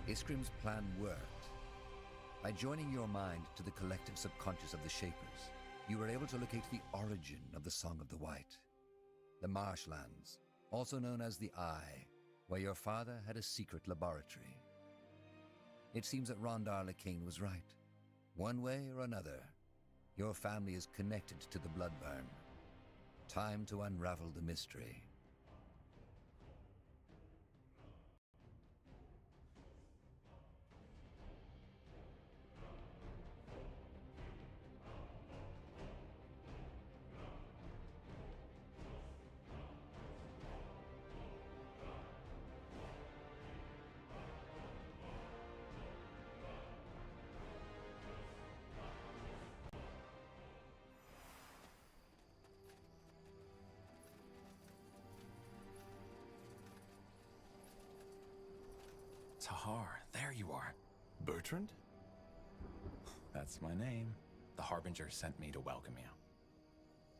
Iskrim's plan worked. By joining your mind to the collective subconscious of the Shapers, you were able to locate the origin of the Song of the White. The marshlands, also known as the Eye, where your father had a secret laboratory. It seems that Rondar Kane was right. One way or another, your family is connected to the Bloodburn. Time to unravel the mystery. Tahar, there you are. Bertrand? That's my name. The Harbinger sent me to welcome you.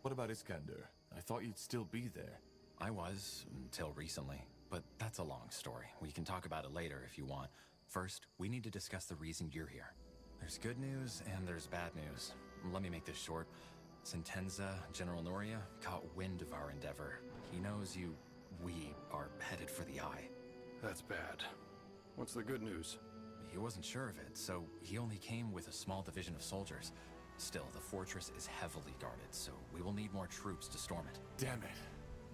What about Iskander? I thought you'd still be there. I was, until recently. But that's a long story. We can talk about it later if you want. First, we need to discuss the reason you're here. There's good news and there's bad news. Let me make this short. Sentenza, General Noria, caught wind of our endeavor. He knows we are headed for the Eye. That's bad. What's the good news? He wasn't sure of it, so he only came with a small division of soldiers. Still, the fortress is heavily guarded, so we will need more troops to storm it. Damn it.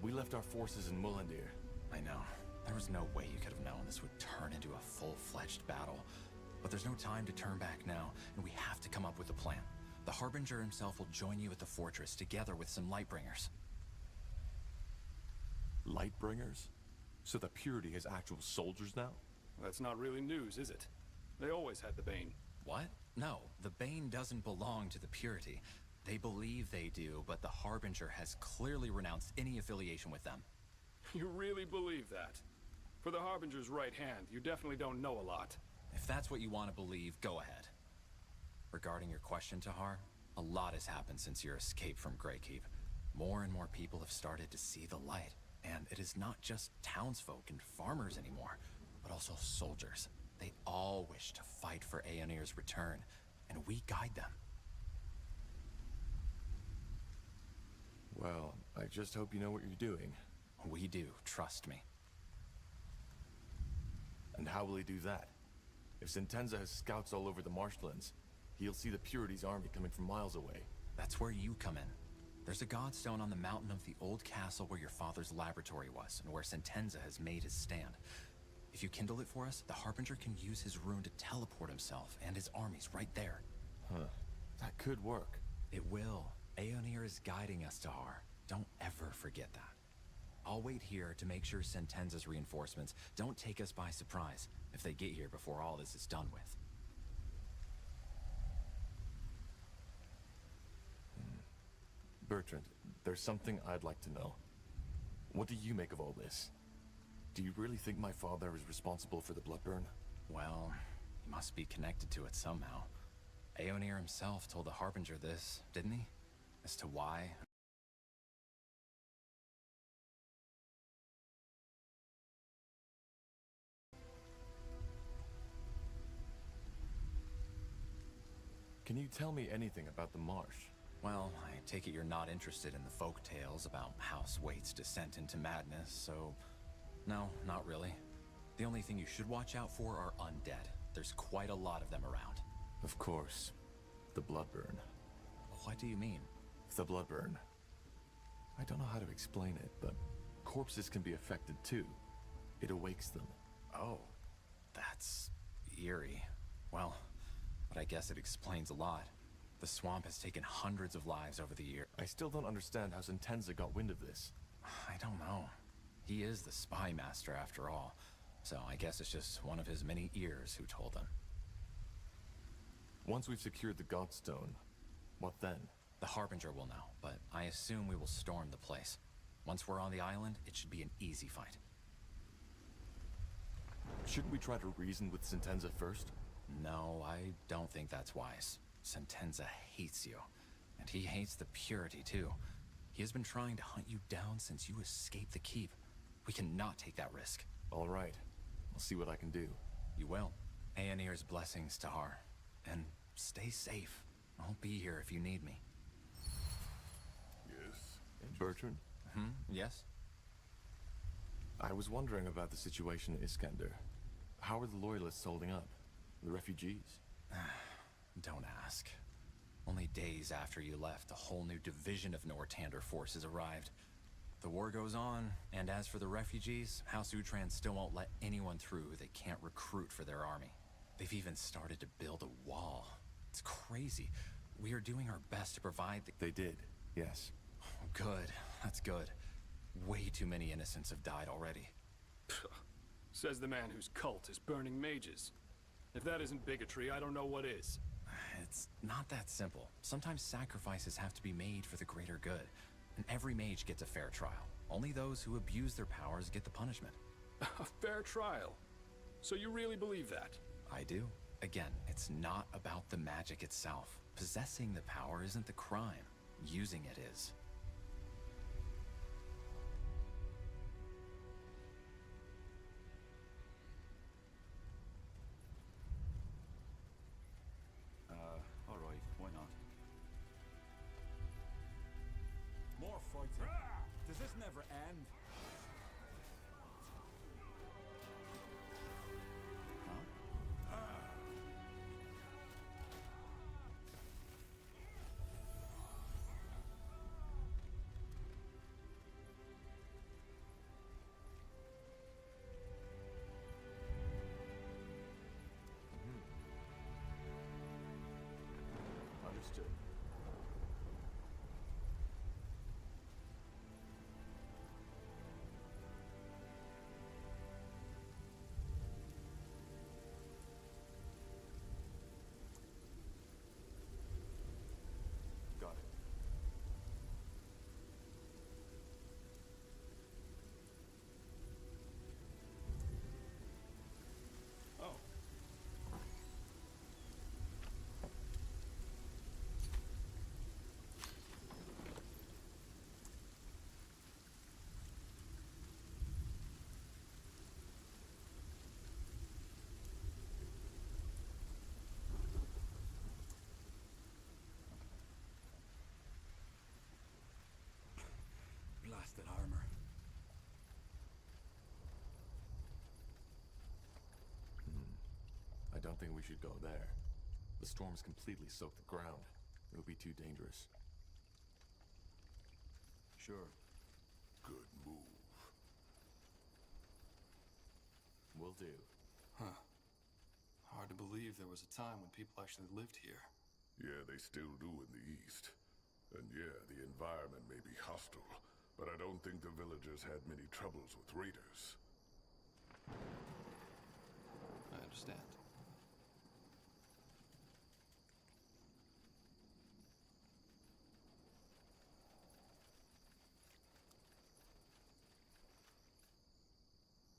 We left our forces in Mullandir. I know. There was no way you could have known this would turn into a full-fledged battle. But there's no time to turn back now, and we have to come up with a plan. The Harbinger himself will join you at the fortress, together with some Lightbringers. Lightbringers? So the Purity has actual soldiers now? That's not really news, is it? They always had the Bane. What? No, the Bane doesn't belong to the Purity. They believe they do, but the Harbinger has clearly renounced any affiliation with them. You really believe that? For the Harbinger's right hand, you definitely don't know a lot. If that's what you want to believe, go ahead. Regarding your question, Tahar, a lot has happened since your escape from Greykeep. More and more people have started to see the light, and it is not just townsfolk and farmers anymore, but also soldiers. They all wish to fight for Aeonir's return, and we guide them. Well, I just hope you know what you're doing. We do, trust me. And how will he do that? If Sentenza has scouts all over the marshlands, he'll see the Purity's army coming from miles away. That's where you come in. There's a godstone on the mountain of the old castle where your father's laboratory was, and where Sentenza has made his stand. If you kindle it for us, the Harbinger can use his rune to teleport himself and his armies right there. Huh. That could work. It will. Aeonir is guiding us, Tahar. Don't ever forget that. I'll wait here to make sure Sentenza's reinforcements don't take us by surprise if they get here before all this is done with. Bertrand, there's something I'd like to know. What do you make of all this? Do you really think my father is responsible for the Bloodburn? Well, he must be connected to it somehow. Aeonir himself told the Harbinger this, didn't he? As to why. Can you tell me anything about the marsh? Well, I take it you're not interested in the folk tales about House Waite's descent into madness, so... No, not really. The only thing you should watch out for are undead. There's quite a lot of them around. Of course. The Bloodburn. What do you mean? The Bloodburn. I don't know how to explain it, but corpses can be affected too. It awakes them. Oh, that's eerie. Well, but I guess it explains a lot. The swamp has taken hundreds of lives over the year. I still don't understand how Sentenza got wind of this. I don't know. He is the spy master after all, so I guess it's just one of his many ears who told him. Once we've secured the Godstone, what then? The Harbinger will know, but I assume we will storm the place. Once we're on the island, it should be an easy fight. Shouldn't we try to reason with Sentenza first? No, I don't think that's wise. Sentenza hates you, and he hates the Purity too. He has been trying to hunt you down since you escaped the keep. We cannot take that risk. All right. I'll see what I can do. You will. Aenir's blessings, Tahar. And stay safe. I'll be here if you need me. Yes. Bertrand? Yes? I was wondering about the situation in Iskander. How are the Loyalists holding up? The refugees? Don't ask. Only days after you left, a whole new division of Nortander forces arrived. The war goes on, and as for the refugees, House Utran still won't let anyone through who they can't recruit for their army. They've even started to build a wall. It's crazy. We are doing our best to provide the— They did, yes. Oh, good. That's good. Way too many innocents have died already. Says the man whose cult is burning mages. If that isn't bigotry, I don't know what is. It's not that simple. Sometimes sacrifices have to be made for the greater good. And every mage gets a fair trial. Only those who abuse their powers get the punishment. A fair trial? So you really believe that? I do. Again, it's not about the magic itself. Possessing the power isn't the crime. Using it is. Alright, why not? More fighting. Does this never end? Understood. Got it. Oh. Blasted armor. I don't think we should go there. The storm's completely soaked the ground. It would be too dangerous. Sure. Good move. Will do. Huh. Hard to believe there was a time when people actually lived here. Yeah, they still do in the East. And yeah, the environment may be hostile, but I don't think the villagers had many troubles with raiders. I understand.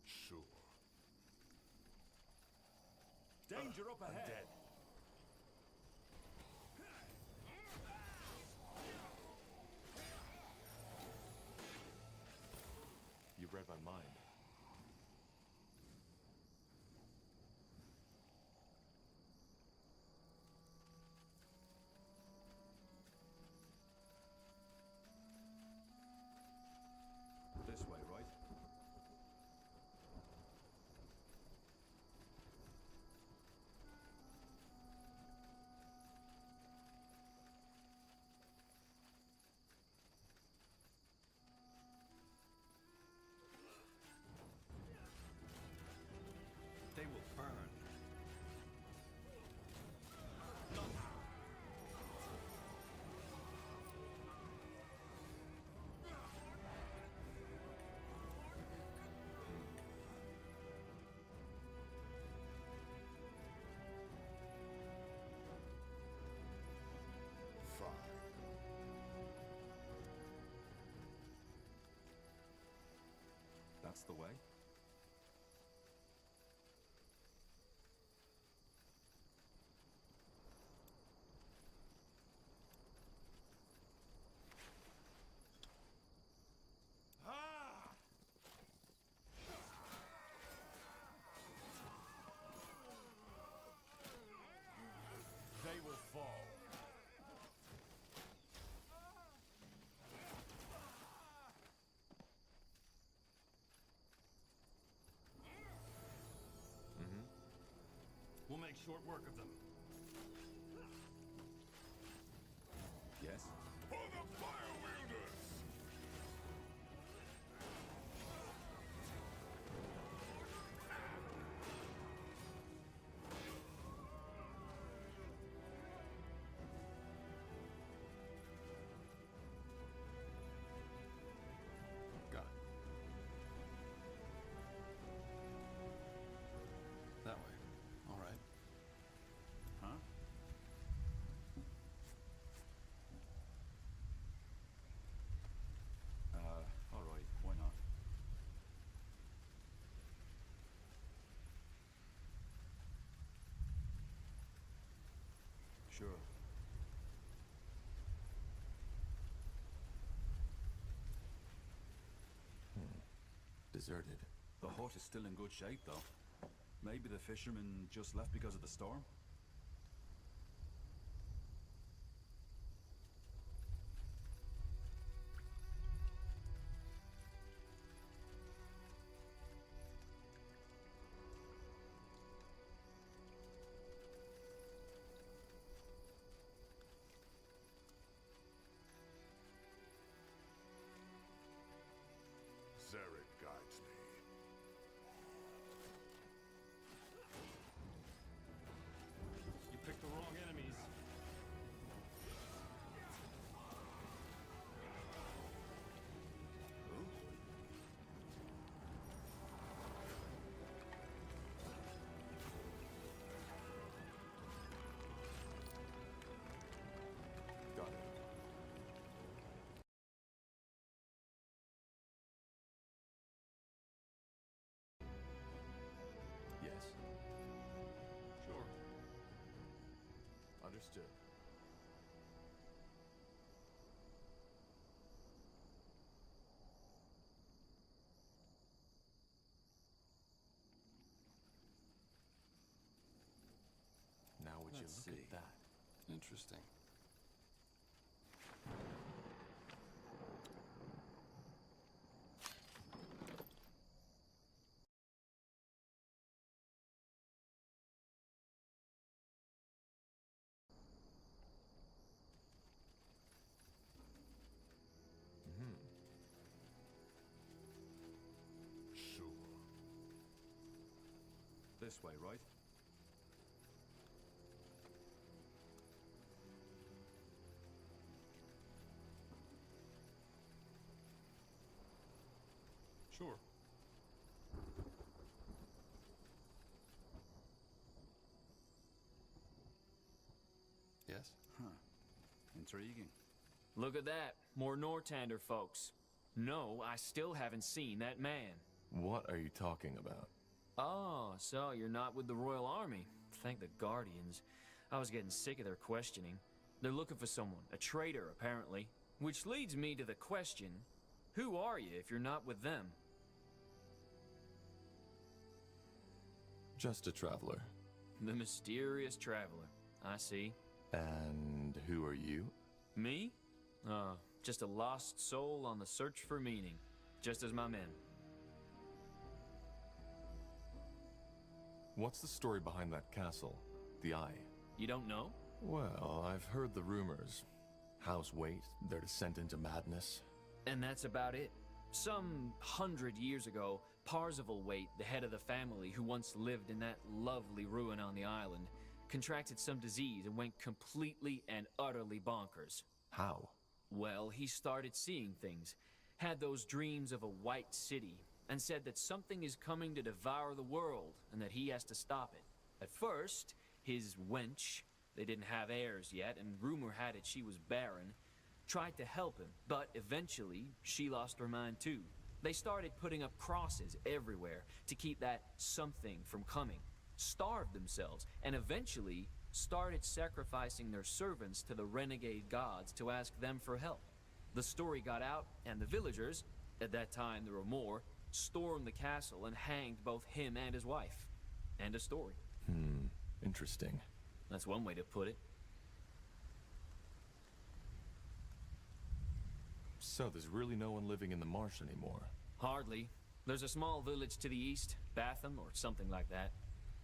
Sure. Danger up ahead. Dead. You read my mind. This way, right? They will burn. Fine. That's the way? short work of them. Yes? For the fire wielders! Got it. That way. All right. Huh? All right. Why not? Sure. Deserted. The hut is still in good shape, though. Maybe the fishermen just left because of the storm? Zarek guides me. You picked the wrong enemies. Got it. Yes. Sure. Understood. Now would you Let's look see. at that? Interesting. Sure. This way, right? Sure. Yes? Huh. Intriguing. Look at that. More Nortander folks. No, I still haven't seen that man. What are you talking about? Oh, so you're not with the Royal Army. Thank the Guardians. I was getting sick of their questioning. They're looking for someone, a traitor apparently. Which leads me to the question, who are you if you're not with them? Just a traveler. The mysterious traveler. I see. And who are you? Me? Just a lost soul on the search for meaning. Just as my men. What's the story behind that castle? The Eye? You don't know? Well, I've heard the rumors. House Waite, their descent into madness. And that's about it. Some 100 years ago, Parzival Waite, the head of the family who once lived in that lovely ruin on the island, contracted some disease and went completely and utterly bonkers. How? Well, he started seeing things, had those dreams of a white city, and said that something is coming to devour the world and that he has to stop it. At first, his wench, they didn't have heirs yet, and rumor had it she was barren, tried to help him, but eventually she lost her mind too. They started putting up crosses everywhere to keep that something from coming, starved themselves, and eventually started sacrificing their servants to the renegade gods to ask them for help. The story got out, and the villagers, at that time there were more, stormed the castle and hanged both him and his wife. End of story. Interesting. That's one way to put it. So there's really no one living in the marsh anymore? Hardly. There's a small village to the east, Batham or something like that.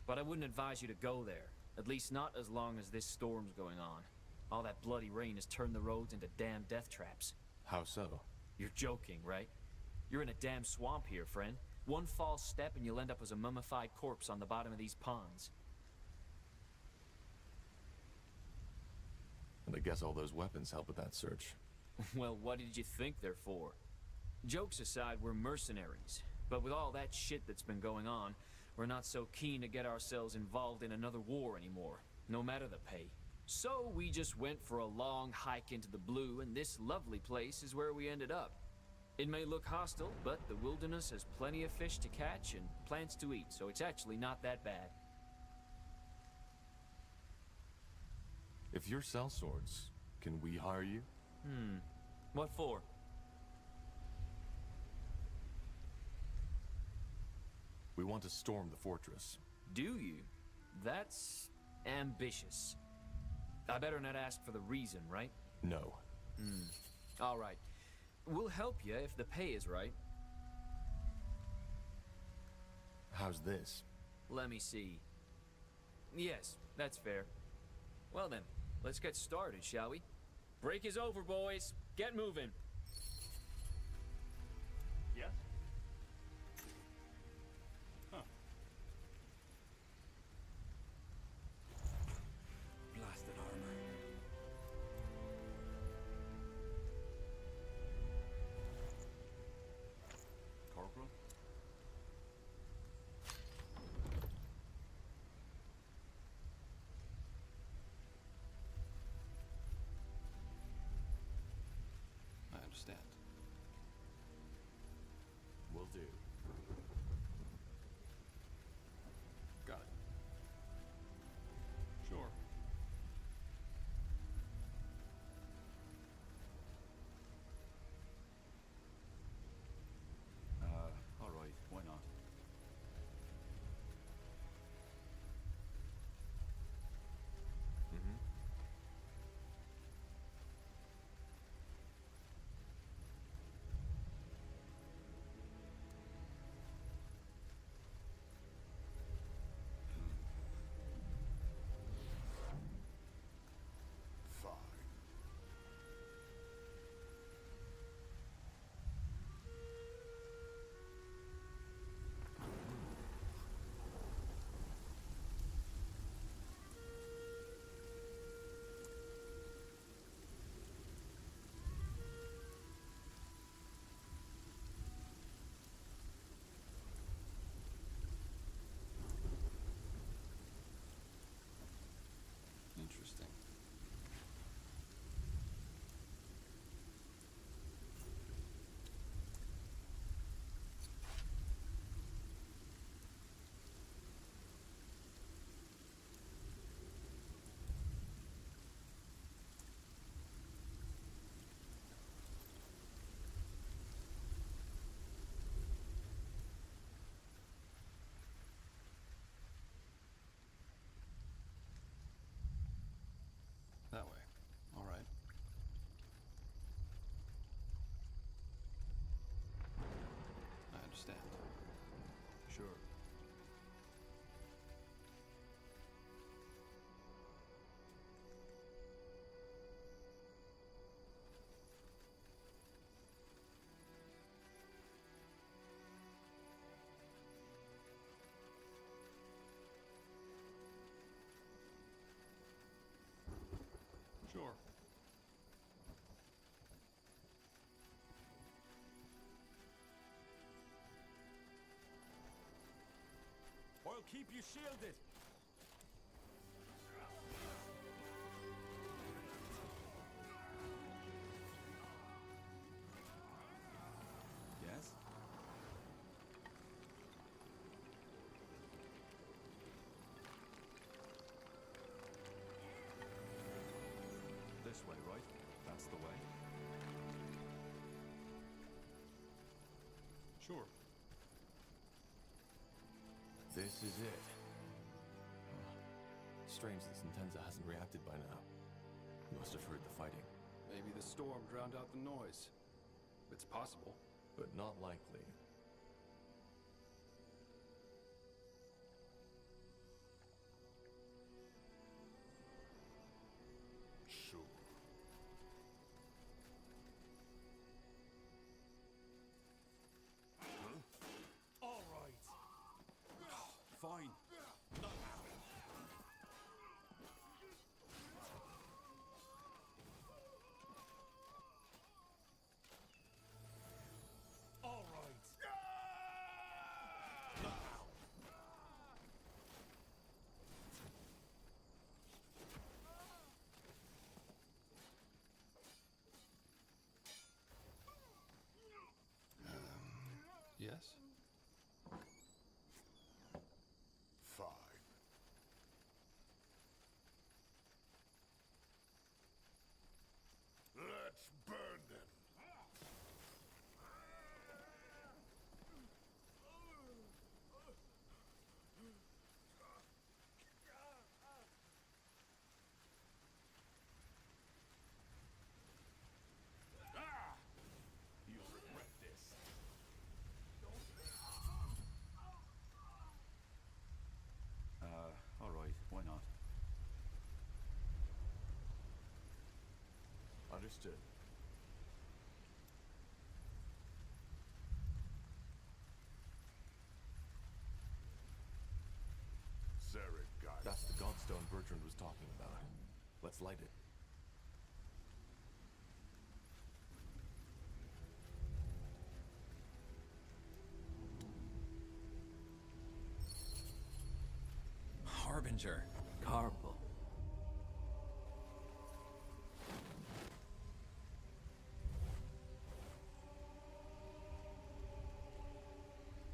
But I wouldn't advise you to go there. At least not as long as this storm's going on. All that bloody rain has turned the roads into damn death traps. How so? You're joking, right? You're in a damn swamp here, friend. One false step and you'll end up as a mummified corpse on the bottom of these ponds. And I guess all those weapons help with that search. Well, what did you think they're for? Jokes aside, we're mercenaries. But with all that shit that's been going on, we're not so keen to get ourselves involved in another war anymore, no matter the pay. So we just went for a long hike into the blue, and this lovely place is where we ended up. It may look hostile, but the wilderness has plenty of fish to catch and plants to eat, so it's actually not that bad. If you sell swords, can we hire you? What for? We want to storm the fortress. Do you? That's ambitious. I better not ask for the reason, right? No. All right. We'll help you if the pay is right. How's this? Let me see. Yes, that's fair. Well then, let's get started, shall we? Break is over, boys. Get moving. Yes? Huh. Blasted armor. Corporal? I understand. Will do. Got it. Sure. All right, why not? Fine. Interesting. That way. All right. I understand. Sure. Sure. I'll keep you shielded. Yes? This way, right? That's the way. Sure. This is it. Strange that Sentenza hasn't reacted by now. He must have heard the fighting. Maybe the storm drowned out the noise. It's possible. But not likely. Understood. Zarek got That's the godstone Bertrand was talking about. Let's light it. Harbinger. Carpal.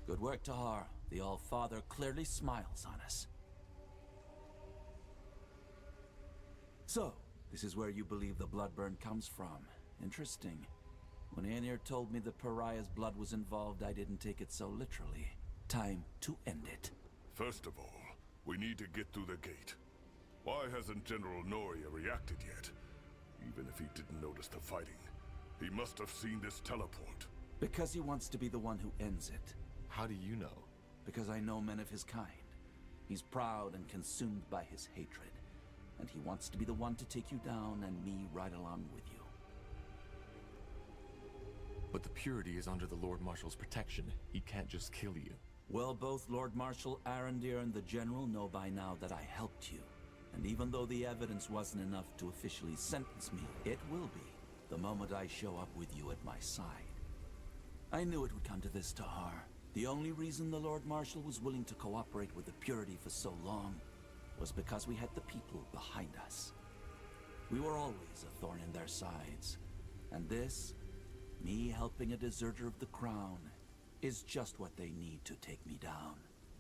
Good work, Tahar. The All-Father clearly smiles on us. So, this is where you believe the Bloodburn comes from. Interesting. When Aenir told me the Pariah's blood was involved, I didn't take it so literally. Time to end it. First of all, we need to get through the gate. Why hasn't General Noria reacted yet? Even if he didn't notice the fighting, he must have seen this teleport. Because he wants to be the one who ends it. How do you know? Because I know men of his kind. He's proud and consumed by his hatred. And he wants to be the one to take you down and me right along with you. But the Purity is under the Lord Marshal's protection. He can't just kill you. Well, both Lord Marshal Arendir and the General know by now that I helped you. And even though the evidence wasn't enough to officially sentence me, it will be the moment I show up with you at my side. I knew it would come to this, Tahar. The only reason the Lord Marshal was willing to cooperate with the Purity for so long was because we had the people behind us. We were always a thorn in their sides. And this, me helping a deserter of the crown, is just what they need to take me down.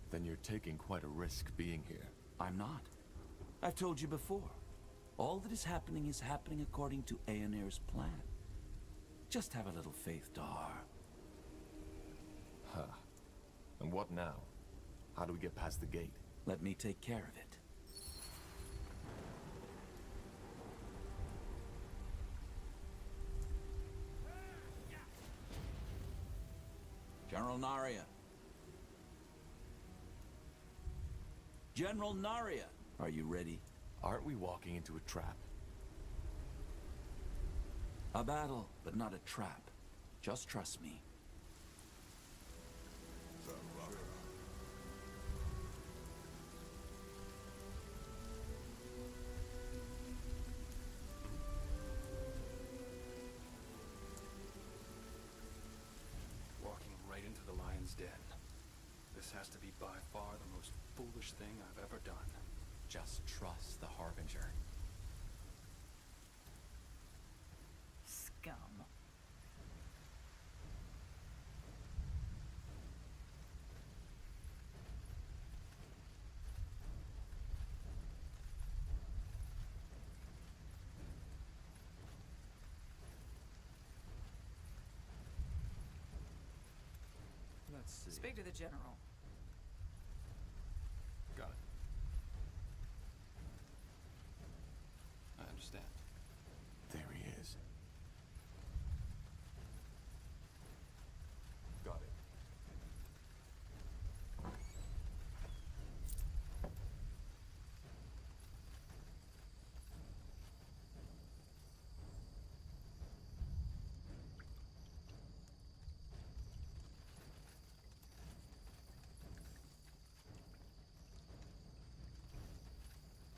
Then you're taking quite a risk being here. I'm not. I've told you before. All that is happening according to Aenir's plan. Just have a little faith, Tahar. Huh. And what now? How do we get past the gate? Let me take care of it. General Naria. General Naria, are you ready? Aren't we walking into a trap? A battle, but not a trap. Just trust me. Walking right into the lion's den. This has to be by far the most foolish thing I've ever done. Just trust the Harbinger. Scum. Let's see. Speak to the general. Got it. I understand. There he is. Got it.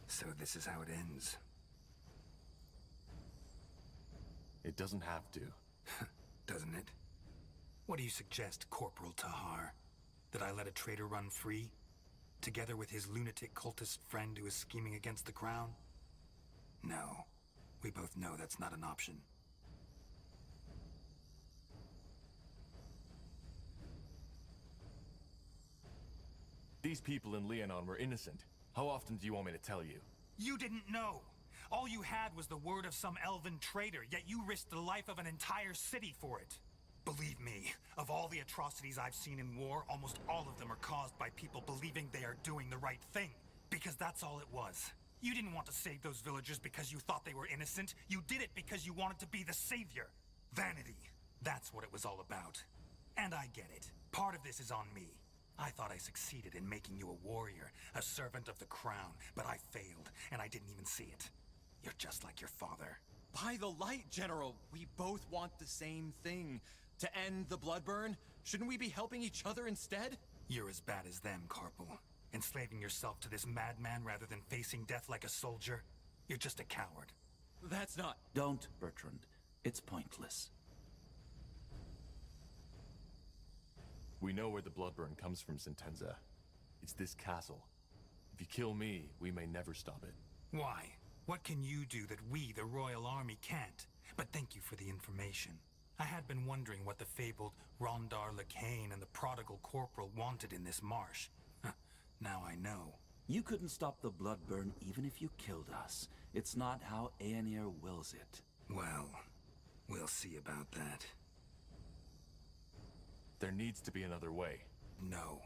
So this is how it ends. It doesn't have to. Doesn't it? What do you suggest, Corporal Tahar? That I let a traitor run free? Together with his lunatic cultist friend who is scheming against the crown? No. We both know that's not an option. These people in Leonon were innocent. How often do you want me to tell you? You didn't know! All you had was the word of some elven traitor, yet you risked the life of an entire city for it. Believe me, of all the atrocities I've seen in war, almost all of them are caused by people believing they are doing the right thing. Because that's all it was. You didn't want to save those villagers because you thought they were innocent. You did it because you wanted to be the savior. Vanity. That's what it was all about. And I get it. Part of this is on me. I thought I succeeded in making you a warrior, a servant of the crown, but I failed, and I didn't even see it. You're just like your father. By the light, General! We both want the same thing. To end the bloodburn? Shouldn't we be helping each other instead? You're as bad as them, Corporal. Enslaving yourself to this madman rather than facing death like a soldier. You're just a coward. That's not... Don't, Bertrand. It's pointless. We know where the bloodburn comes from, Sentenza. It's this castle. If you kill me, we may never stop it. Why? What can you do that we, the Royal Army, can't? But thank you for the information. I had been wondering what the fabled Rondar Lacane and the prodigal Corporal wanted in this marsh. Now I know. You couldn't stop the bloodburn even if you killed us. It's not how Aenir wills it. Well, we'll see about that. There needs to be another way. No,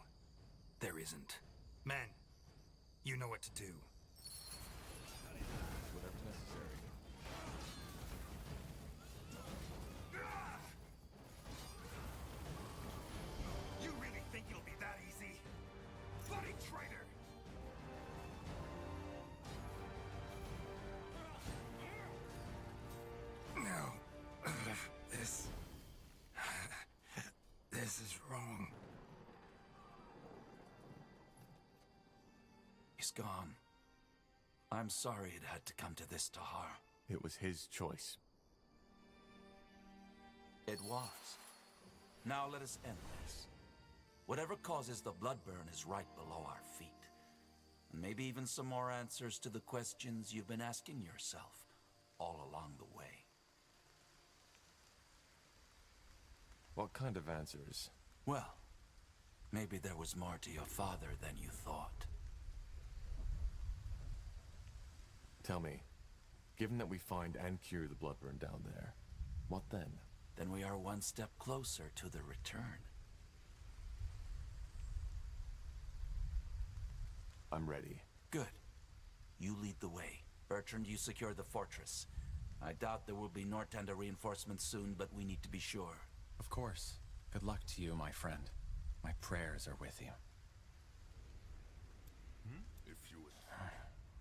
there isn't. Men, you know what to do. Whatever's necessary. You really think it'll be that easy? Bloody traitor! No. This is wrong. He's gone. I'm sorry it had to come to this, Tahar. It was his choice. It was. Now let us end this. Whatever causes the bloodburn is right below our feet. And maybe even some more answers to the questions you've been asking yourself all along the way. What kind of answers? Well, maybe there was more to your father than you thought. Tell me, given that we find and cure the bloodburn down there, what then? Then we are one step closer to the return. I'm ready. Good. You lead the way. Bertrand, you secure the fortress. I doubt there will be Northander reinforcements soon, but we need to be sure. Of course. Good luck to you, my friend. My prayers are with you. If you would...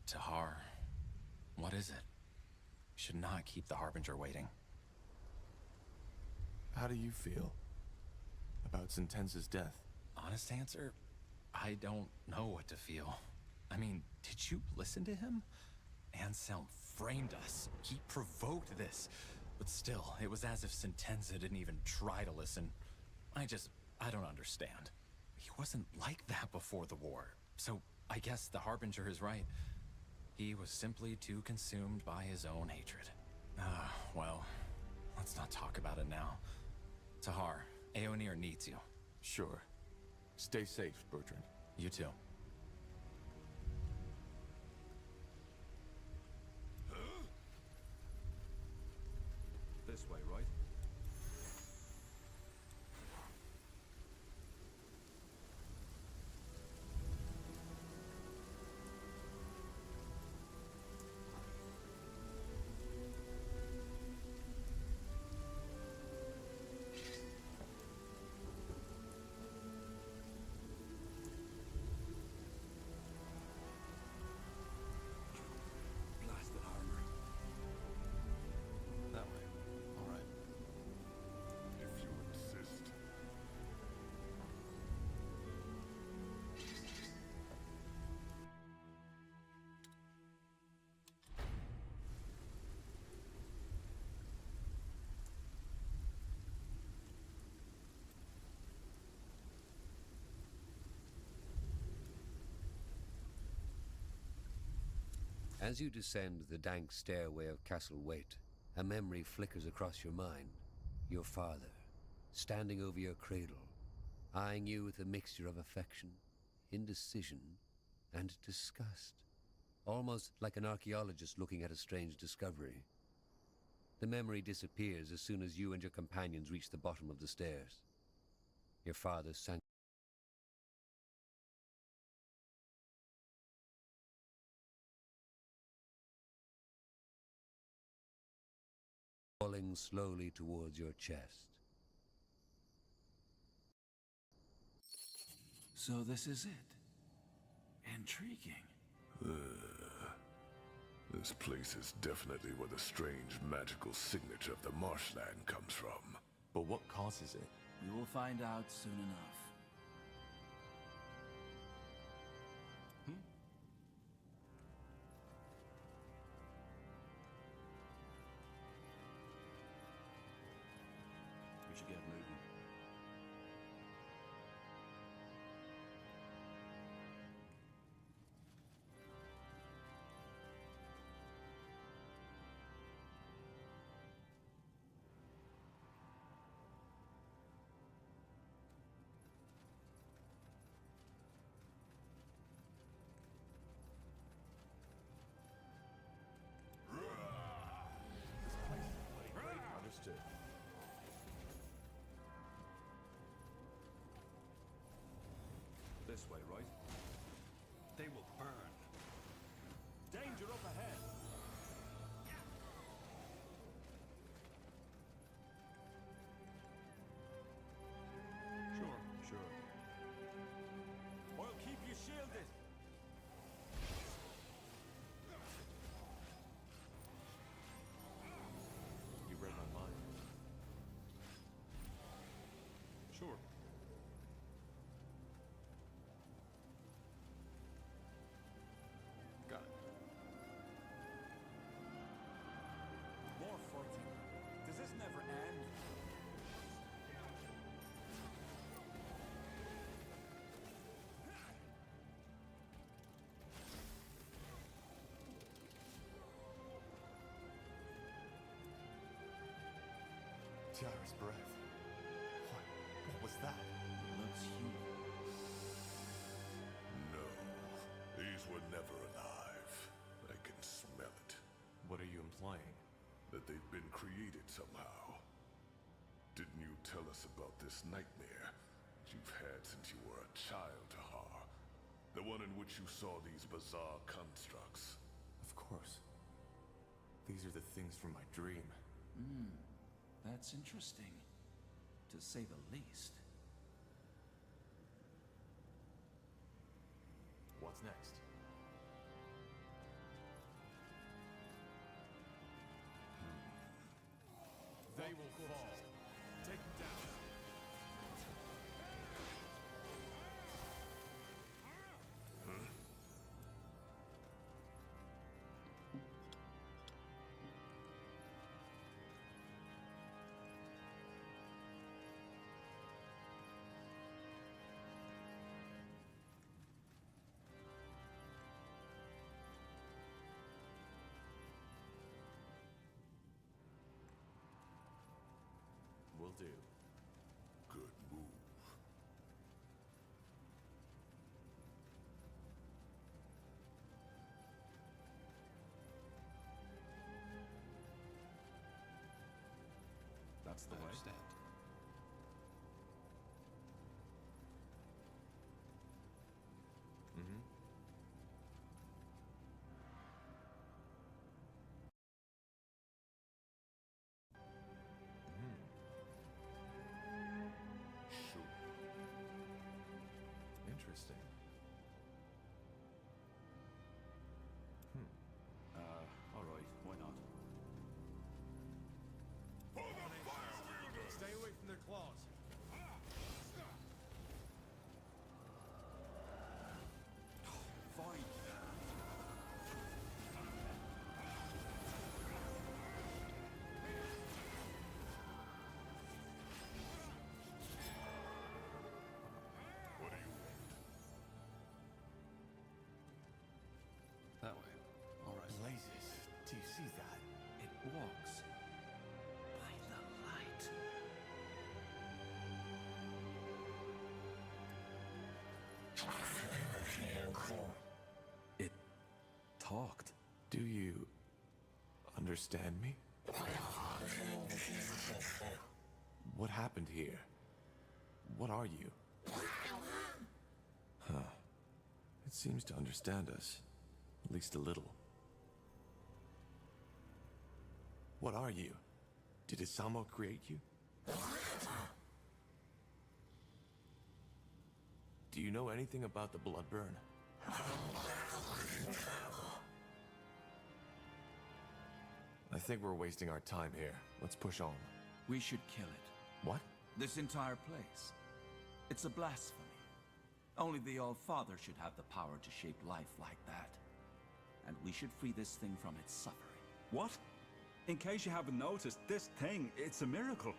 Tahar, what is it? Should not keep the Harbinger waiting. How do you feel about Sentenza's death? Honest answer, I don't know what to feel. I mean, did you listen to him? Anselm framed us. He provoked this. But still, it was as if Sentenza didn't even try to listen. I don't understand. He wasn't like that before the war. So, I guess the Harbinger is right. He was simply too consumed by his own hatred. Well, let's not talk about it now. Tahar, Aenir needs you. Sure. Stay safe, Bertrand. You too. This way, right? Blasted armor. That way. All right. If you insist. As you descend the dank stairway of Castle Waite, a memory flickers across your mind. Your father, standing over your cradle, eyeing you with a mixture of affection, indecision, and disgust, almost like an archaeologist looking at a strange discovery. The memory disappears as soon as you and your companions reach the bottom of the stairs. Your father sank falling slowly towards your chest. So this is it. Intriguing. This place is definitely where the strange magical signature of the marshland comes from. But what causes it? We will find out soon enough. We should get moving. Understood. This way, right? They will burn. Danger up ahead! Sure. I'll keep you shielded! You read my mind. Sure. Got it. More fighting. Does this never end? Tiara's breath. What was that? Looks human. No, these were never alive. I can smell it. What are you implying? That they've been created somehow. Didn't you tell us about this nightmare that you've had since you were a child, Tahar? The one in which you saw these bizarre constructs. Of course. These are the things from my dream. That's interesting, to say the least. What's next? They will fall. Take them down. Will do. Good move. That's the way. Understand. Mm-hmm. Shoot. Interesting. All right, why not? Stay away from their claws. Fine. What do you want? That way. All right. Blazes. Do you see that? It walks by the light. It talked. Do you understand me? What happened here? What are you? Huh. It seems to understand us. At least a little. What are you? Did Isamo create you? Do you know anything about the blood burn? I think we're wasting our time here. Let's push on. We should kill it. What? This entire place. It's a blasphemy. Only the All-Father should have the power to shape life like that. And we should free this thing from its suffering. What? In case you haven't noticed, this thing, it's a miracle.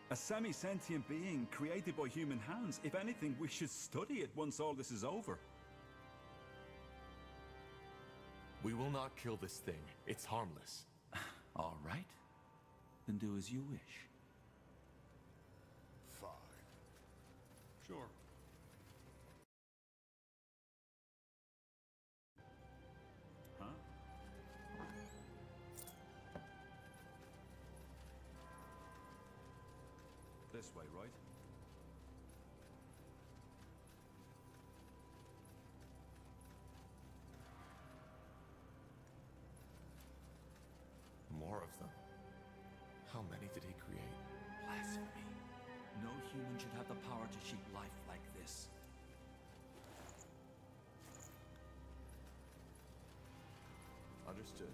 A semi-sentient being created by human hands. If anything, we should study it once all this is over. We will not kill this thing. It's harmless. All right. Then do as you wish. Fine. Sure. Huh? This way, right? More of them. How many did he create? Blasphemy. No human should have the power to shape life like this. Understood.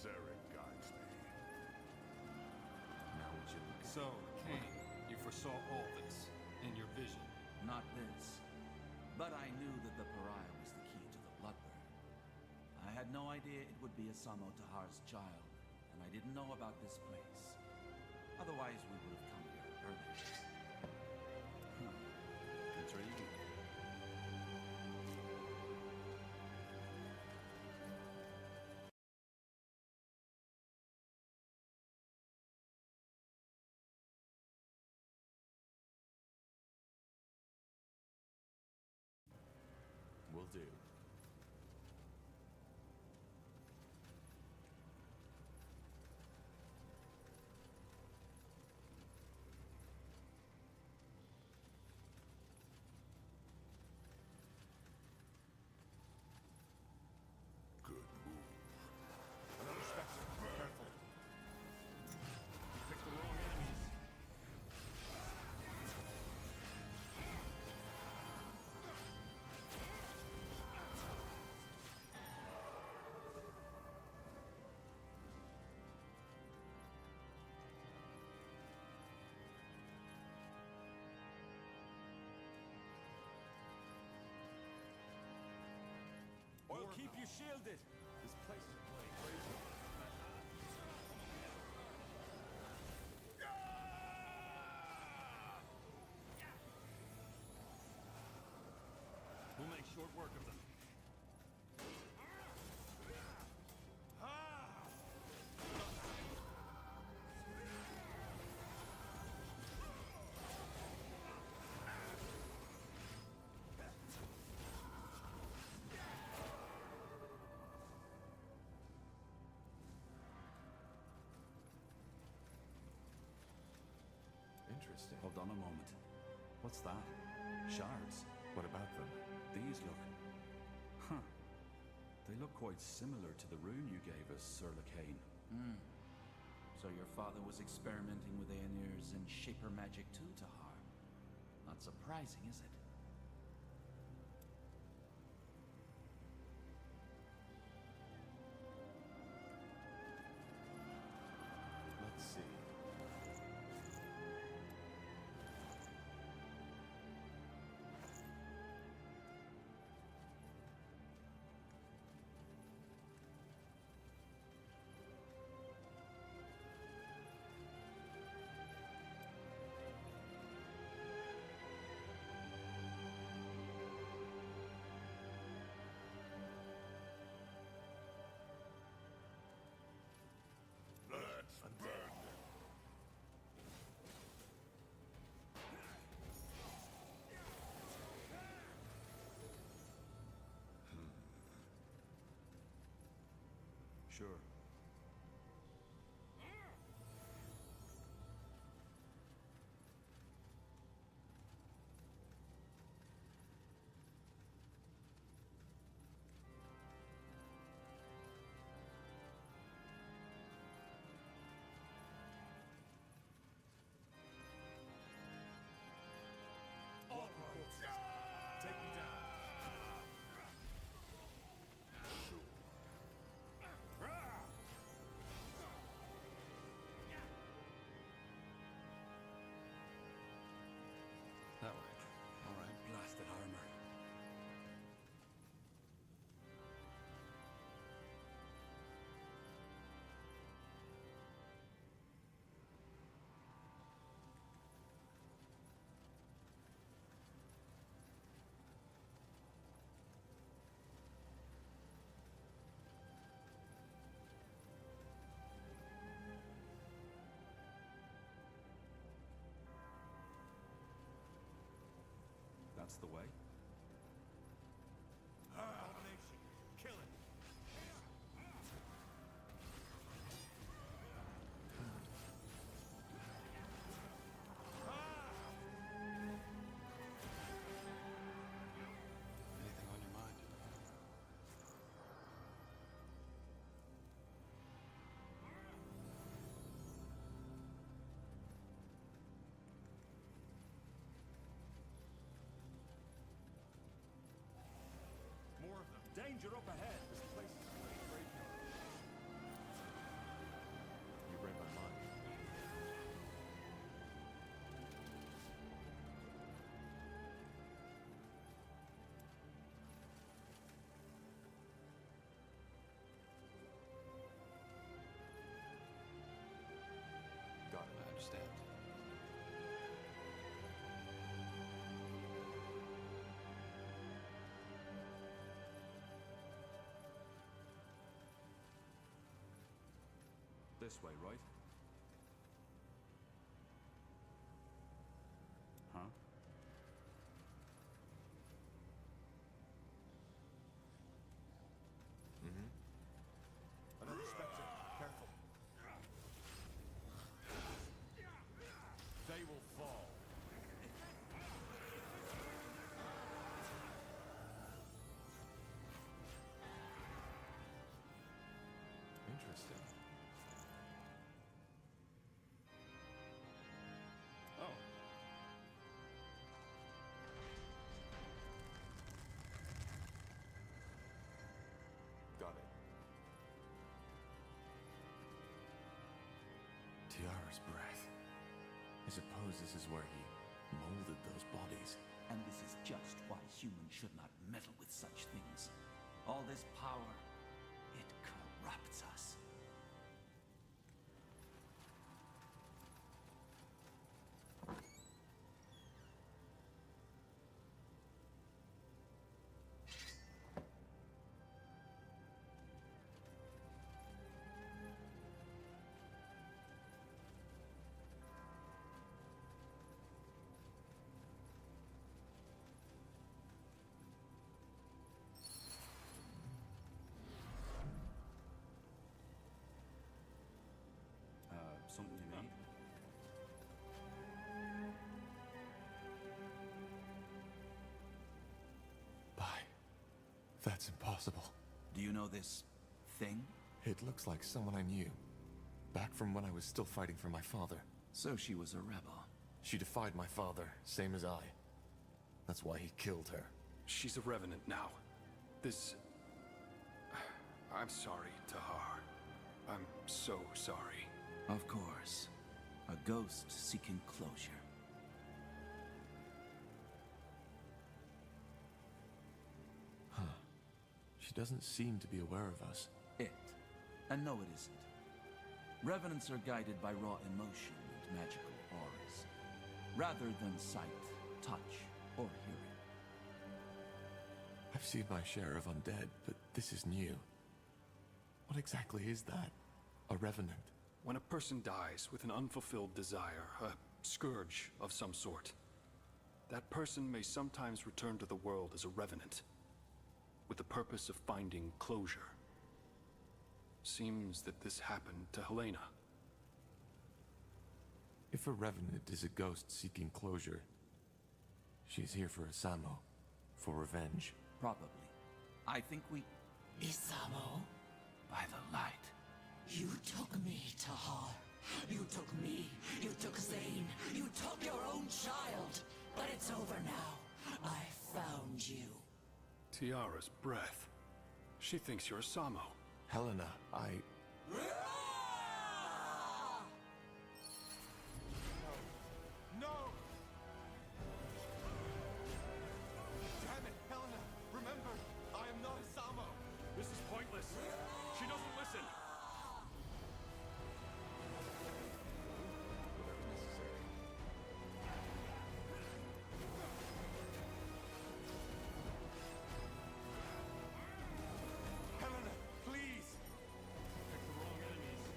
Zarin guides me. Now would you look at So, Cain, you foresaw all this in your vision. Not this. But I knew that the pariah was the key to the Bloodburn. I had no idea it would be Asamo Tahar's child, and I didn't know about this place. Otherwise, we would have come here earlier. Intriguing. Will do. Good move. Another Spectre. Careful. You picked the wrong enemies. I'll keep you shielded. This place is playing crazy. We'll make short work of them. Interesting. Hold on a moment. What's that? Shards. What about them? These look... Huh. They look quite similar to the rune you gave us, Sir Lacane. So your father was experimenting with Aenir's and Shaper magic too, Tahar. Not surprising, is it? Let's see. Let's burn them. Sure. that's the way. Abomination. Kill it. Anything on your mind? More of them. Danger up ahead! This place is a graveyard. You read my mind. Got it. I understand. This way, right? Huh? Another spectre. Careful. They will fall. Interesting. Oh. Got it. Tiara's breath. I suppose this is where he molded those bodies. And this is just why humans should not meddle with such things. All this power, it corrupts us. Something you need? Bye. That's impossible. Do you know this thing? It looks like someone I knew. Back from when I was still fighting for my father. So she was a rebel. She defied my father, same as I. That's why he killed her. She's a revenant now. This... I'm sorry, Tahar. I'm so sorry. Of course. A ghost seeking closure. Huh. She doesn't seem to be aware of us. It. And no, it isn't. Revenants are guided by raw emotion and magical auras, rather than sight, touch, or hearing. I've seen my share of undead, but this is new. What exactly is that? A revenant? When a person dies with an unfulfilled desire, a scourge of some sort, that person may sometimes return to the world as a revenant, with the purpose of finding closure. Seems that this happened to Helena. If a revenant is a ghost seeking closure, she's here for Asamo, for revenge. Probably. I think we... Isamo, by the light. you took me, Tahar. You took me. You took Zane. You took your own child. But it's over now. I found you. Tiara's breath. She thinks you're Asamo. Helena, I... No! Damn it, Helena! Remember, I am not Asamo! This is pointless. She doesn't listen. Helena, please! Pick the wrong enemies.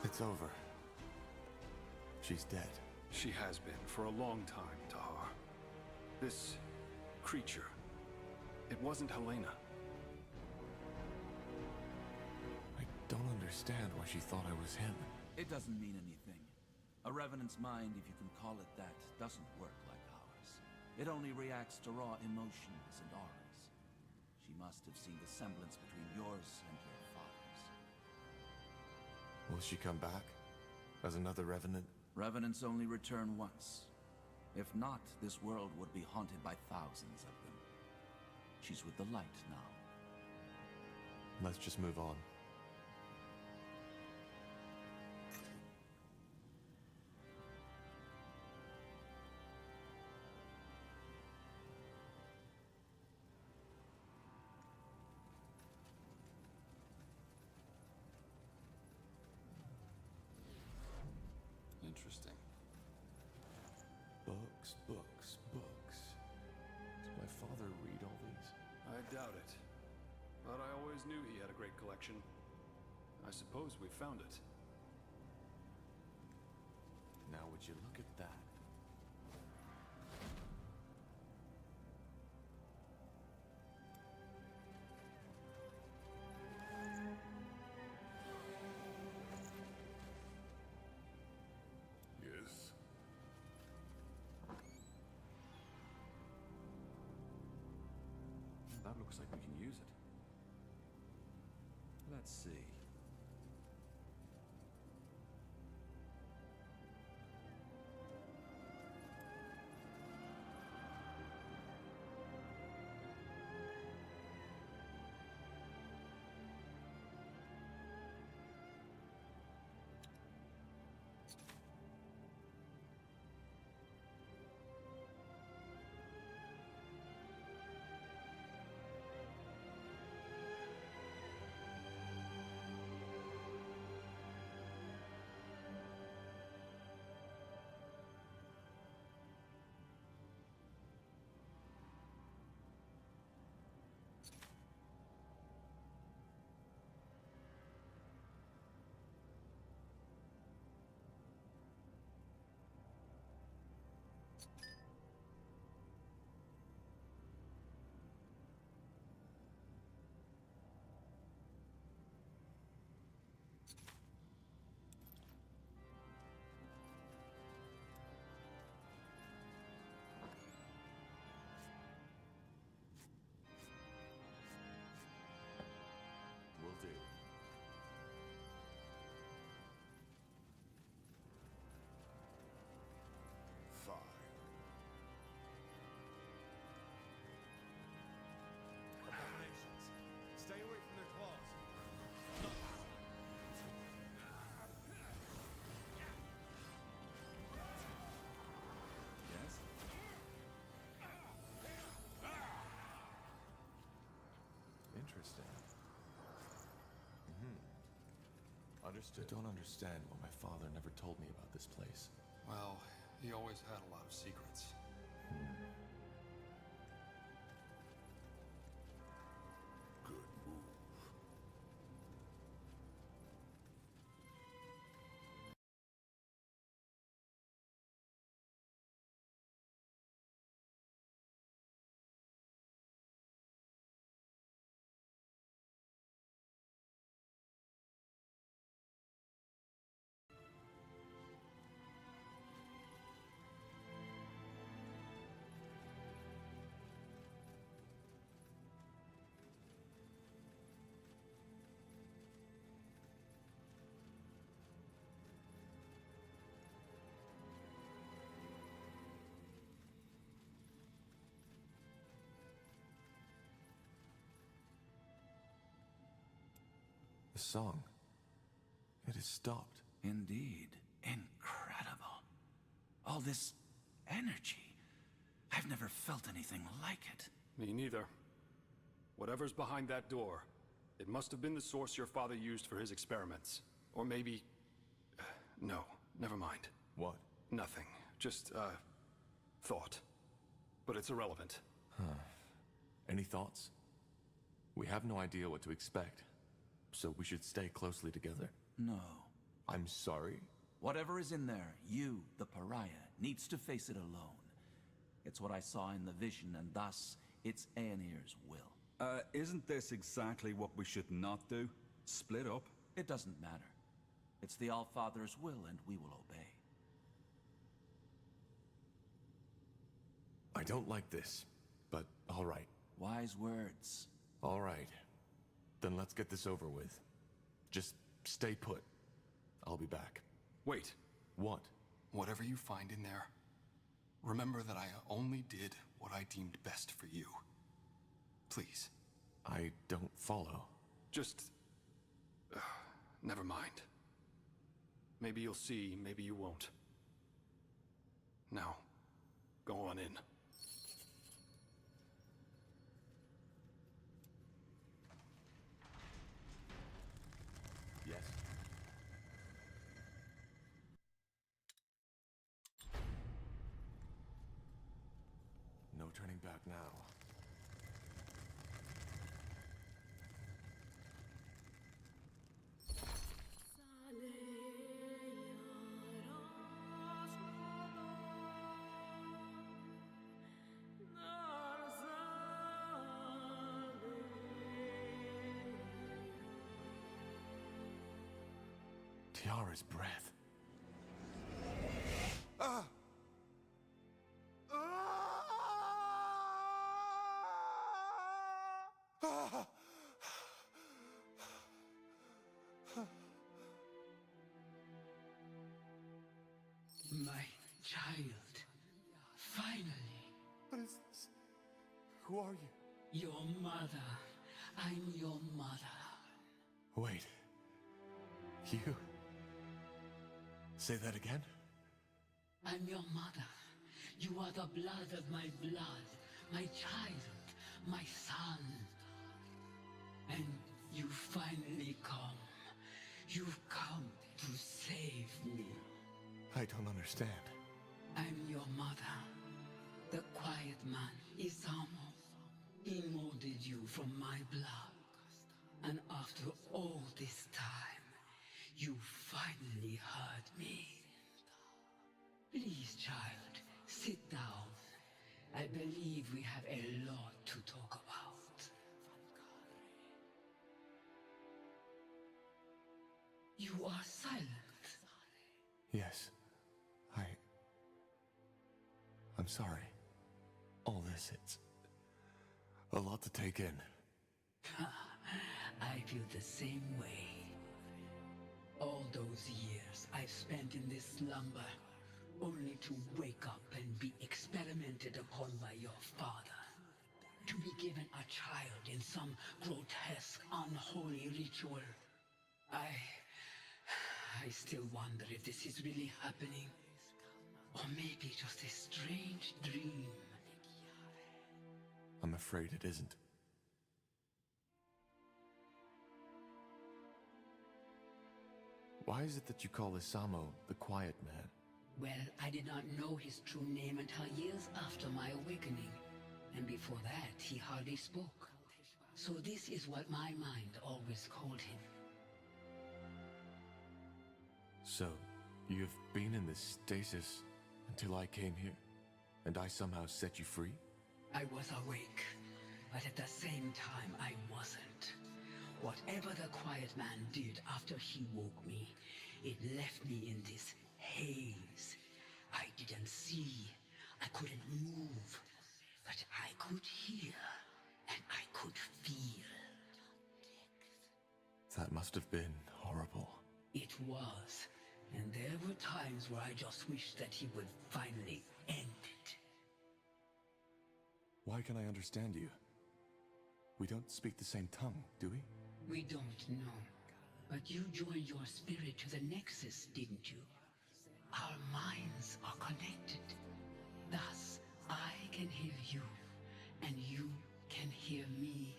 It's over. She's dead. She has been for a long time, Tahar. This creature, it wasn't Helena. I don't understand why she thought I was him. It doesn't mean anything. A Revenant's mind, if you can call it that, doesn't work like ours. It only reacts to raw emotions and auras. She must have seen the semblance between yours and your father's. Will she come back? As another Revenant? Revenants only return once. If not, this world would be haunted by thousands of them. She's with the light now. Let's just move on. Interesting. Books, books, books. Did my father read all these? I doubt it. But I always knew he had a great collection. I suppose we found it. Now would you look at that? Yes? That looks like we can use it. Let's see. Will do. Fine. Abominations. Stay away from their claws. Yes? Interesting. Understood. I don't understand why my father never told me about this place. Well, he always had a lot of secrets. Good move. The song. It has stopped. Indeed. Incredible. All this energy. I've never felt anything like it. Me neither. Whatever's behind that door, it must have been the source your father used for his experiments. Or maybe... No, never mind. What? Nothing. Just, thought. But it's irrelevant. Any thoughts? We have no idea what to expect, so we should stay closely together. No. I'm sorry, Whatever is in there, you, the pariah, needs to face it alone. It's what I saw in the vision, and thus, it's Aenir's will. Isn't this exactly what we should not do? Split up? It doesn't matter. It's the Allfather's will, and we will obey. I don't like this, but all right. Wise words. All right. Then let's get this over with. Just stay put. I'll be back. Wait. What? Whatever you find in there, remember that I only did what I deemed best for you. Please. I don't follow. Just... never mind. Maybe you'll see, maybe you won't. Now, go on in. Yes. No turning back now. Tiara's breath. My child. Finally. What is this? Who are you? Your mother. I'm your mother. Wait. You... Say that again? I'm your mother. You are the blood of my blood. My child. My son. And you finally come. You've come to save me. I don't understand. I'm your mother. The quiet man, Isamo. He molded you from my blood. And after all this time, you finally heard me. Please, child, sit down. I believe we have a lot to talk about. You are silent. Yes. I'm sorry. All this, it's... a lot to take in. I feel the same way. All those years I've spent in this slumber, only to wake up and be experimented upon by your father. To be given a child in some grotesque, unholy ritual. I still wonder if this is really happening. Or maybe just a strange dream. I'm afraid it isn't. Why is it that you call Isamo the Quiet Man? Well, I did not know his true name until years after my awakening. And before that, he hardly spoke. So this is what my mind always called him. So, you've been in this stasis until I came here, and I somehow set you free? I was awake, but at the same time I wasn't. Whatever the Quiet Man did after he woke me, it left me in this haze. I didn't see, I couldn't move, but I could hear, and I could feel. That must have been horrible. It was, and there were times where I just wished that he would finally end it. Why can I understand you? We don't speak the same tongue, do we? We don't know, but you joined your spirit to the Nexus, didn't you? Our minds are connected. Thus, I can hear you, and you can hear me.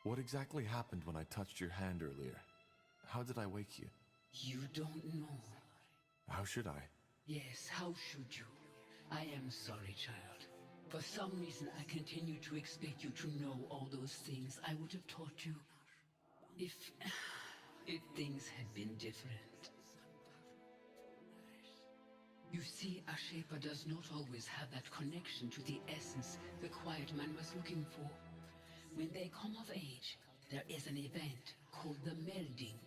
What exactly happened when I touched your hand earlier? How did I wake you? You don't know. How should I? Yes, how should you? I am sorry, child. For some reason, I continue to expect you to know all those things I would have taught you. If things had been different. You see, a Shaper does not always have that connection to the essence the Quiet Man was looking for. When they come of age, there is an event called the melding.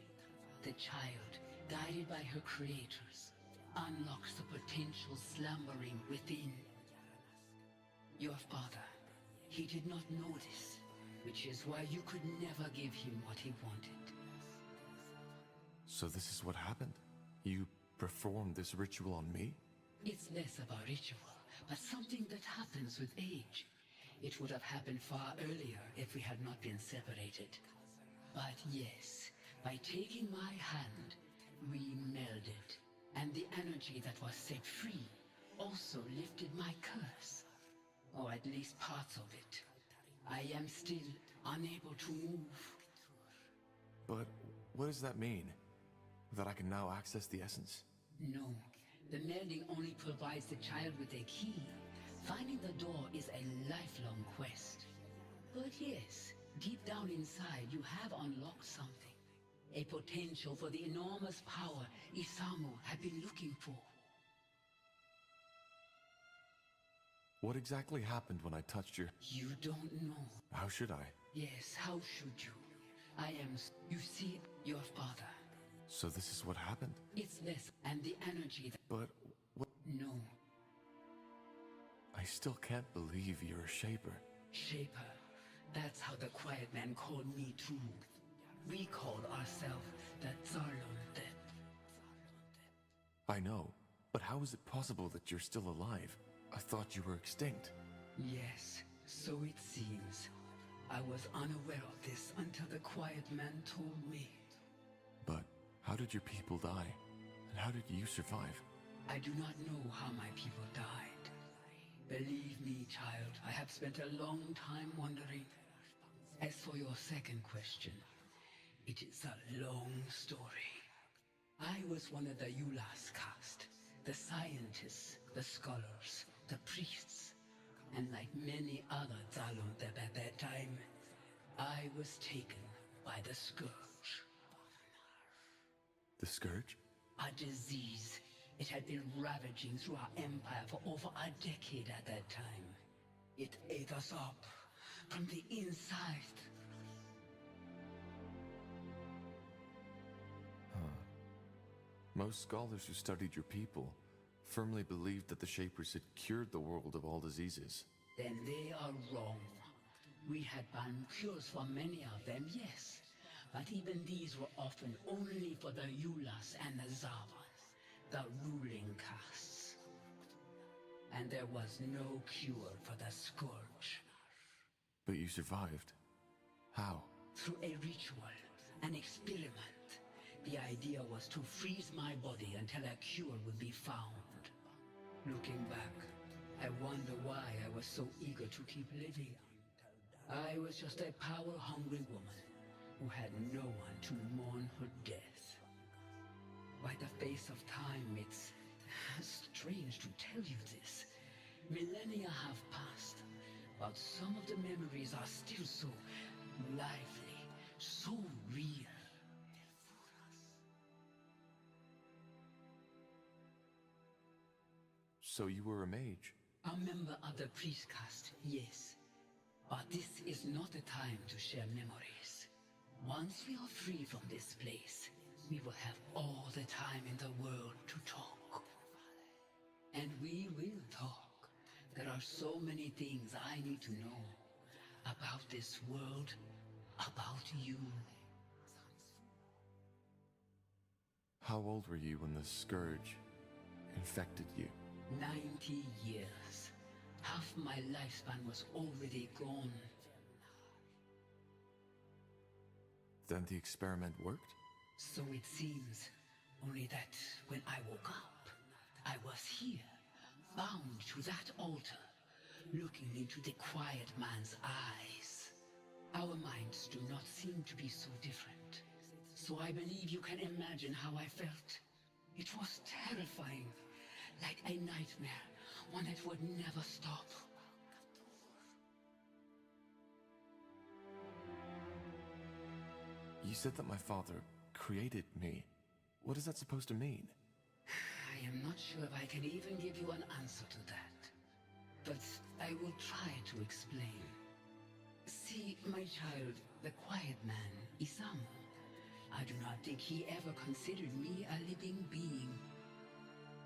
The child, guided by her creators, unlocks the potential slumbering within. Your father, he did not know this, which is why you could never give him what he wanted. So this is what happened? You performed this ritual on me? It's less about ritual, but something that happens with age. It would have happened far earlier if we had not been separated. But yes, by taking my hand, we melded, and the energy that was set free also lifted my curse. Or at least parts of it. I am still unable to move. But what does that mean? That I can now access the essence? No, the melding only provides the child with a key. Finding the door is a lifelong quest. But yes, deep down inside you have unlocked something. A potential for the enormous power Isamu had been looking for. What exactly happened when I touched your... You don't know. How should I? Yes, how should you? You see, your father. So this is what happened? It's less, and the energy that... But what... No. I still can't believe you're a Shaper. Shaper. That's how the Quiet Man called me too. We called ourselves the Zarlunde. I know, but how is it possible that you're still alive? I thought you were extinct. Yes, so it seems. I was unaware of this until the Quiet Man told me. But how did your people die? And how did you survive? I do not know how my people died. Believe me, child, I have spent a long time wondering. As for your second question, it is a long story. I was one of the Yulas caste, the scientists, the scholars, the priests, and like many other Zalundeb at that time, I was taken by the Scourge. The Scourge? A disease. It had been ravaging through our empire for over a decade at that time. It ate us up from the inside. Most scholars who studied your people firmly believed that the Shapers had cured the world of all diseases. Then they are wrong. We had found cures for many of them, yes. But even these were often only for the Yulas and the Zavas, the ruling castes. And there was no cure for the Scourge. But you survived. How? Through a ritual, an experiment. The idea was to freeze my body until a cure would be found. Looking back, I wonder why I was so eager to keep living. I was just a power-hungry woman who had no one to mourn her death. By the face of time, it's strange to tell you this. Millennia have passed, but some of the memories are still so lively, so real. So you were a mage? A member of the priest caste, yes. But this is not the time to share memories. Once we are free from this place, we will have all the time in the world to talk. And we will talk. There are so many things I need to know. About this world, about you. How old were you when the Scourge infected you? 90 years. Half my lifespan was already gone. Then the experiment worked? So it seems. Only that when I woke up, I was here, bound to that altar, looking into the Quiet Man's eyes. Our minds do not seem to be so different. So I believe you can imagine how I felt. It was terrifying. Like a nightmare, one that would never stop. You You said that my father created me. What is that supposed to mean? I am not sure if I can even give you an answer to that. But I will try to explain. See, my child, the quiet man, Isamu, I do not think he ever considered me a living being.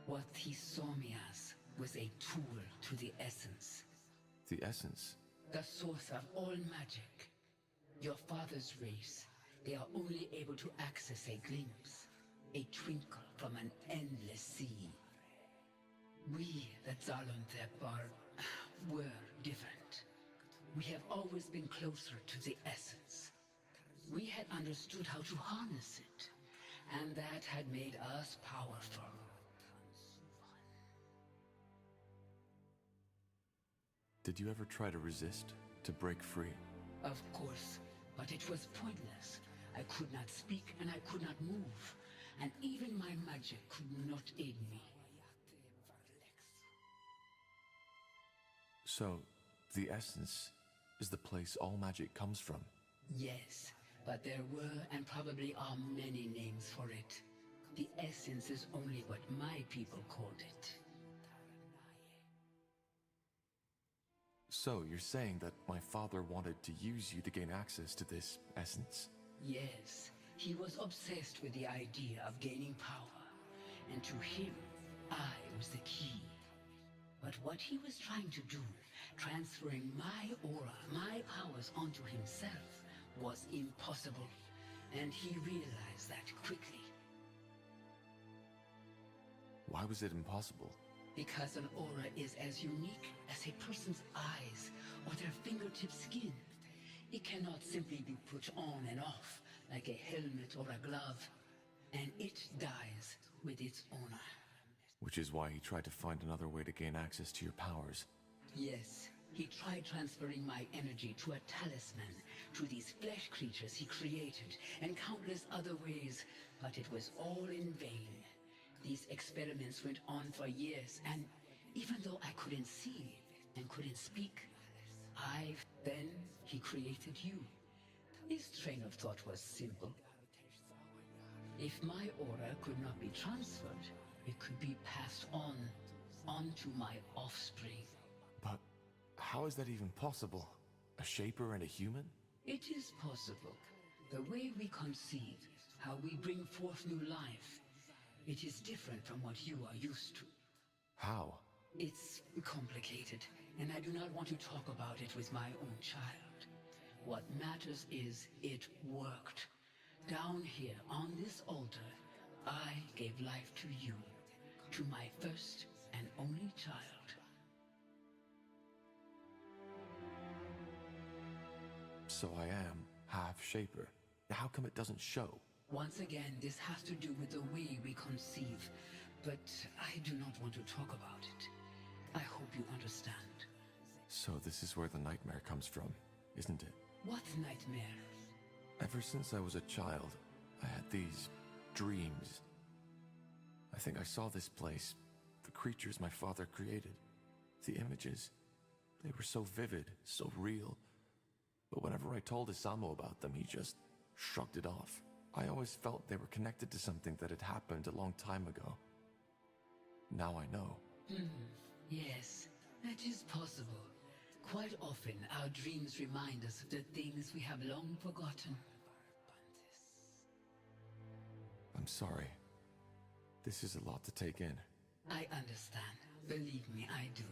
What he saw me as was a tool to the essence. The essence? The source of all magic. Your father's race, they are only able to access a glimpse, a twinkle from an endless sea. We, the Zalonthep, were different. We have always been closer to the essence. We had understood how to harness it, and that had made us powerful. Did you ever try to resist, to break free? Of course, but it was pointless. I could not speak and I could not move, and even my magic could not aid me. So, the essence is the place all magic comes from? Yes, but there were and probably are many names for it. The essence is only what my people called it. So, you're saying that my father wanted to use you to gain access to this essence? Yes, he was obsessed with the idea of gaining power, and to him, I was the key. But what he was trying to do, transferring my aura, my powers onto himself, was impossible, and he realized that quickly. Why was it impossible? Because an aura is as unique as a person's eyes or their fingertip skin. It cannot simply be put on and off like a helmet or a glove, and it dies with its owner. Which is why he tried to find another way to gain access to your powers. Yes, he tried transferring my energy to a talisman, to these flesh creatures he created, and countless other ways, but it was all in vain. These experiments went on for years, and even though I couldn't see and couldn't speak, then he created you. His train of thought was simple. If my aura could not be transferred, it could be passed onto my offspring. But how is that even possible? A shaper and a human? It is possible. The way we conceive, how we bring forth new life, it is different from what you are used to. How? It's complicated, and I do not want to talk about it with my own child. What matters is it worked. Down here, on this altar, I gave life to you, to my first and only child. So I am half shaper. How come it doesn't show? Once again, this has to do with the way we conceive, but I do not want to talk about it. I hope you understand. So this is where the nightmare comes from, isn't it? What nightmare? Ever since I was a child, I had these dreams. I think I saw this place, the creatures my father created, the images. They were so vivid, so real. But whenever I told Isamu about them, he just shrugged it off. I always felt they were connected to something that had happened a long time ago. Now I know. Yes, that is possible. Quite often, our dreams remind us of the things we have long forgotten. I'm sorry. This is a lot to take in. I understand. Believe me, I do.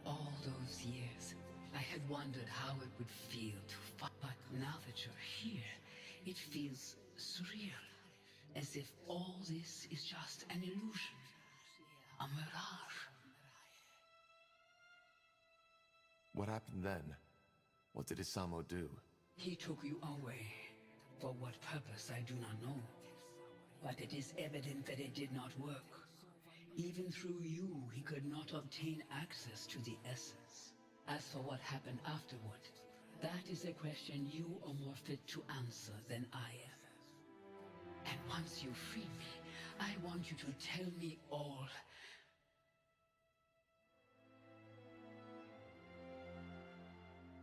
All those years, I had wondered how it would feel to fight. But now that you're here, it feels surreal. As if all this is just an illusion. A mirage. What happened then? What did Isamu do? He took you away. For what purpose, I do not know. But it is evident that it did not work. Even through you, he could not obtain access to the essence. As for what happened afterward, that is a question you are more fit to answer than I am. And once you free me, I want you to tell me all.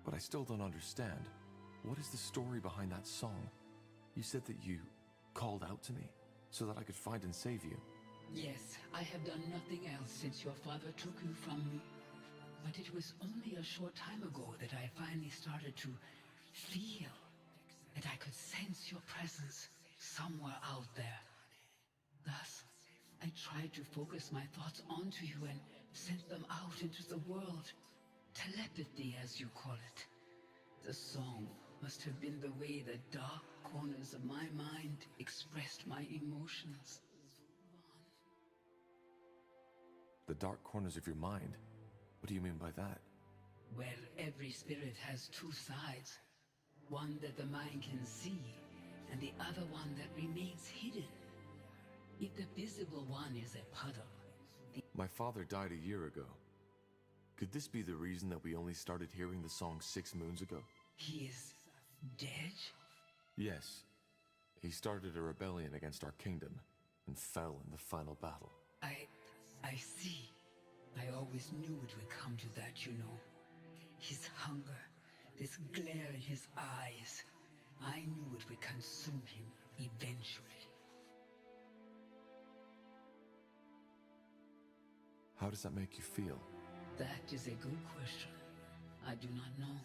But I still don't understand. What is the story behind that song? You said that you called out to me so that I could find and save you. Yes, I have done nothing else since your father took you from me. But it was only a short time ago that I finally started to feel that I could sense your presence somewhere out there. Thus, I tried to focus my thoughts onto you and send them out into the world. Telepathy, as you call it. The song must have been the way the dark corners of my mind expressed my emotions. The dark corners of your mind? What do you mean by that? Well, every spirit has two sides. One that the mind can see, and the other one that remains hidden. If the visible one is a puddle, My father died a year ago. Could this be the reason that we only started hearing the song 6 moons ago? He is dead? Yes. He started a rebellion against our kingdom and fell in the final battle. I see. I always knew it would come to that, you know. His hunger, this glare in his eyes. I knew it would consume him eventually. How does that make you feel? That is a good question. I do not know.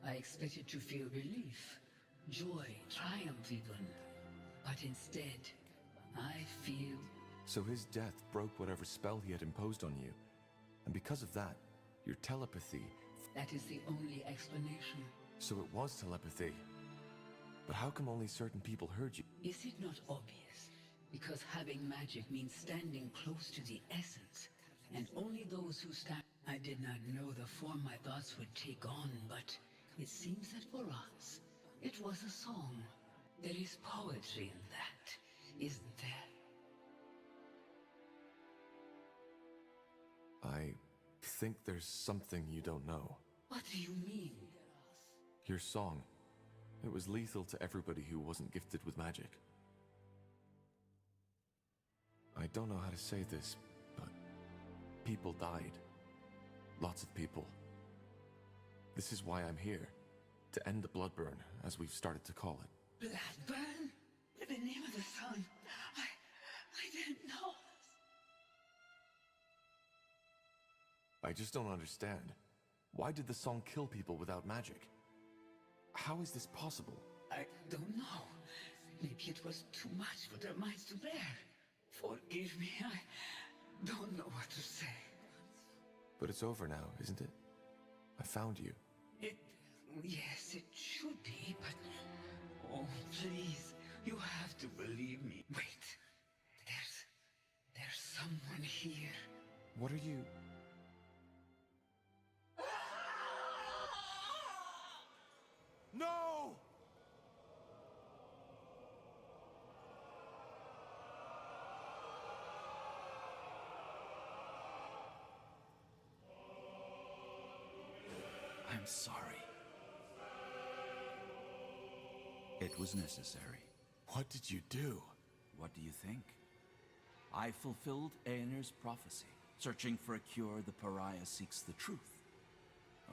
I expected to feel relief, joy, triumph even. But instead, I feel... So his death broke whatever spell he had imposed on you. And because of that, your telepathy... That is the only explanation. So it was telepathy. But how come only certain people heard you? Is it not obvious? Because having magic means standing close to the essence. And only those who stand... I did not know the form my thoughts would take on, but it seems that for us, it was a song. There is poetry in that, isn't there? I think there's something you don't know. What do you mean? Your song. It was lethal to everybody who wasn't gifted with magic. I don't know how to say this, but people died. Lots of people. This is why I'm here. To end the bloodburn, as we've started to call it. Bloodburn? The name of the song? I didn't know. I just don't understand. Why did the song kill people without magic? How is this possible? I don't know. Maybe it was too much for their minds to bear. Forgive me, I don't know what to say. But it's over now, isn't it? I found you. Yes, it should be, but... Oh, please, you have to believe me. Wait, there's someone here. What are you... No! I'm sorry. It was necessary. What did you do? What do you think? I fulfilled Aener's prophecy. Searching for a cure, the pariah seeks the truth.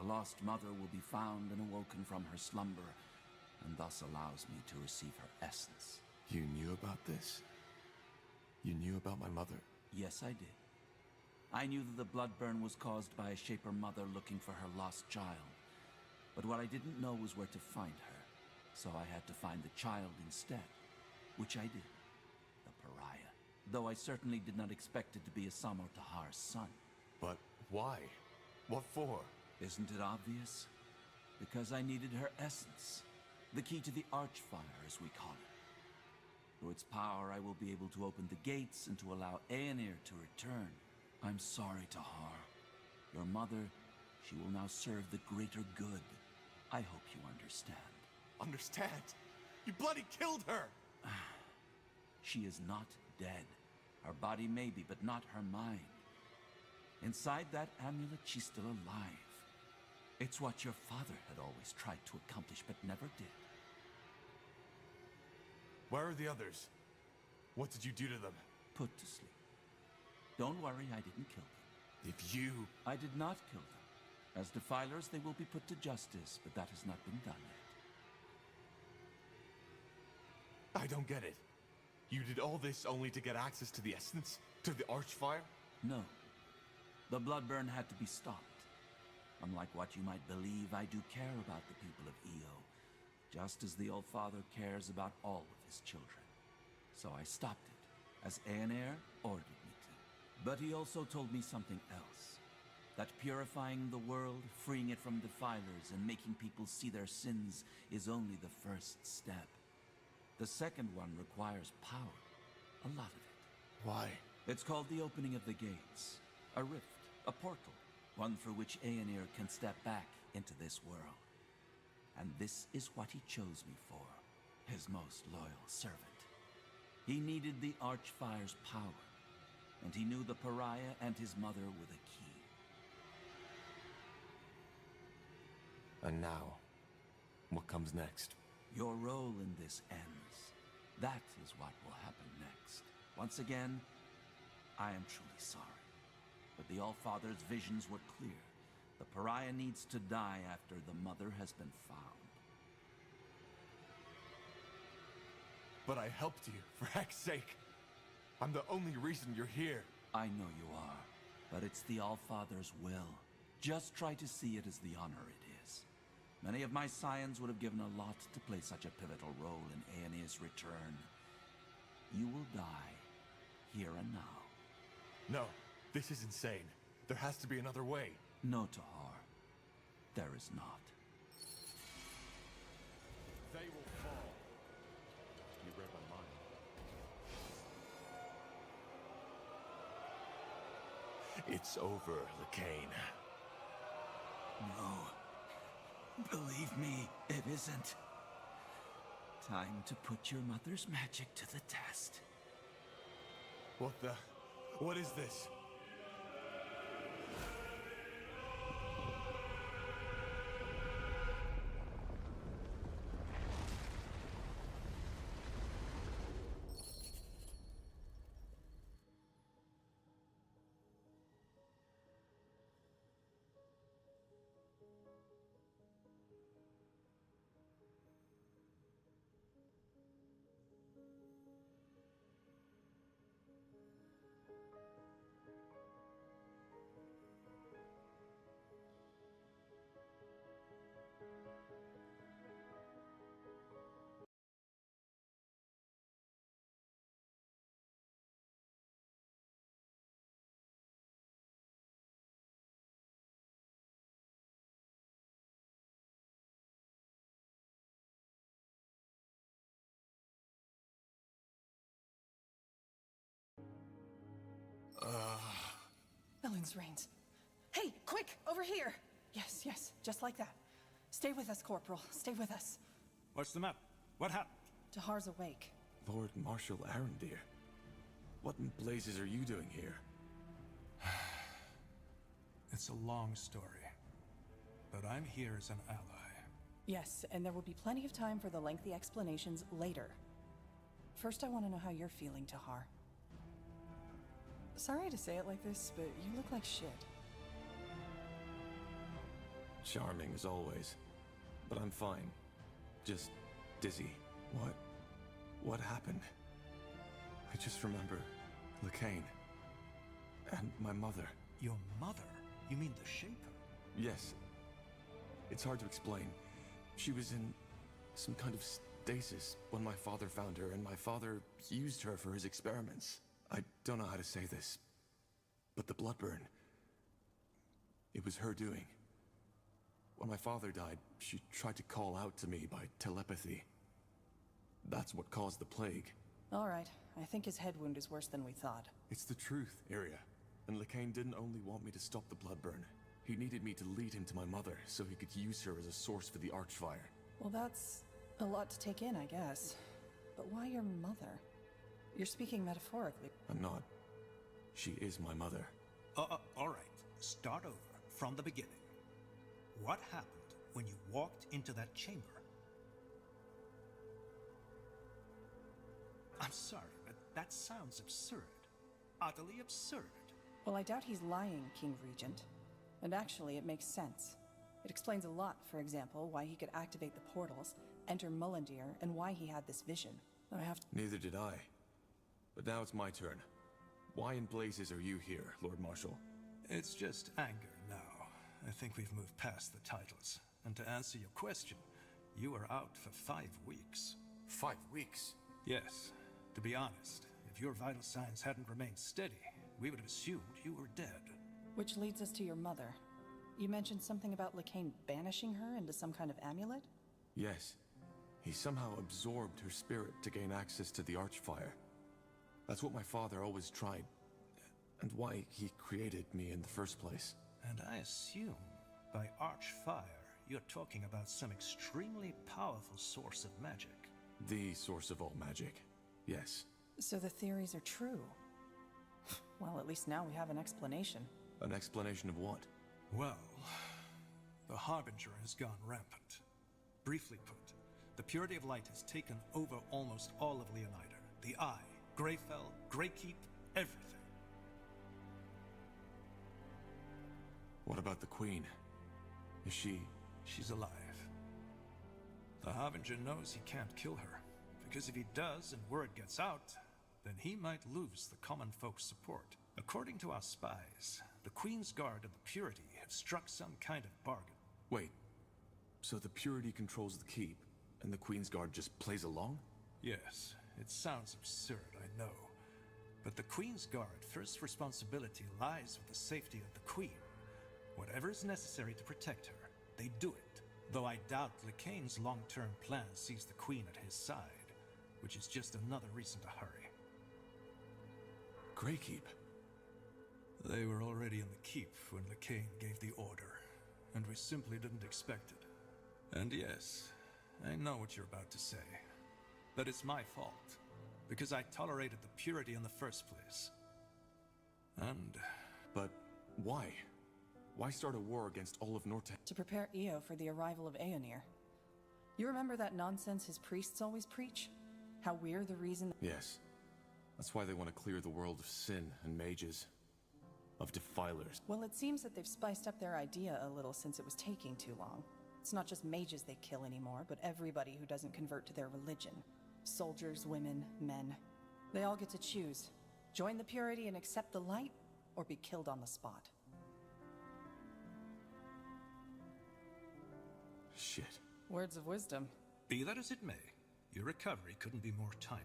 A lost mother will be found and awoken from her slumber, and thus allows me to receive her essence. You knew about this? You knew about my mother? Yes, I did. I knew that the bloodburn was caused by a Shaper mother looking for her lost child. But what I didn't know was where to find her. So I had to find the child instead, which I did. The pariah. Though I certainly did not expect it to be Asamo Tahar's son. But why? What for? Isn't it obvious? Because I needed her essence. The key to the Archfire, as we call it. Through its power, I will be able to open the gates and to allow Aenir to return. I'm sorry, Tahar. Your mother, she will now serve the greater good. I hope you understand. Understand? You bloody killed her! She is not dead. Her body may be, but not her mind. Inside that amulet, she's still alive. It's what your father had always tried to accomplish, but never did. Where are the others? What did you do to them? Put to sleep. Don't worry, I didn't kill them. If you... I did not kill them. As defilers, they will be put to justice, but that has not been done yet. I don't get it. You did all this only to get access to the essence? To the Archfire? No. The Bloodburn had to be stopped. Unlike what you might believe, I do care about the people of Io, just as the All-Father cares about all of his children. So I stopped it, as Aener ordered me to. But he also told me something else. That purifying the world, freeing it from defilers, and making people see their sins is only the first step. The second one requires power. A lot of it. Why? It's called the opening of the gates. A rift, a portal, one through which Aener can step back into this world. And this is what he chose me for, his most loyal servant. He needed the Archfire's power, and he knew the Pariah and his mother were the key. And now, what comes next? Your role in this ends. That is what will happen next. Once again, I am truly sorry. But the All-Father's visions were clear. The Pariah needs to die after the mother has been found. But I helped you, for heck's sake. I'm the only reason you're here. I know you are, but it's the All-Father's will. Just try to see it as the honor it is. Many of my scions would have given a lot to play such a pivotal role in Aeneas' return. You will die, here and now. No, this is insane. There has to be another way. No, Tahar. There is not. They will fall. You read my mind. It's over, Lekain. No. Believe me, it isn't. Time to put your mother's magic to the test. What is this? Ellen's reins. Hey, quick, over here! Yes, yes, just like that. Stay with us, Corporal. Stay with us. What's the matter? What happened? Tahar's awake. Lord Marshal Arendir. What in blazes are you doing here? It's a long story, but I'm here as an ally. Yes, and there will be plenty of time for the lengthy explanations later. First, I want to know how you're feeling, Tahar. Sorry to say it like this, but you look like shit. Charming as always. But I'm fine. Just dizzy. What happened? I just remember Lekain. And my mother. Your mother? You mean the Shaper? Yes. It's hard to explain. She was in some kind of stasis when my father found her, and my father used her for his experiments. I don't know how to say this, but the Bloodburn, it was her doing. When my father died, she tried to call out to me by telepathy. That's what caused the plague. All right, I think his head wound is worse than we thought. It's the truth, Iria. And Lekain didn't only want me to stop the Bloodburn. He needed me to lead him to my mother, so he could use her as a source for the Archfire. Well, that's a lot to take in, I guess. But why your mother? You're speaking metaphorically. I'm not. She is my mother. All right. Start over, from the beginning. What happened when you walked into that chamber? I'm sorry, but that sounds absurd. Utterly absurd. Well, I doubt he's lying, King Regent. And actually, it makes sense. It explains a lot, for example, why he could activate the portals, enter Mullendir, and why he had this vision. I have to... Neither did I. But now it's my turn. Why in blazes are you here, Lord Marshal? It's just anger now. I think we've moved past the titles. And to answer your question, you were out for 5 weeks. 5 weeks? Yes. To be honest, if your vital signs hadn't remained steady, we would have assumed you were dead. Which leads us to your mother. You mentioned something about Lekain banishing her into some kind of amulet? Yes. He somehow absorbed her spirit to gain access to the Archfire. That's what my father always tried, and why he created me in the first place. And I assume, by Archfire, you're talking about some extremely powerful source of magic. The source of all magic, yes. So the theories are true. Well, at least now we have an explanation. An explanation of what? Well, the Harbinger has gone rampant. Briefly put, the Purity of Light has taken over almost all of Leonida. The Eye, Greyfell, Greykeep, everything. What about the Queen? Is she... She's alive. The Harbinger knows he can't kill her, because if he does and word gets out, then he might lose the common folk's support. According to our spies, the Queen's Guard and the Purity have struck some kind of bargain. Wait, so the Purity controls the keep, and the Queen's Guard just plays along? Yes, it sounds absurd, I know. But the Queen's Guard first responsibility lies with the safety of the Queen. Whatever is necessary to protect her, they do it. Though I doubt Lekain's long-term plan sees the Queen at his side, which is just another reason to hurry. Greykeep? They were already in the keep when Lekain gave the order, and we simply didn't expect it. And yes, I know what you're about to say. That it's my fault, because I tolerated the Purity in the first place. And... But why? Why start a war against all of Norte? To prepare Io for the arrival of Aeonir. You remember that nonsense his priests always preach? How we're the reason... Yes. That's why they want to clear the world of sin and mages. Of defilers. Well, it seems that they've spiced up their idea a little since it was taking too long. It's not just mages they kill anymore, but everybody who doesn't convert to their religion. Soldiers, women, men. They all get to choose. Join the Purity and accept the light, or be killed on the spot. Shit. Words of wisdom. Be that as it may, your recovery couldn't be more timely.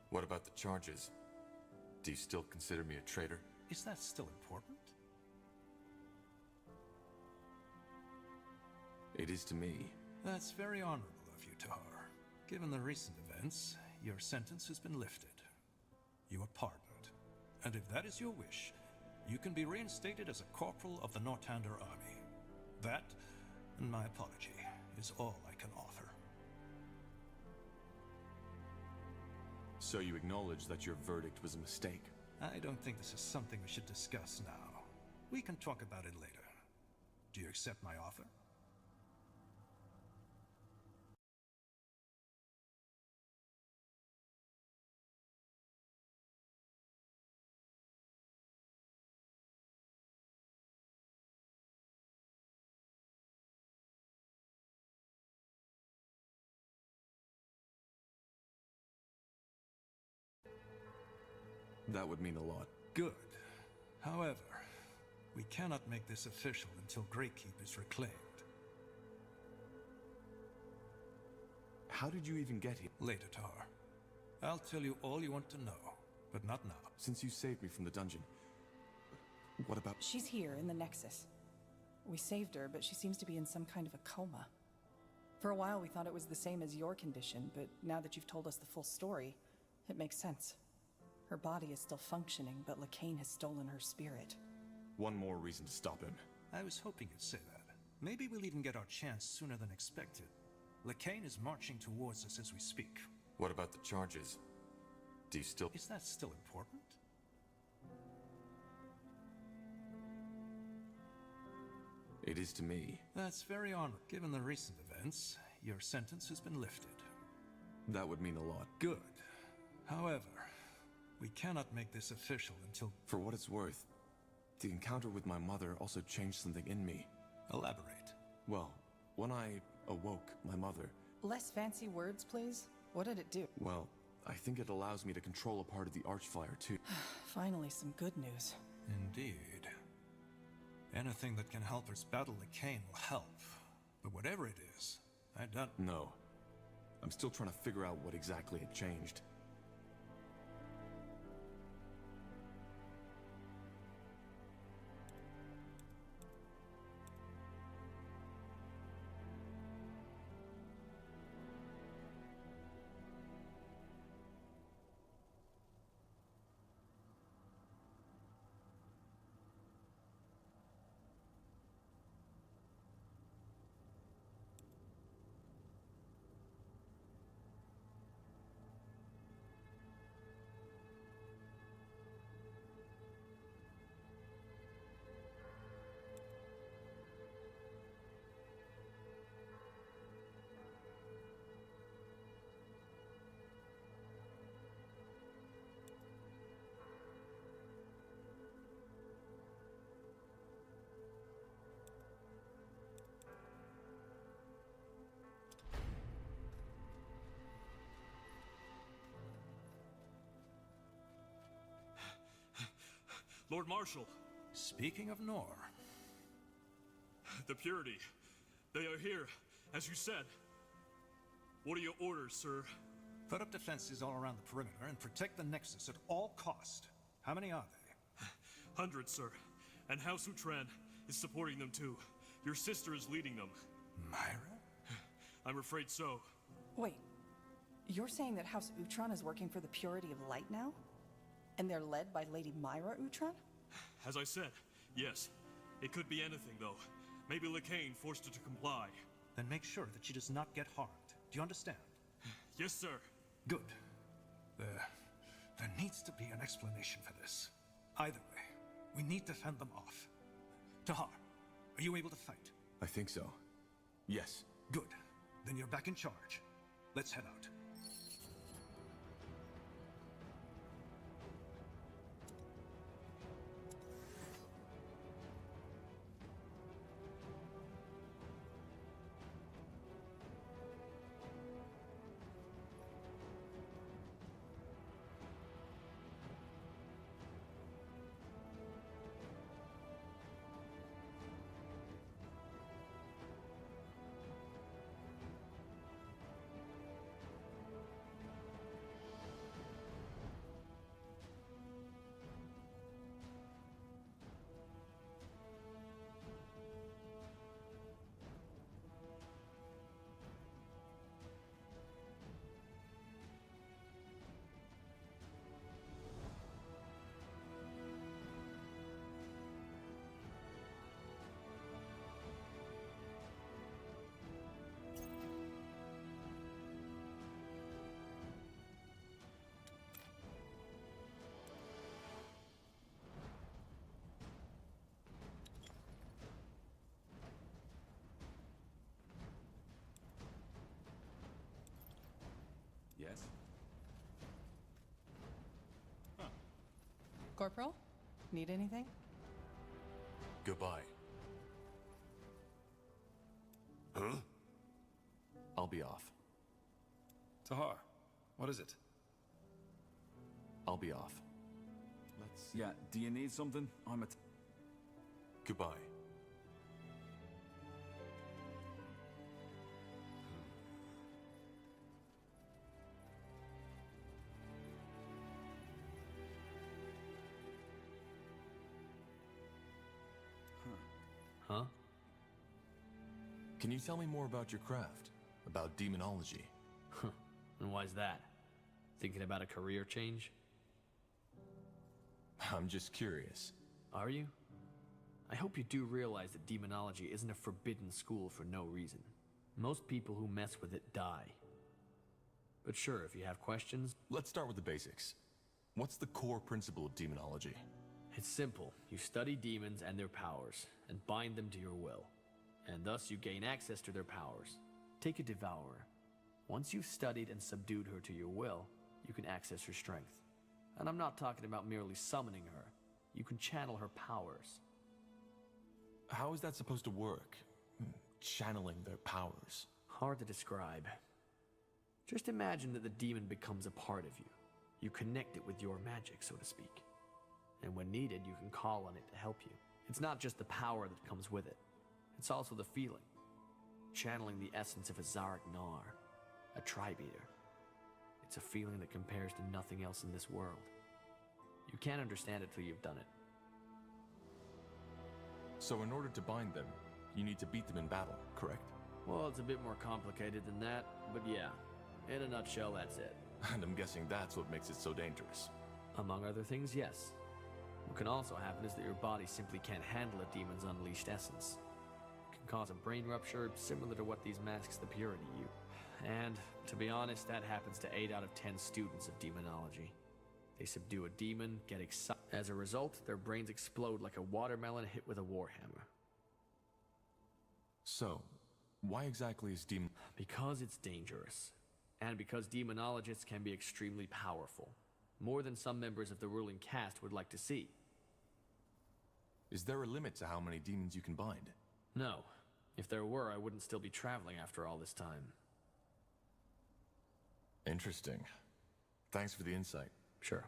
What about the charges? Do you still consider me a traitor? Is that still important? It is to me. That's very honorable of you, Tahar. Given the recent events, your sentence has been lifted. You are pardoned. And if that is your wish, you can be reinstated as a corporal of the Northander army. That, and my apology, is all I can offer. So you acknowledge that your verdict was a mistake? I don't think this is something we should discuss now. We can talk about it later. Do you accept my offer? That would mean a lot. Good. However, we cannot make this official until Greykeep is reclaimed. How did you even get here? Later, Tahar. I'll tell you all you want to know, but not now. Since you saved me from the dungeon, what about... She's here in the Nexus. We saved her, but she seems to be in some kind of a coma. For a while we thought it was the same as your condition, but now that you've told us the full story, it makes sense. Her body is still functioning, but Lekain has stolen her spirit. One more reason to stop him. I was hoping you'd say that. Maybe we'll even get our chance sooner than expected. Lekain is marching towards us as we speak. What about the charges? Do you still... Is that still important? It is to me. That's very honorable. Given the recent events, your sentence has been lifted. That would mean a lot. Good. However, we cannot make this official until... For what it's worth, the encounter with my mother also changed something in me. Elaborate. Well, when I awoke my mother, Less fancy words, please. What did it do? Well, I think it allows me to control a part of the Archflyer too. Finally, some good news. Indeed. Anything that can help us battle the Kane will help. But whatever it is, I don't... No. I'm still trying to figure out what exactly had changed. Lord Marshal. Speaking of Nor. The Purity. They are here, as you said. What are your orders, sir? Put up defenses all around the perimeter and protect the Nexus at all cost. How many are they? Hundreds, sir. And House Utran is supporting them too. Your sister is leading them. Myra? I'm afraid so. Wait. You're saying that House Utran is working for the Purity of Light now? And they're led by Lady Myra Utran? As I said, yes. It could be anything, though. Maybe Lacane forced her to comply. Then make sure that she does not get harmed. Do you understand? Yes, sir. Good. There needs to be an explanation for this. Either way, we need to fend them off. Tahar, are you able to fight? I think so. Yes. Good. Then you're back in charge. Let's head out. Yes? Corporal? Need anything? Goodbye. Huh? I'll be off. Tahar, what is it? I'll be off. Yeah, do you need something? I'm at... Goodbye. Huh? Can you tell me more about your craft? About demonology? And why's that? Thinking about a career change? I'm just curious. Are you? I hope you do realize that demonology isn't a forbidden school for no reason. Most people who mess with it die. But sure, if you have questions... Let's start with the basics. What's the core principle of demonology? It's simple. You study demons and their powers, and bind them to your will. And thus you gain access to their powers. Take a devourer. Once you've studied and subdued her to your will, you can access her strength. And I'm not talking about merely summoning her. You can channel her powers. How is that supposed to work? Channeling their powers? Hard to describe. Just imagine that the demon becomes a part of you. You connect it with your magic, so to speak. And when needed, you can call on it to help you. It's not just the power that comes with it. It's also the feeling. Channeling the essence of a Zarek Nar, a tribe eater. It's a feeling that compares to nothing else in this world. You can't understand it till you've done it. So in order to bind them, you need to beat them in battle, correct? Well, it's a bit more complicated than that, but yeah. In a nutshell, that's it. And I'm guessing that's what makes it so dangerous. Among other things, yes. What can also happen is that your body simply can't handle a demon's unleashed essence. It can cause a brain rupture similar to what these masks the purity use. And, to be honest, that happens to 8 out of 10 students of demonology. They subdue a demon, get excited. As a result, their brains explode like a watermelon hit with a warhammer. So, why exactly is demon... Because it's dangerous. And because demonologists can be extremely powerful. More than some members of the ruling caste would like to see. Is there a limit to how many demons you can bind? No. If there were, I wouldn't still be traveling after all this time. Interesting. Thanks for the insight. Sure.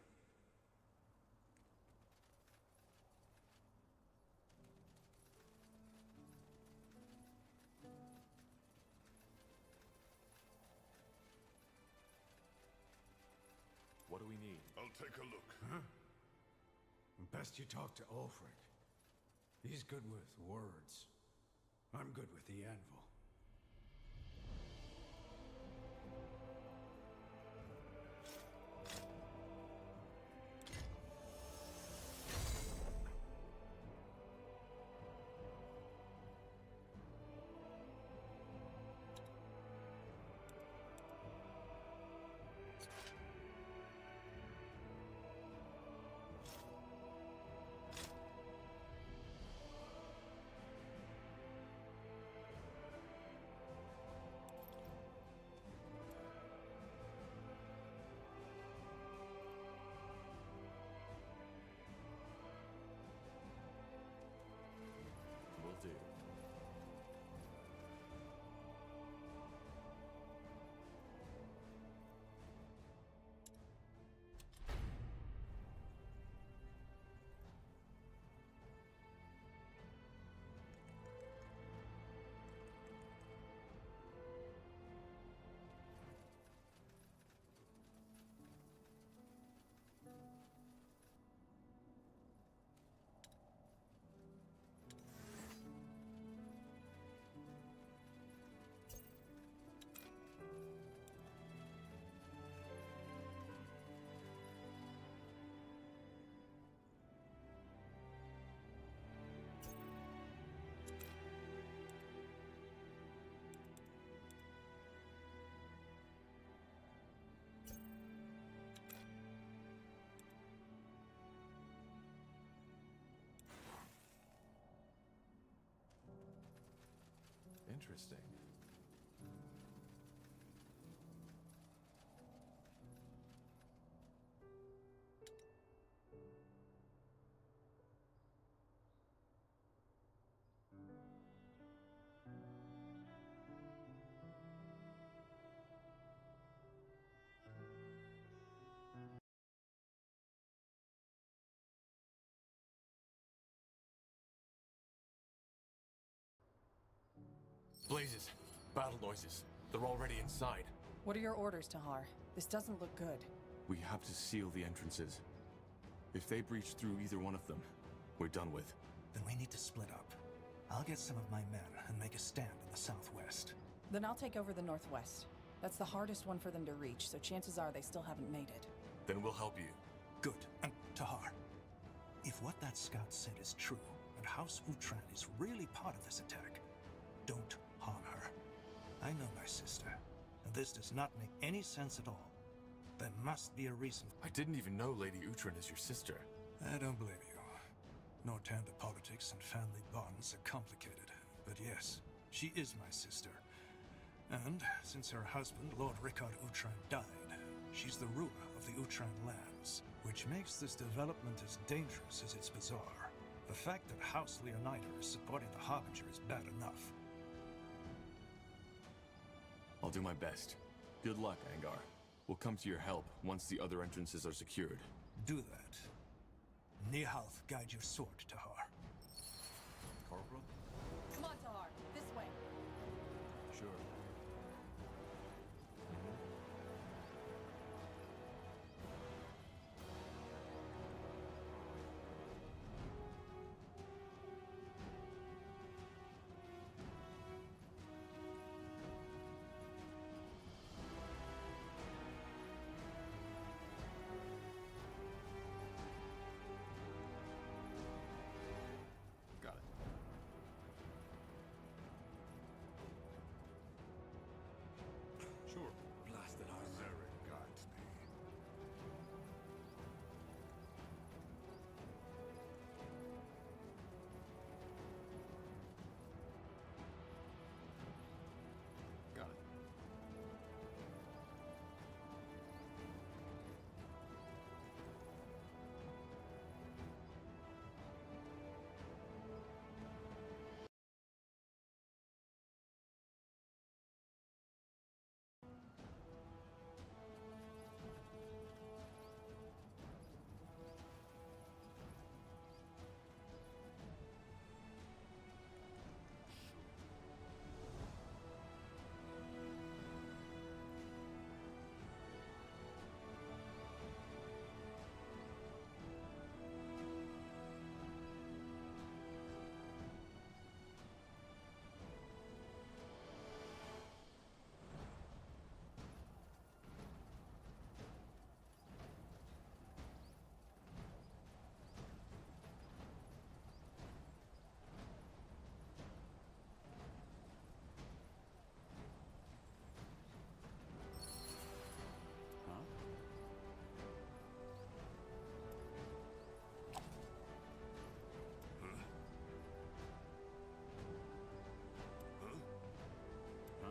What do we need? I'll take a look. Huh? Best you talk to Ulfric. He's good with words. I'm good with the anvil. Will do. Interesting. Blazes. Battle noises. They're already inside. What are your orders, Tahar? This doesn't look good. We have to seal the entrances. If they breach through either one of them, we're done with. Then we need to split up. I'll get some of my men and make a stand in the southwest. Then I'll take over the northwest. That's the hardest one for them to reach, so chances are they still haven't made it. Then we'll help you. Good. And Tahar, if what that scout said is true, and House Utran is really part of this attack, don't harm her. I know my sister, and this does not make any sense at all. There must be a reason. I didn't even know Lady Utran is your sister. I don't blame you. Northander politics and family bonds are complicated, but yes, she is my sister. And since her husband, Lord Rickard Utran, died, she's the ruler of the Utran lands, which makes this development as dangerous as it's bizarre. The fact that House Leonida is supporting the Harbinger is bad enough. I'll do my best. Good luck, Angar. We'll come to your help once the other entrances are secured. Do that. Nihalth, guide your sword, Tahar. Corporal? Come on, Tahar. This way. Sure. Got it. Sure. Blasted armor. Zarek guides me. Got it.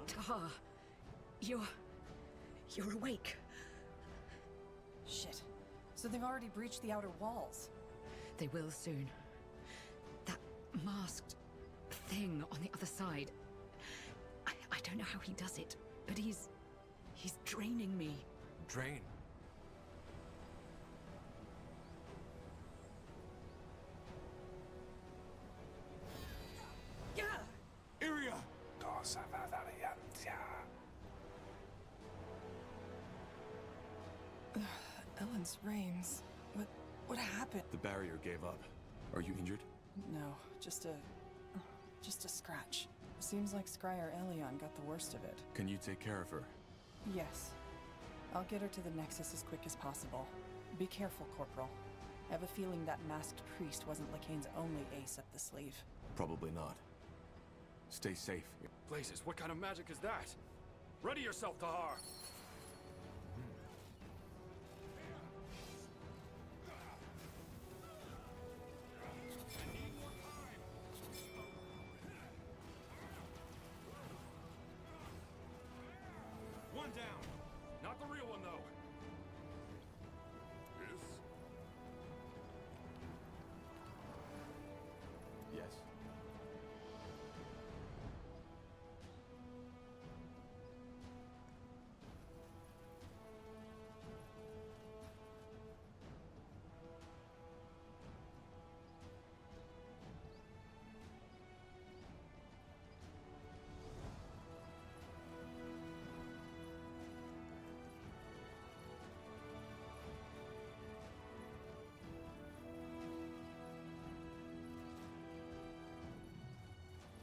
Tahar, you're awake. Shit. So they've already breached the outer walls. They will soon. That masked thing on the other side. I don't know how he does it, but he's draining me. Drain. Yeah. Iria! Ellen's reins. What happened? The barrier gave up. Are you injured? No, just a scratch. Seems like Scryer Elion got the worst of it. Can you take care of her? Yes. I'll get her to the Nexus as quick as possible. Be careful, Corporal. I have a feeling that masked priest wasn't Lacane's only ace up the sleeve. Probably not. Stay safe. Blazes, what kind of magic is that? Ready yourself, Tahar! One down! Not the real one, though! Yes.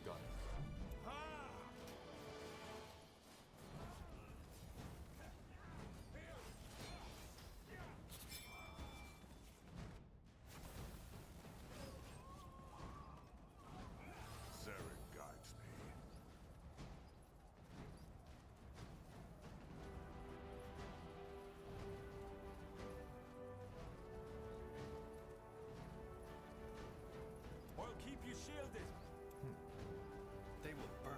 Got it. Zarek guides me. I'll keep you shielded. They will burn.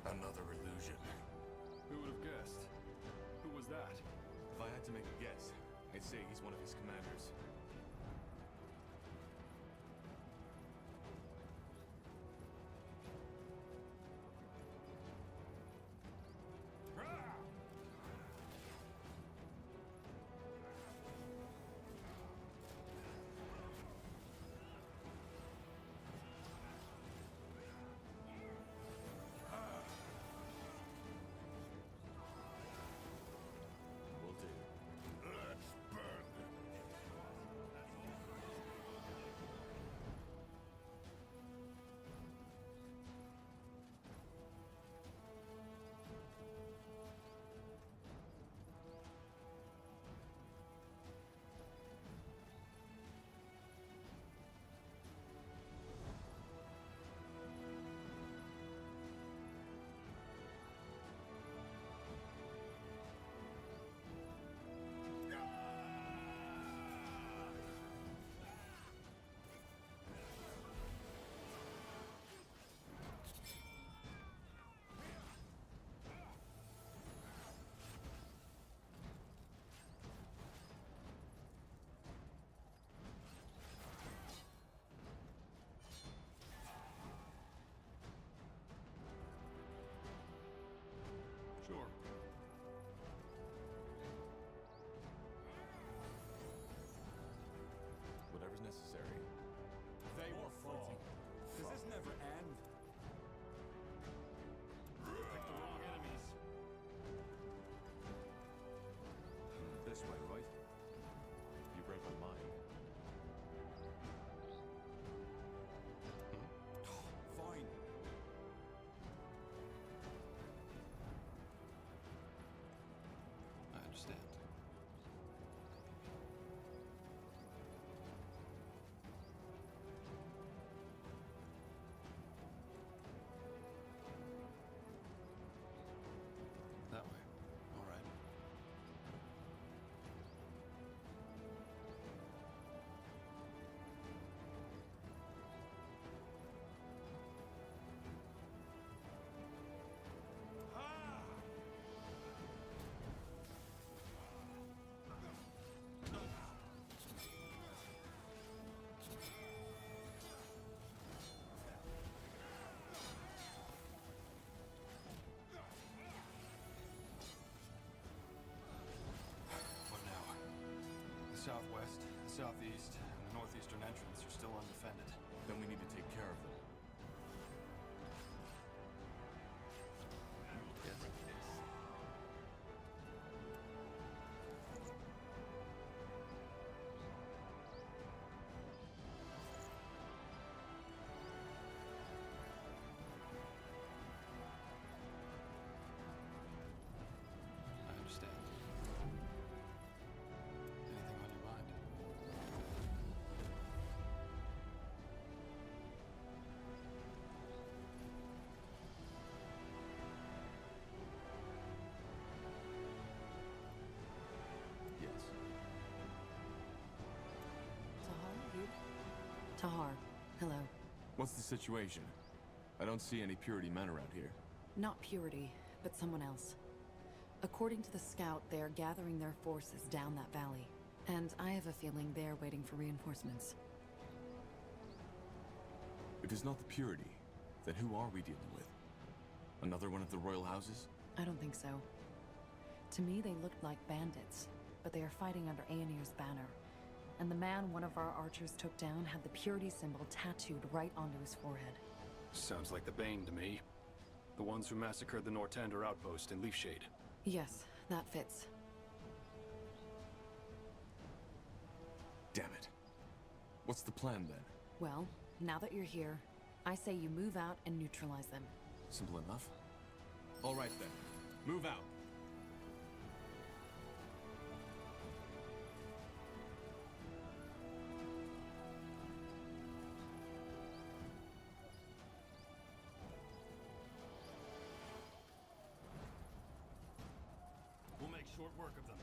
Another illusion. Who would have guessed? Who was that? If I had to make a guess, I'd say he's one of his commanders. Sure. Whatever's necessary. They were fighting. Does this never end? Picked the wrong enemies. This way, right? You read my mind. Fine. I understand. That way. All right. What now? The southwest, the southeast, and the northeastern entrance are still undefended. Then we need to take care of them. Yes. I understand. Anything on your mind? Yes. Tahar, you? Tahar, hello. What's the situation? I don't see any Purity men around here. Not Purity, but someone else. According to the scout, they are gathering their forces down that valley. And I have a feeling they're waiting for reinforcements. If it's not the Purity, then who are we dealing with? Another one of the royal houses? I don't think so. To me, they looked like bandits, but they are fighting under Aenir's banner. And the man one of our archers took down had the Purity symbol tattooed right onto his forehead. Sounds like the Bane to me. The ones who massacred the Nortander outpost in Leafshade. Yes, that fits. Damn it. What's the plan then? Well, now that you're here, I say you move out and neutralize them. Simple enough. All right then. Move out. We'll make short work of them.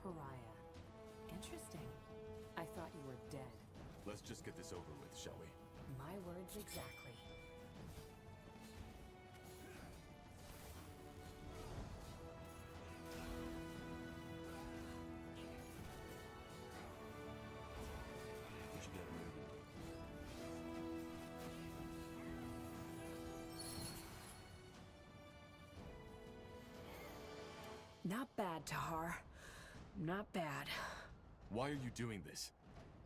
pariah. Interesting. I thought you were dead. Let's just get this over with, shall we? My words exactly. We should get moving. Not bad, Tahar. Not bad. Why are you doing this?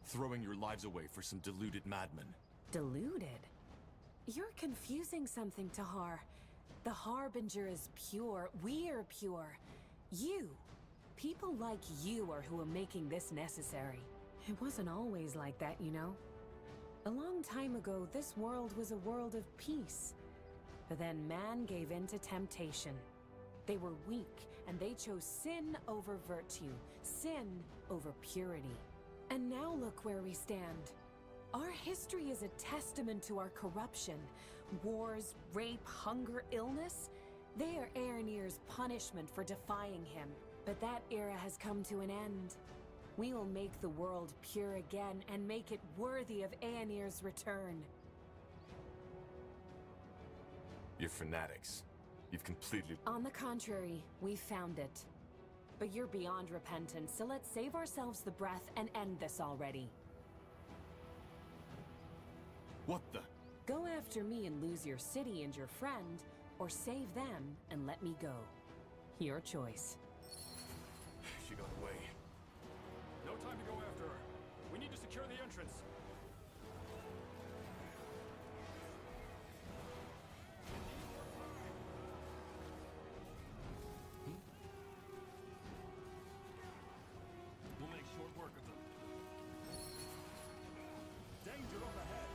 Throwing your lives away for some deluded madman. Deluded? You're confusing something, Tahar. The Harbinger is pure. We're pure. You. People like you are who are making this necessary. It wasn't always like that, you know. A long time ago, this world was a world of peace. But then man gave in to temptation. They were weak, and they chose sin over virtue, sin over purity. And now look where we stand. Our history is a testament to our corruption. Wars, rape, hunger, illness. They are Aeronir's punishment for defying him. But that era has come to an end. We will make the world pure again and make it worthy of Aeronir's return. You're fanatics. You've completely... On the contrary, we found it. But you're beyond repentance, so let's save ourselves the breath and end this already. What the? Go after me and lose your city and your friend, or save them and let me go. Your choice. She got away. No time to go after her. We need to secure the entrance. We'll make short work of them. Danger overhead.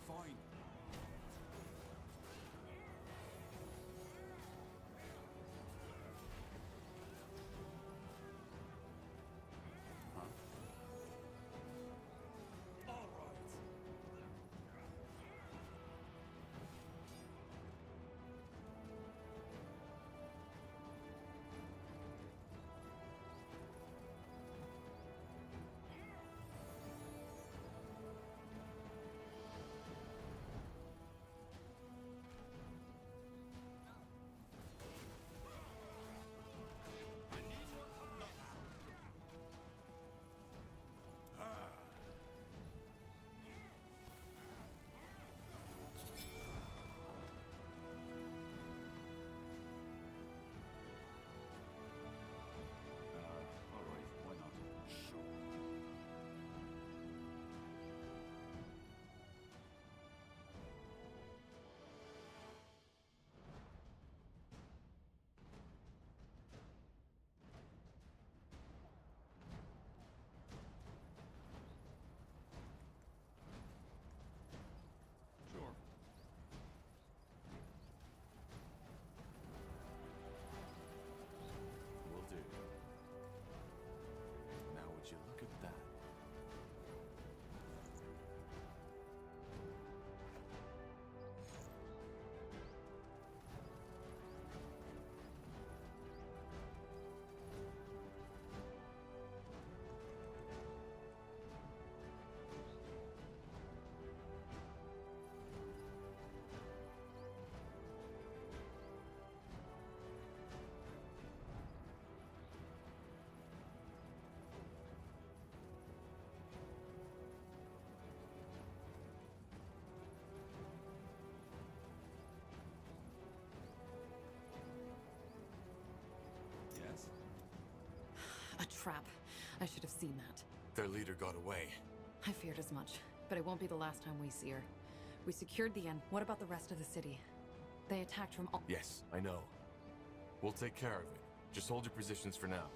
Fine. A trap. I should have seen that. Their leader got away. I feared as much, but it won't be the last time we see her. We secured the end. What about the rest of the city? They attacked from all— Yes, I know. We'll take care of it. Just hold your positions for now.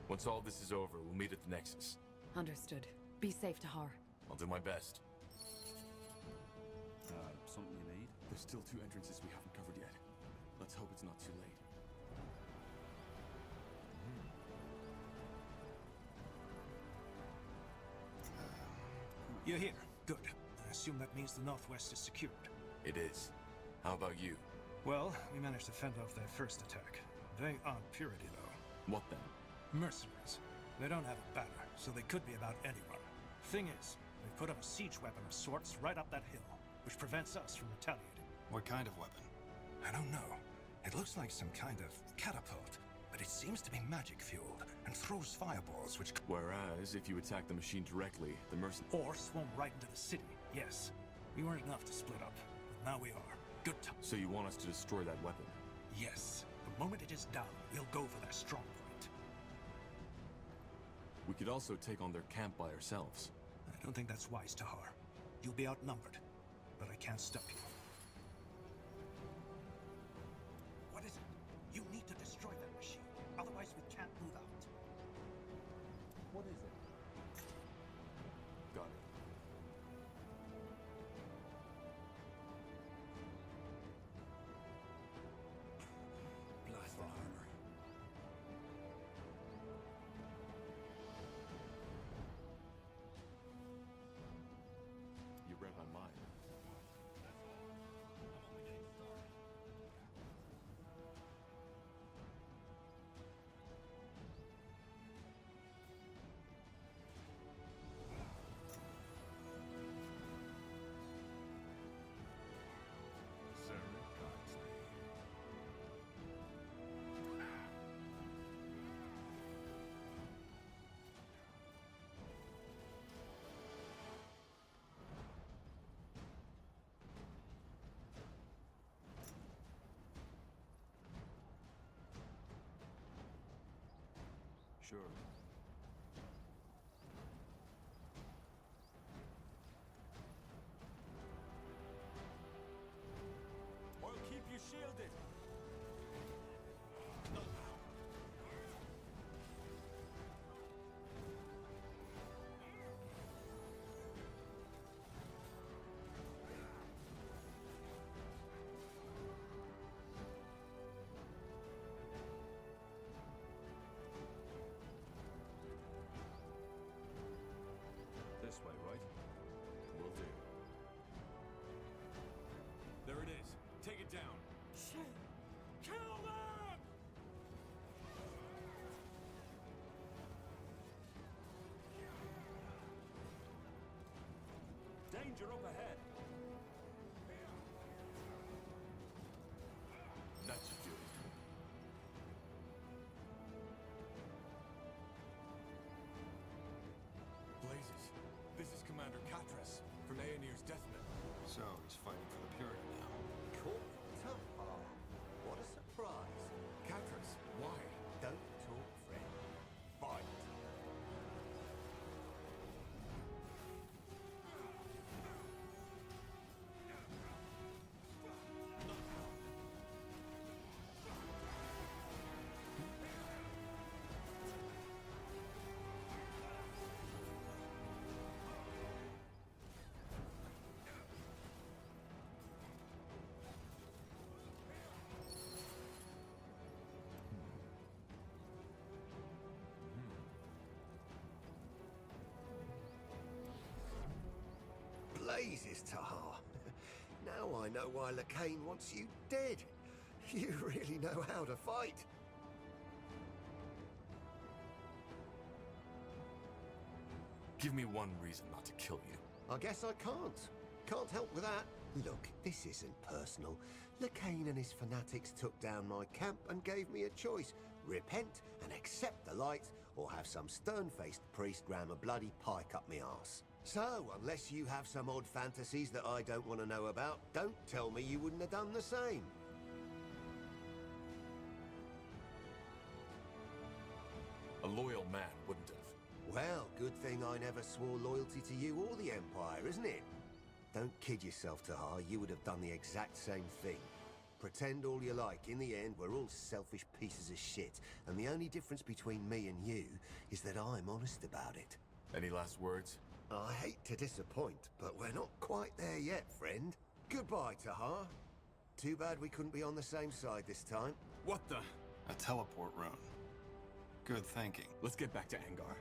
Once all this is over, we'll meet at the Nexus. Understood. Be safe, Tahar. I'll do my best. Something you need? There's still 2 entrances we haven't covered yet. Let's hope it's not too late. You're here. Good. I assume that means the Northwest is secured. It is. How about you? Well, we managed to fend off their first attack. They aren't purity, though. What then? Mercenaries. They don't have a banner, so they could be about anyone. Thing is, they've put up a siege weapon of sorts right up that hill, which prevents us from retaliating. What kind of weapon? I don't know. It looks like some kind of catapult, but it seems to be magic-fueled and throws fireballs, which... Whereas, if you attack the machine directly, the Or swarm right into the city, yes. We weren't enough to split up, but now we are. Good time. So you want us to destroy that weapon? Yes. The moment it is down, we'll go for their strong point. We could also take on their camp by ourselves. I don't think that's wise, Tahar. You'll be outnumbered, but I can't stop you. What is it? You need to destroy that machine, otherwise we can't move out. What is it? Got it. Blast the armor. You read my mind. Sure. I'll keep you shielded. This way, right? Will do. There it is. Take it down. Shit! Kill them! Danger up ahead. That should do it. Blazes. This is Commander Katras from Aenir's Deathmen. So, he's fighting for the Purity now. Cool. Tahar. What a surprise. Katras, why? Don't talk, friend. Fight. Blazes, Tahar. Now I know why Lacane wants you dead. You really know how to fight. Give me one reason not to kill you. I guess I can't. Can't help with that. Look, this isn't personal. Lacane and his fanatics took down my camp and gave me a choice. Repent and accept the light, or have some stern-faced priest ram a bloody pike up me arse. So, unless you have some odd fantasies that I don't want to know about, don't tell me you wouldn't have done the same. A loyal man wouldn't have. Well, good thing I never swore loyalty to you or the Empire, isn't it? Don't kid yourself, Tahar. You would have done the exact same thing. Pretend all you like. In the end, we're all selfish pieces of shit. And the only difference between me and you is that I'm honest about it. Any last words? I hate to disappoint, but we're not quite there yet, friend. Goodbye, Tahar. Too bad we couldn't be on the same side this time. What the? A teleport rune. Good thinking. Let's get back to Angar.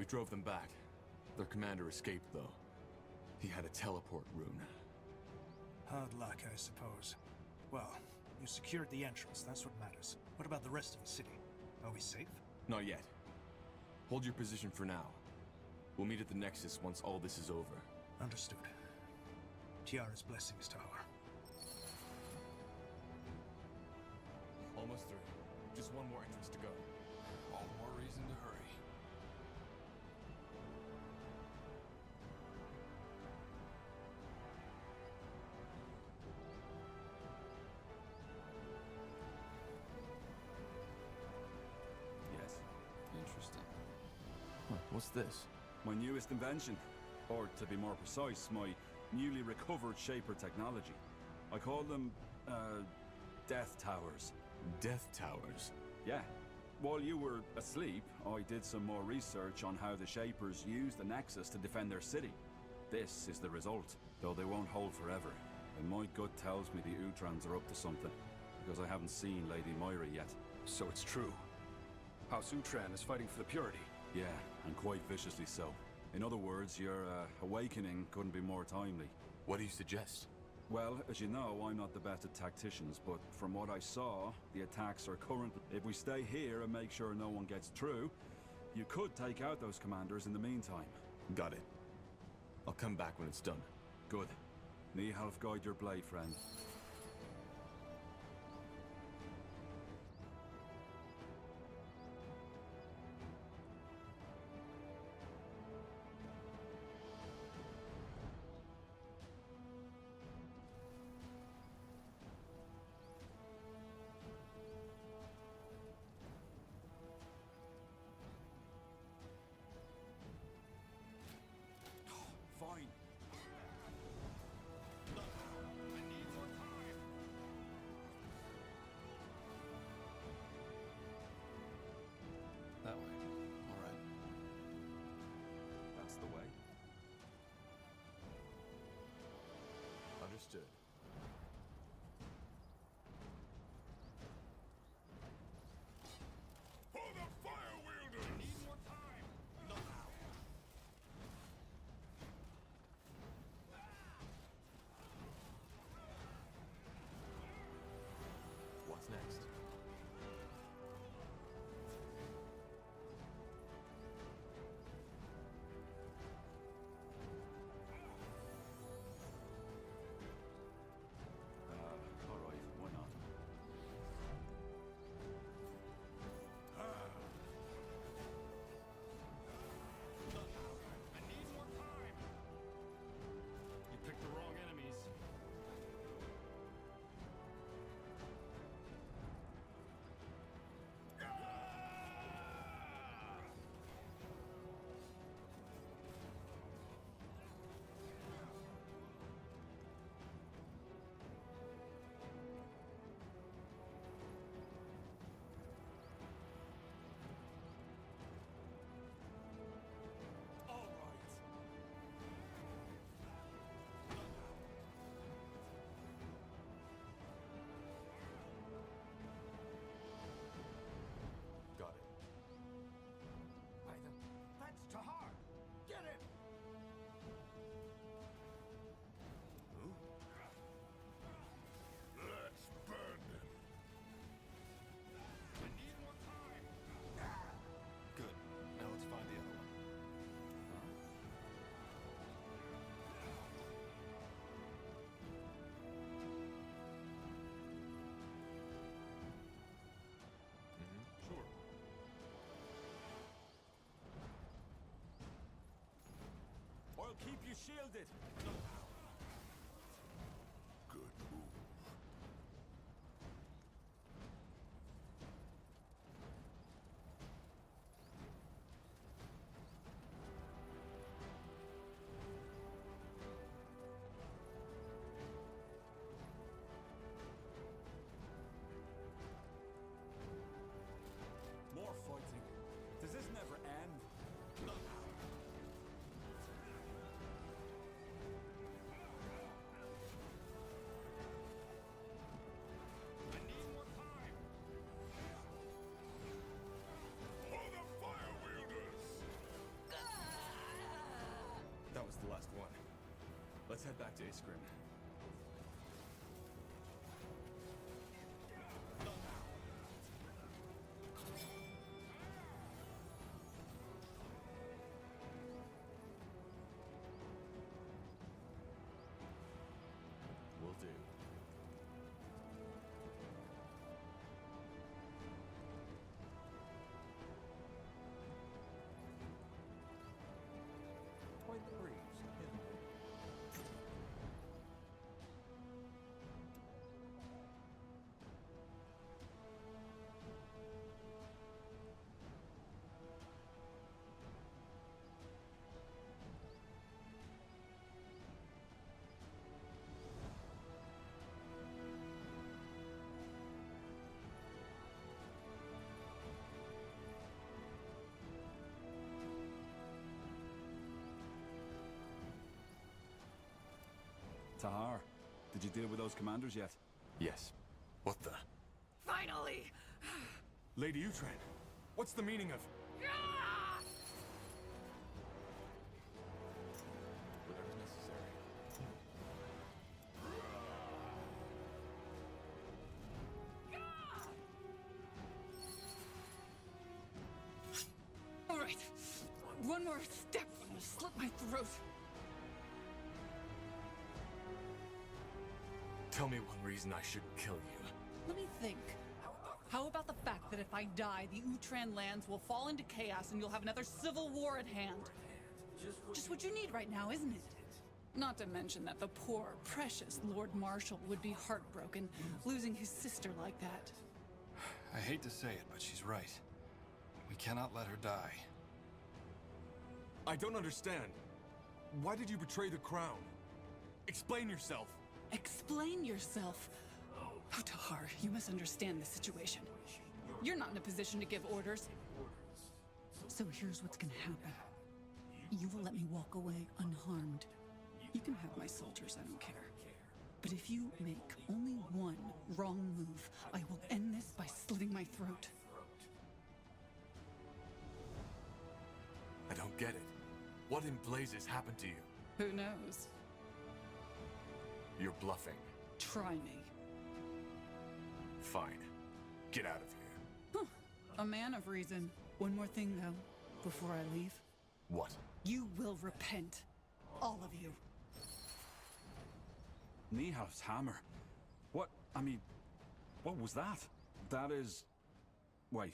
drove them back. Their commander escaped, though. He had a teleport rune. Hard luck, I suppose. Well, you secured the entrance, that's what matters. What about the rest of the city? Are we safe? Not yet. Hold your position for now. We'll meet at the Nexus once all this is over. Understood. Tiara's blessings to her. Almost through. Just one more entrance to go. All the more reason to hurry. Yes. Interesting. Huh, what's this? My newest invention. Or, to be more precise, my newly recovered Shaper technology. I call them, Death Towers. Death Towers? Yeah. While you were asleep, I did some more research on how the Shapers used the Nexus to defend their city. This is the result, though they won't hold forever. And my gut tells me the Utrans are up to something, because I haven't seen Lady Moira yet. So it's true. House Utran is fighting for the Purity. Yeah, and quite viciously so. In other words, your awakening couldn't be more timely. What do you suggest? Well, as you know, I'm not the best at tacticians, but from what I saw, the attacks are currently... If we stay here and make sure no one gets through, you could take out those commanders in the meantime. Got it. I'll come back when it's done. Good. Nihalf guide your blade, friend. Fine. That way. All right. That's the way. Understood. For the fire wielders! Need more time! Not now. What's next? All right, why not? I need more time! You picked the wrong enemies. All right. Got it. That's Tahar! Get him! Let's burn them! I need more time. Good. Now let's find the other one. Sure. I'll keep you shielded. Good move. More fighting. Does this never end? Let's head back to Iskrim. Will do. Quite the breeze, isn't it? Tahar, did you deal with those commanders yet? Yes. What the? Finally! Lady Utran, what's the meaning of... Whatever's necessary. All right. One more step and I'll slit my throat. Tell me one reason I shouldn't kill you. Let me think. How about the fact that if I die, the Utran lands will fall into chaos and you'll have another civil war at hand? Just what you need right now, isn't it? Not to mention that the poor, precious Lord Marshal would be heartbroken, losing his sister like that. I hate to say it, but she's right. We cannot let her die. I don't understand. Why did you betray the crown? Explain yourself. Explain yourself. Oh, Tahar, you must understand the situation. You're not in a position to give orders. So here's what's gonna happen. You will let me walk away unharmed. You can have my soldiers, I don't care. But if you make only one wrong move, I will end this by slitting my throat. I don't get it. What in blazes happened to you? Who knows? You're bluffing. Try me. Fine. Get out of here. A man of reason. One more thing, though, before I leave. What? You will repent. All of you. Nihal's hammer. What? I mean, what was that? That is... Wait,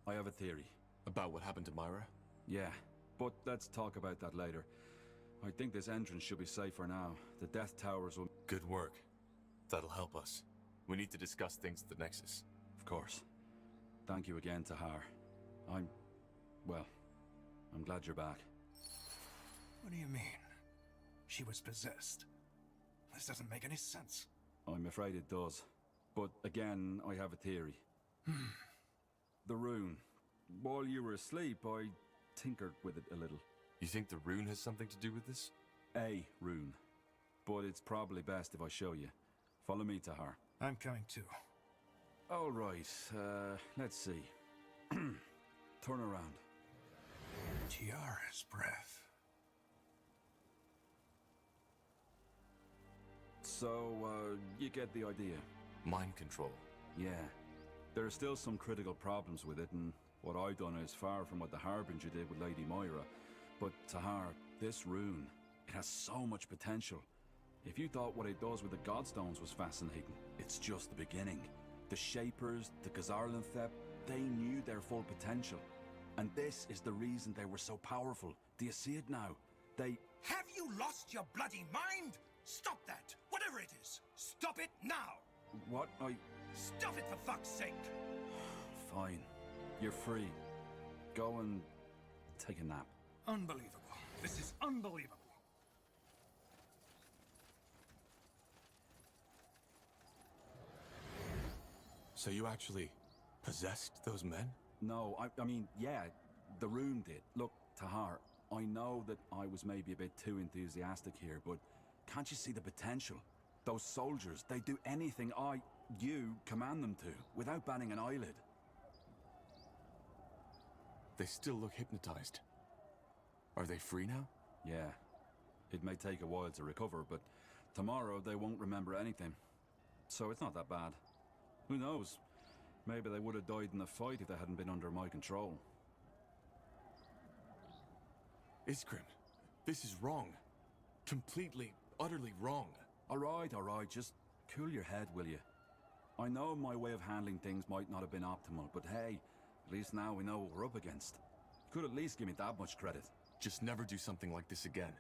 I have a theory. About what happened to Myra? Yeah, but let's talk about that later. I think this entrance should be safe for now. The Death Towers will... Good work. That'll help us. We need to discuss things at the Nexus. Of course. Thank you again, Tahar. Well, I'm glad you're back. What do you mean? She was possessed. This doesn't make any sense. I'm afraid it does. But again, I have a theory. The rune. While you were asleep, I tinkered with it a little. You think the rune has something to do with this? A rune. But it's probably best if I show you. Follow me, Tahar. I'm coming too. All right, let's see. Turn around. Tiara's breath. So, you get the idea. Mind control. Yeah. There are still some critical problems with it, and what I've done is far from what the Harbinger did with Lady Moira. But, Tahar, this rune, it has so much potential. If you thought what it does with the Godstones was fascinating, it's just the beginning. The Shapers, the Gazarlanthep, they knew their full potential. And this is the reason they were so powerful. Do you see it now? They... Have you lost your bloody mind? Stop that! Whatever it is! Stop it now! What? Stop it for fuck's sake! Fine. You're free. Go and take a nap. Unbelievable. This is unbelievable. So you actually possessed those men? No, I mean, yeah, the rune did. Look, Tahar, I know that I was maybe a bit too enthusiastic here, but can't you see the potential? Those soldiers, they do anything you command them to, without batting an eyelid. They still look hypnotized. Are they free now? Yeah. It may take a while to recover, but tomorrow they won't remember anything. So it's not that bad. Who knows? Maybe they would have died in the fight if they hadn't been under my control. Iskrim, this is wrong. Completely, utterly wrong. All right, just cool your head, will you? I know my way of handling things might not have been optimal, but hey, at least now we know what we're up against. Could at least give me that much credit. Just never do something like this again.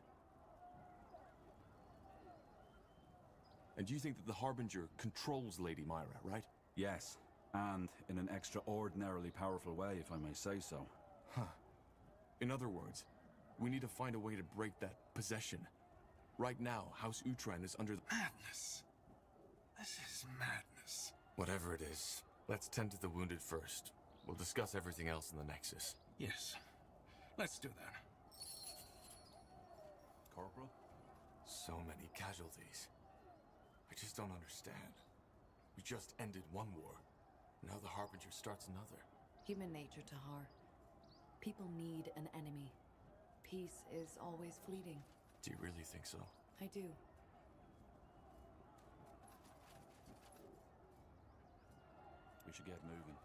And you think that the Harbinger controls Lady Myra, right? Yes, and in an extraordinarily powerful way, if I may say so. Huh. In other words, we need to find a way to break that possession. Right now, House Utran is under the... Madness. This is madness. Whatever it is, let's tend to the wounded first. We'll discuss everything else in the Nexus. Yes. Let's do that. Corporal? So many casualties. I just don't understand. We just ended one war. Now the Harbinger starts another. Human nature, Tahar. People need an enemy. Peace is always fleeting. Do you really think so? I do. We should get moving.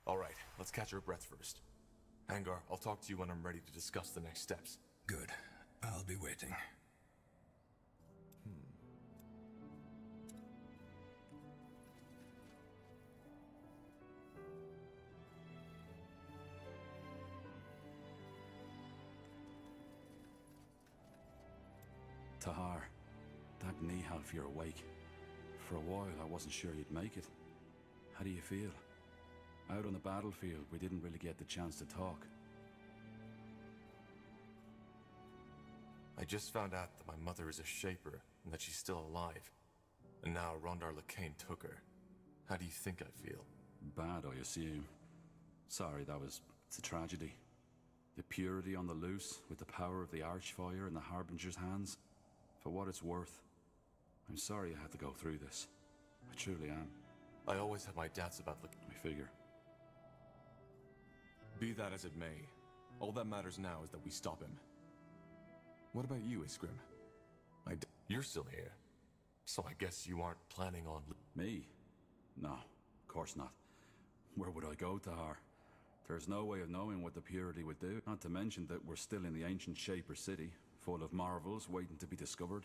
All right, let's catch our breath first. Angar, I'll talk to you when I'm ready to discuss the next steps. Good. I'll be waiting. Tahar, thank Nihal if you're awake. For a while, I wasn't sure you'd make it. How do you feel? Out on the battlefield, we didn't really get the chance to talk. I just found out that my mother is a Shaper and that she's still alive. And now Rondar Lacane took her. How do you think I feel? Bad, I assume. Sorry, it's a tragedy. The purity on the loose, with the power of the Archfire in the Harbinger's hands. For what it's worth, I'm sorry I had to go through this. I truly am. I always had my doubts about I figure. Be that as it may, all that matters now is that we stop him. What about you, Iskrim? You're still here, so I guess you aren't planning on... Me? No, of course not. Where would I go, Tahar? There's no way of knowing what the purity would do, not to mention that we're still in the ancient Shaper city, full of marvels waiting to be discovered.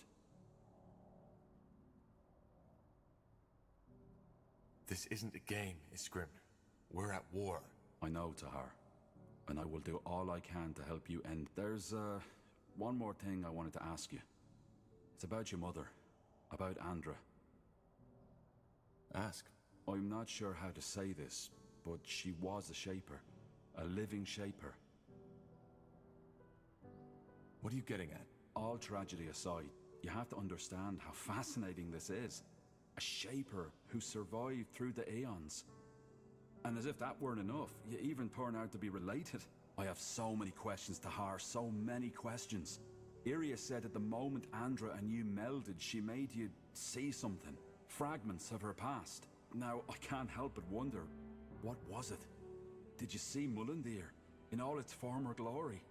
This isn't a game, Iskrim. We're at war. I know, Tahar. And I will do all I can to help you end. There's, one more thing I wanted to ask you. It's about your mother. About Andra. Ask. I'm not sure how to say this, but she was a Shaper. A living Shaper. What are you getting at? All tragedy aside, you have to understand how fascinating this is. A Shaper who survived through the Aeons. And as if that weren't enough, you even turn out to be related. I have so many questions, Tahar, so many questions. Iria said at the moment Andra and you melded, she made you see something. Fragments of her past. Now, I can't help but wonder, what was it? Did you see Mullendir in all its former glory?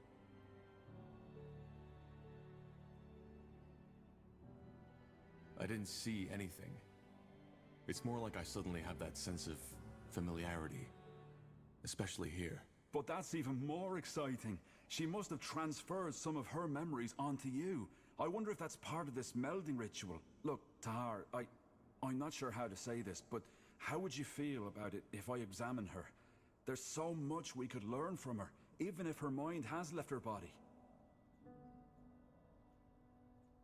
I didn't see anything. It's more like I suddenly have that sense of familiarity. Especially here. But that's even more exciting. She must have transferred some of her memories onto you. I wonder if that's part of this melding ritual. Look, Tahar, I'm not sure how to say this, but how would you feel about it if I examine her? There's so much we could learn from her, even if her mind has left her body.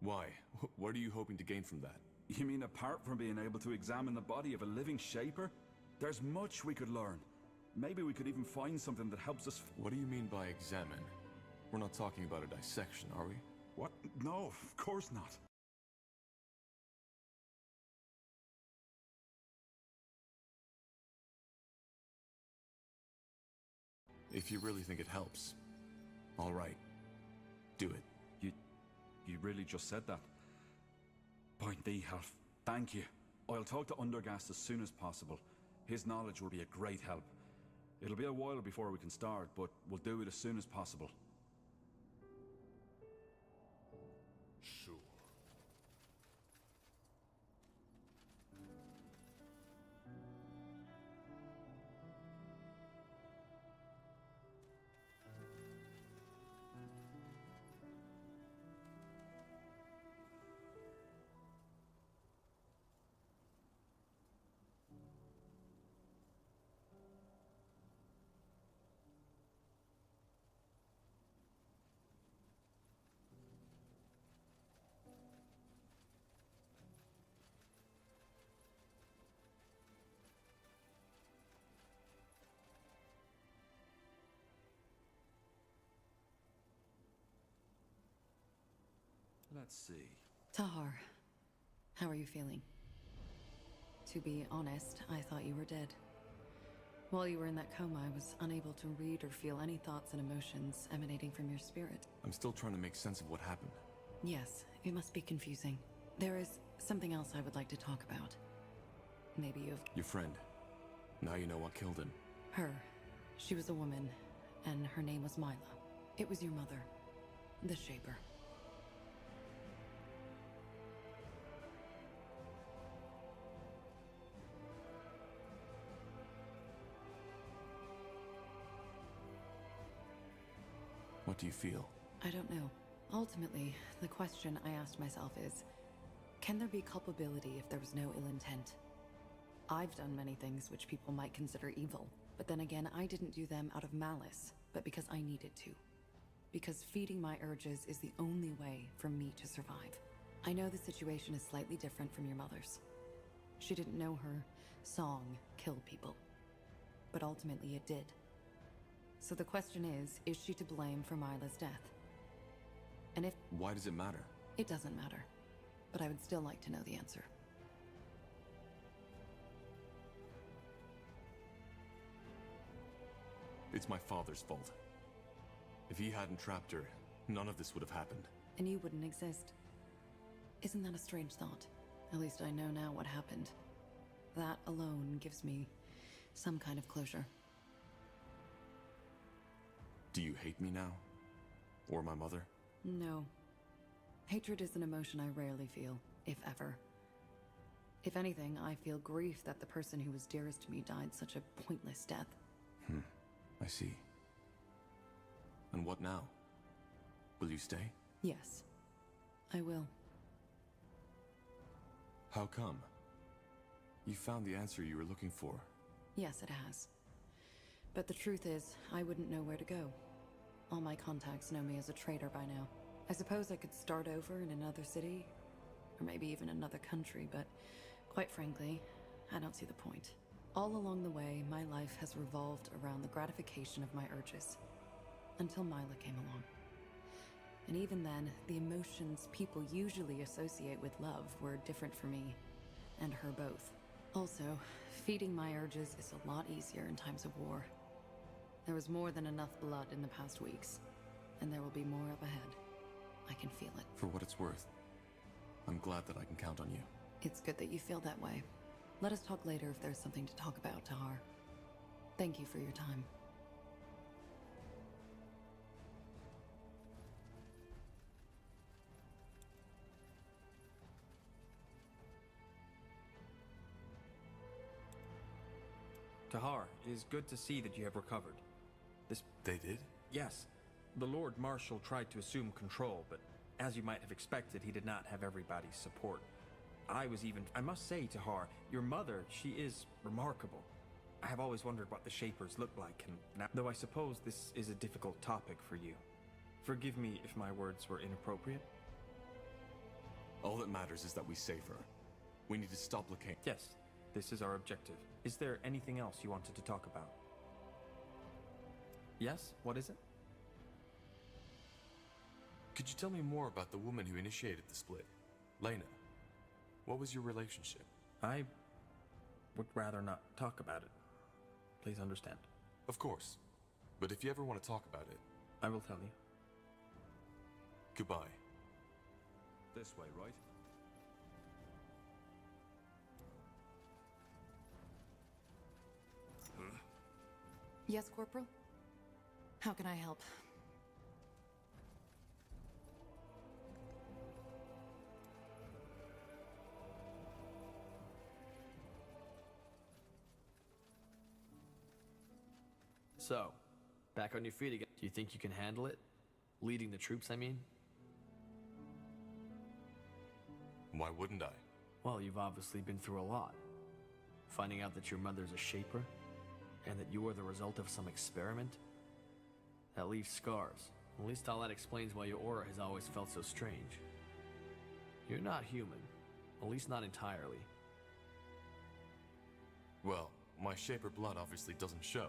Why? What are you hoping to gain from that? You mean apart from being able to examine the body of a living Shaper? There's much we could learn. Maybe we could even find something that helps us... What do you mean by examine? We're not talking about a dissection, are we? What? No, of course not. If you really think it helps, all right. Do it. You really just said that? Point thee, Half. Thank you. I'll talk to Undergast as soon as possible. His knowledge will be a great help. It'll be a while before we can start, but we'll do it as soon as possible. Sure. Let's see. Tahar, how are you feeling? To be honest, I thought you were dead. While you were in that coma, I was unable to read or feel any thoughts and emotions emanating from your spirit. I'm still trying to make sense of what happened. Yes, it must be confusing. There is something else I would like to talk about. Maybe you've... Your friend. Now you know what killed him. Her. She was a woman, and her name was Mila. It was your mother. The Shaper. What do you feel? I don't know. Ultimately, the question I asked myself is, can there be culpability if there was no ill intent? I've done many things which people might consider evil, but then again, I didn't do them out of malice, but because I needed to. Because feeding my urges is the only way for me to survive. I know the situation is slightly different from your mother's. She didn't know her song killed people, but ultimately it did. So the question is she to blame for Mila's death? And if... Why does it matter? It doesn't matter, but I would still like to know the answer. It's my father's fault. If he hadn't trapped her, none of this would have happened. And you wouldn't exist. Isn't that a strange thought? At least I know now what happened. That alone gives me some kind of closure. Do you hate me now? Or my mother? No. Hatred is an emotion I rarely feel, if ever. If anything, I feel grief that the person who was dearest to me died such a pointless death. I see. And what now? Will you stay? Yes, I will. How come? You found the answer you were looking for. Yes, it has. But the truth is, I wouldn't know where to go. All my contacts know me as a traitor by now. I suppose I could start over in another city, or maybe even another country, but quite frankly, I don't see the point. All along the way, my life has revolved around the gratification of my urges, until Mila came along. And even then, the emotions people usually associate with love were different for me, and her both. Also, feeding my urges is a lot easier in times of war. There was more than enough blood in the past weeks, and there will be more up ahead. I can feel it. For what it's worth, I'm glad that I can count on you. It's good that you feel that way. Let us talk later if there's something to talk about, Tahar. Thank you for your time. Tahar, it is good to see that you have recovered. They did? Yes. The Lord Marshal tried to assume control, but as you might have expected, he did not have everybody's support. I must say, Tahar, your mother, she is remarkable. I have always wondered what the Shapers look like, and now, though I suppose this is a difficult topic for you. Forgive me if my words were inappropriate. All that matters is that we save her. We need to stop Lacaine. Yes, this is our objective. Is there anything else you wanted to talk about? Yes? What is it? Could you tell me more about the woman who initiated the split? Lena. What was your relationship? I would rather not talk about it. Please understand. Of course. But if you ever want to talk about it... I will tell you. Goodbye. This way, right? Yes, Corporal? How can I help? So, back on your feet again. Do you think you can handle it? Leading the troops, I mean? Why wouldn't I? Well, you've obviously been through a lot. Finding out that your mother's a Shaper, and that you were the result of some experiment, that leaves scars. At least all that explains why your aura has always felt so strange. You're not human. At least not entirely. Well, my Shaper blood obviously doesn't show.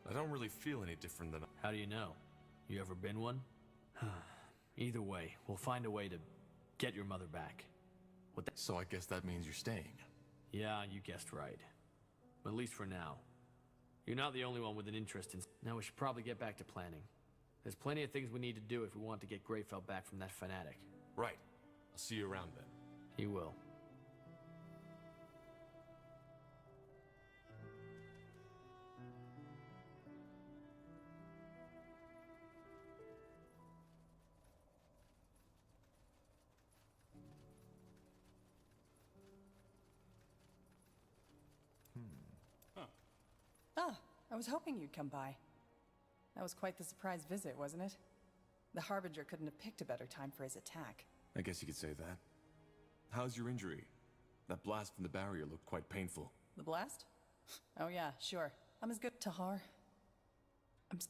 I don't really feel any different than... How do you know? You ever been one? Either way, we'll find a way to get your mother back. So I guess that means you're staying. Yeah, you guessed right. But at least for now. You're not the only one with an interest in... Now we should probably get back to planning. There's plenty of things we need to do if we want to get Greyfell back from that fanatic. Right. I'll see you around then. You will. Ah, I was hoping you'd come by. That was quite the surprise visit, wasn't it? The Harbinger couldn't have picked a better time for his attack. I guess you could say that. How's your injury? That blast from the barrier looked quite painful. The blast? Oh yeah, sure. I'm as good, Tahar.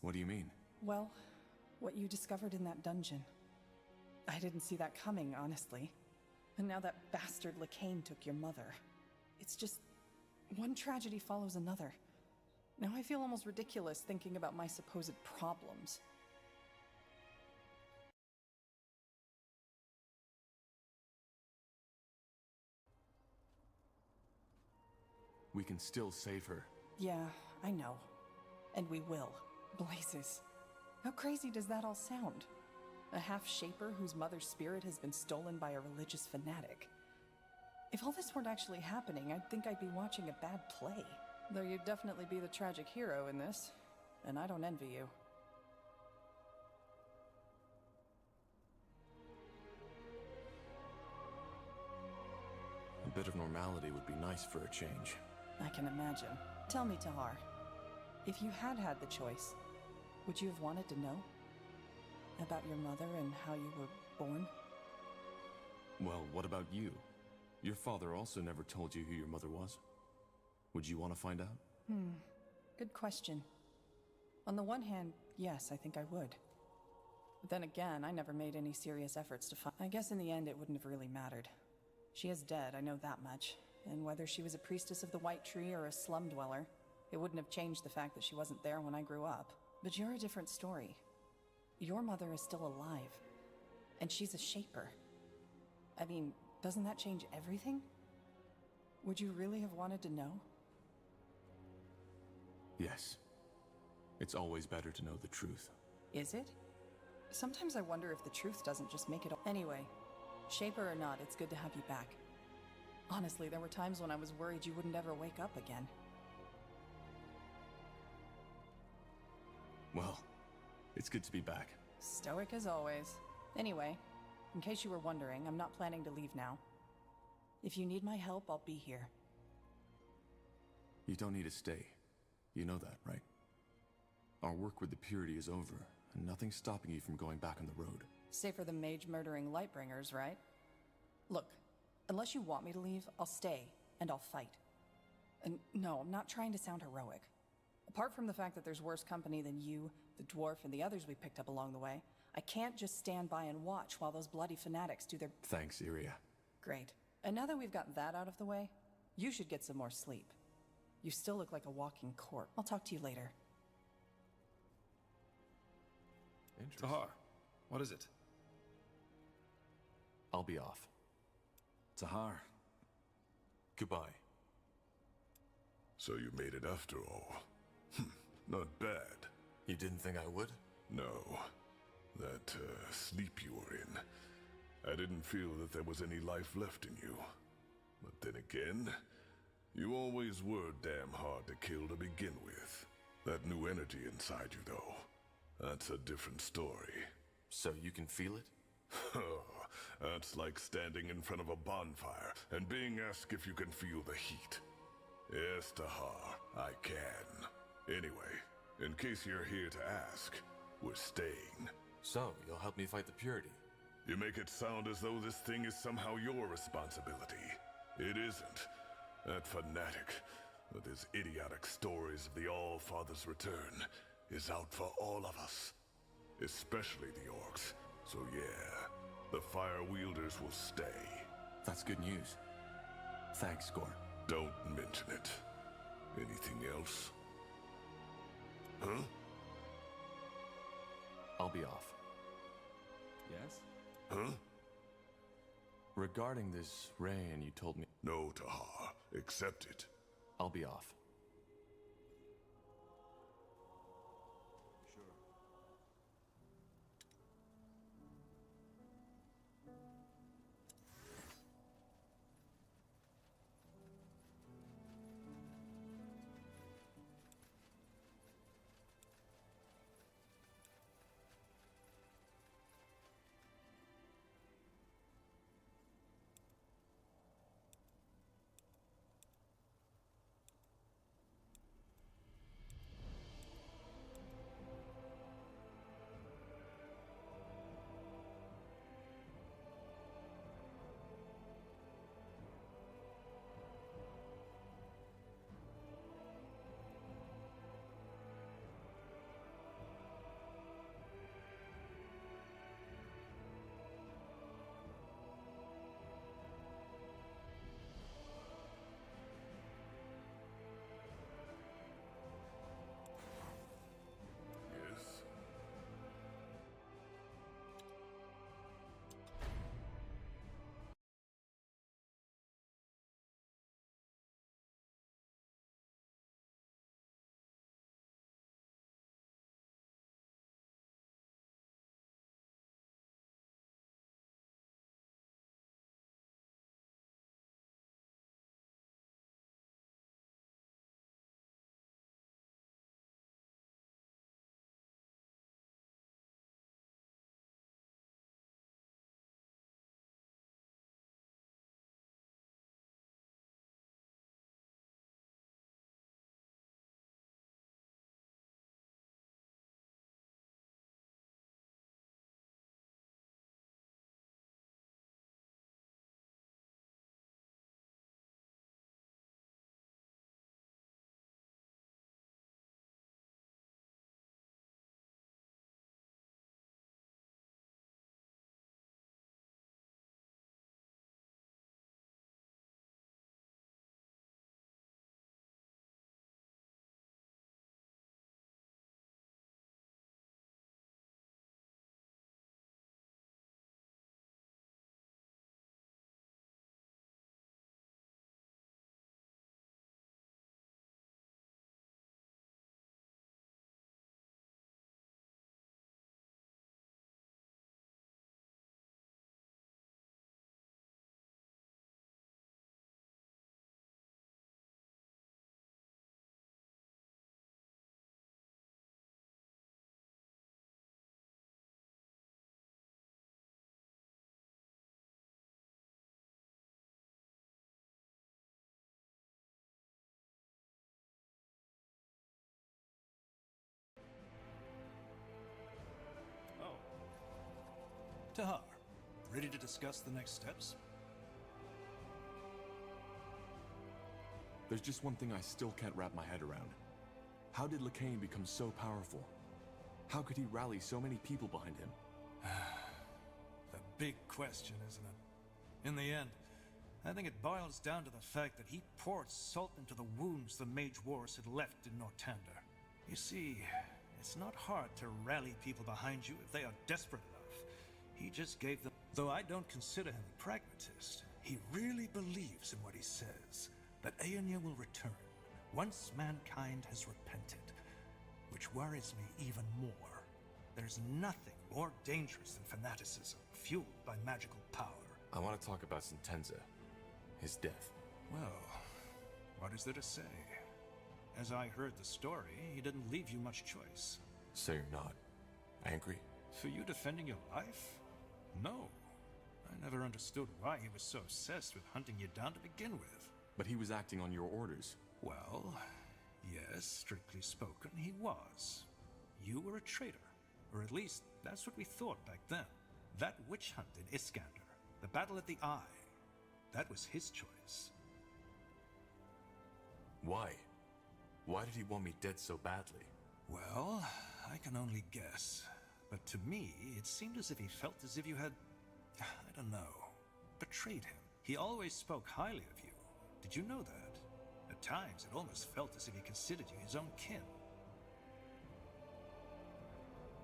What do you mean? Well, what you discovered in that dungeon. I didn't see that coming, honestly. And now that bastard Lacane took your mother. It's just... one tragedy follows another. Now I feel almost ridiculous thinking about my supposed problems. We can still save her. Yeah, I know. And we will. Blazes. How crazy does that all sound? A half-shaper whose mother's spirit has been stolen by a religious fanatic. If all this weren't actually happening, I'd think I'd be watching a bad play. Though you'd definitely be the tragic hero in this, and I don't envy you. A bit of normality would be nice for a change. I can imagine. Tell me, Tahar, if you had had the choice, would you have wanted to know? About your mother and how you were born? Well, what about you? Your father also never told you who your mother was. Would you want to find out? Good question. On the one hand, yes, I think I would. But then again, I never made any serious efforts to find... I guess in the end it wouldn't have really mattered. She is dead, I know that much. And whether she was a priestess of the White Tree or a slum dweller, it wouldn't have changed the fact that she wasn't there when I grew up. But you're a different story. Your mother is still alive. And she's a Shaper. I mean, doesn't that change everything? Would you really have wanted to know? Yes. It's always better to know the truth. Is it? Sometimes I wonder if the truth doesn't just make it all... Anyway, Shaper or not, it's good to have you back. Honestly, there were times when I was worried you wouldn't ever wake up again. Well, it's good to be back. Stoic as always. Anyway, in case you were wondering, I'm not planning to leave now. If you need my help, I'll be here. You don't need to stay. You know that, right? Our work with the Purity is over, and nothing's stopping you from going back on the road. Safer than mage-murdering Lightbringers, right? Look, unless you want me to leave, I'll stay, and I'll fight. And no, I'm not trying to sound heroic. Apart from the fact that there's worse company than you, the dwarf, and the others we picked up along the way, I can't just stand by and watch while those bloody fanatics do their... Thanks, Iria. Great. And now that we've got that out of the way, you should get some more sleep. You still look like a walking corpse. I'll talk to you later. Tahar, what is it? I'll be off. Tahar. Goodbye. So you made it after all. Not bad. You didn't think I would? No. That sleep you were in, I didn't feel that there was any life left in you. But then again, you always were damn hard to kill to begin with. That new energy inside you, though, that's a different story. So you can feel it? That's like standing in front of a bonfire and being asked if you can feel the heat. Yes, Tahar, I can. Anyway, in case you're here to ask, we're staying. So, you'll help me fight the purity? You make it sound as though this thing is somehow your responsibility. It isn't. That fanatic, with his idiotic stories of the All-Father's return, is out for all of us. Especially the orcs. So yeah, the Fire Wielders will stay. That's good news. Thanks, Gore. Don't mention it. Anything else? Huh? I'll be off. Yes? Huh? Regarding this rain, you told me... No, Tahar. Accept it. I'll be off. Tahar, ready to discuss the next steps? There's just one thing I still can't wrap my head around. How did Lakain become so powerful? How could he rally so many people behind him? The big question, isn't it? In the end, I think it boils down to the fact that he poured salt into the wounds the Mage Wars had left in Nortander. You see, it's not hard to rally people behind you if they are desperate enough. He just gave them... Though I don't consider him a pragmatist, he really believes in what he says, that Aeonia will return, once mankind has repented. Which worries me even more. There's nothing more dangerous than fanaticism, fueled by magical power. I want to talk about Sentenza. His death. Well, what is there to say? As I heard the story, he didn't leave you much choice. So you're not angry? For you defending your life? No. I never understood why he was so obsessed with hunting you down to begin with. But he was acting on your orders. Well, yes, strictly spoken, he was. You were a traitor. Or at least, that's what we thought back then. That witch hunt in Iskander, the battle at the Eye, that was his choice. Why? Why did he want me dead so badly? Well, I can only guess. But to me, it seemed as if he felt as if you had, I don't know, betrayed him. He always spoke highly of you. Did you know that? At times, it almost felt as if he considered you his own kin.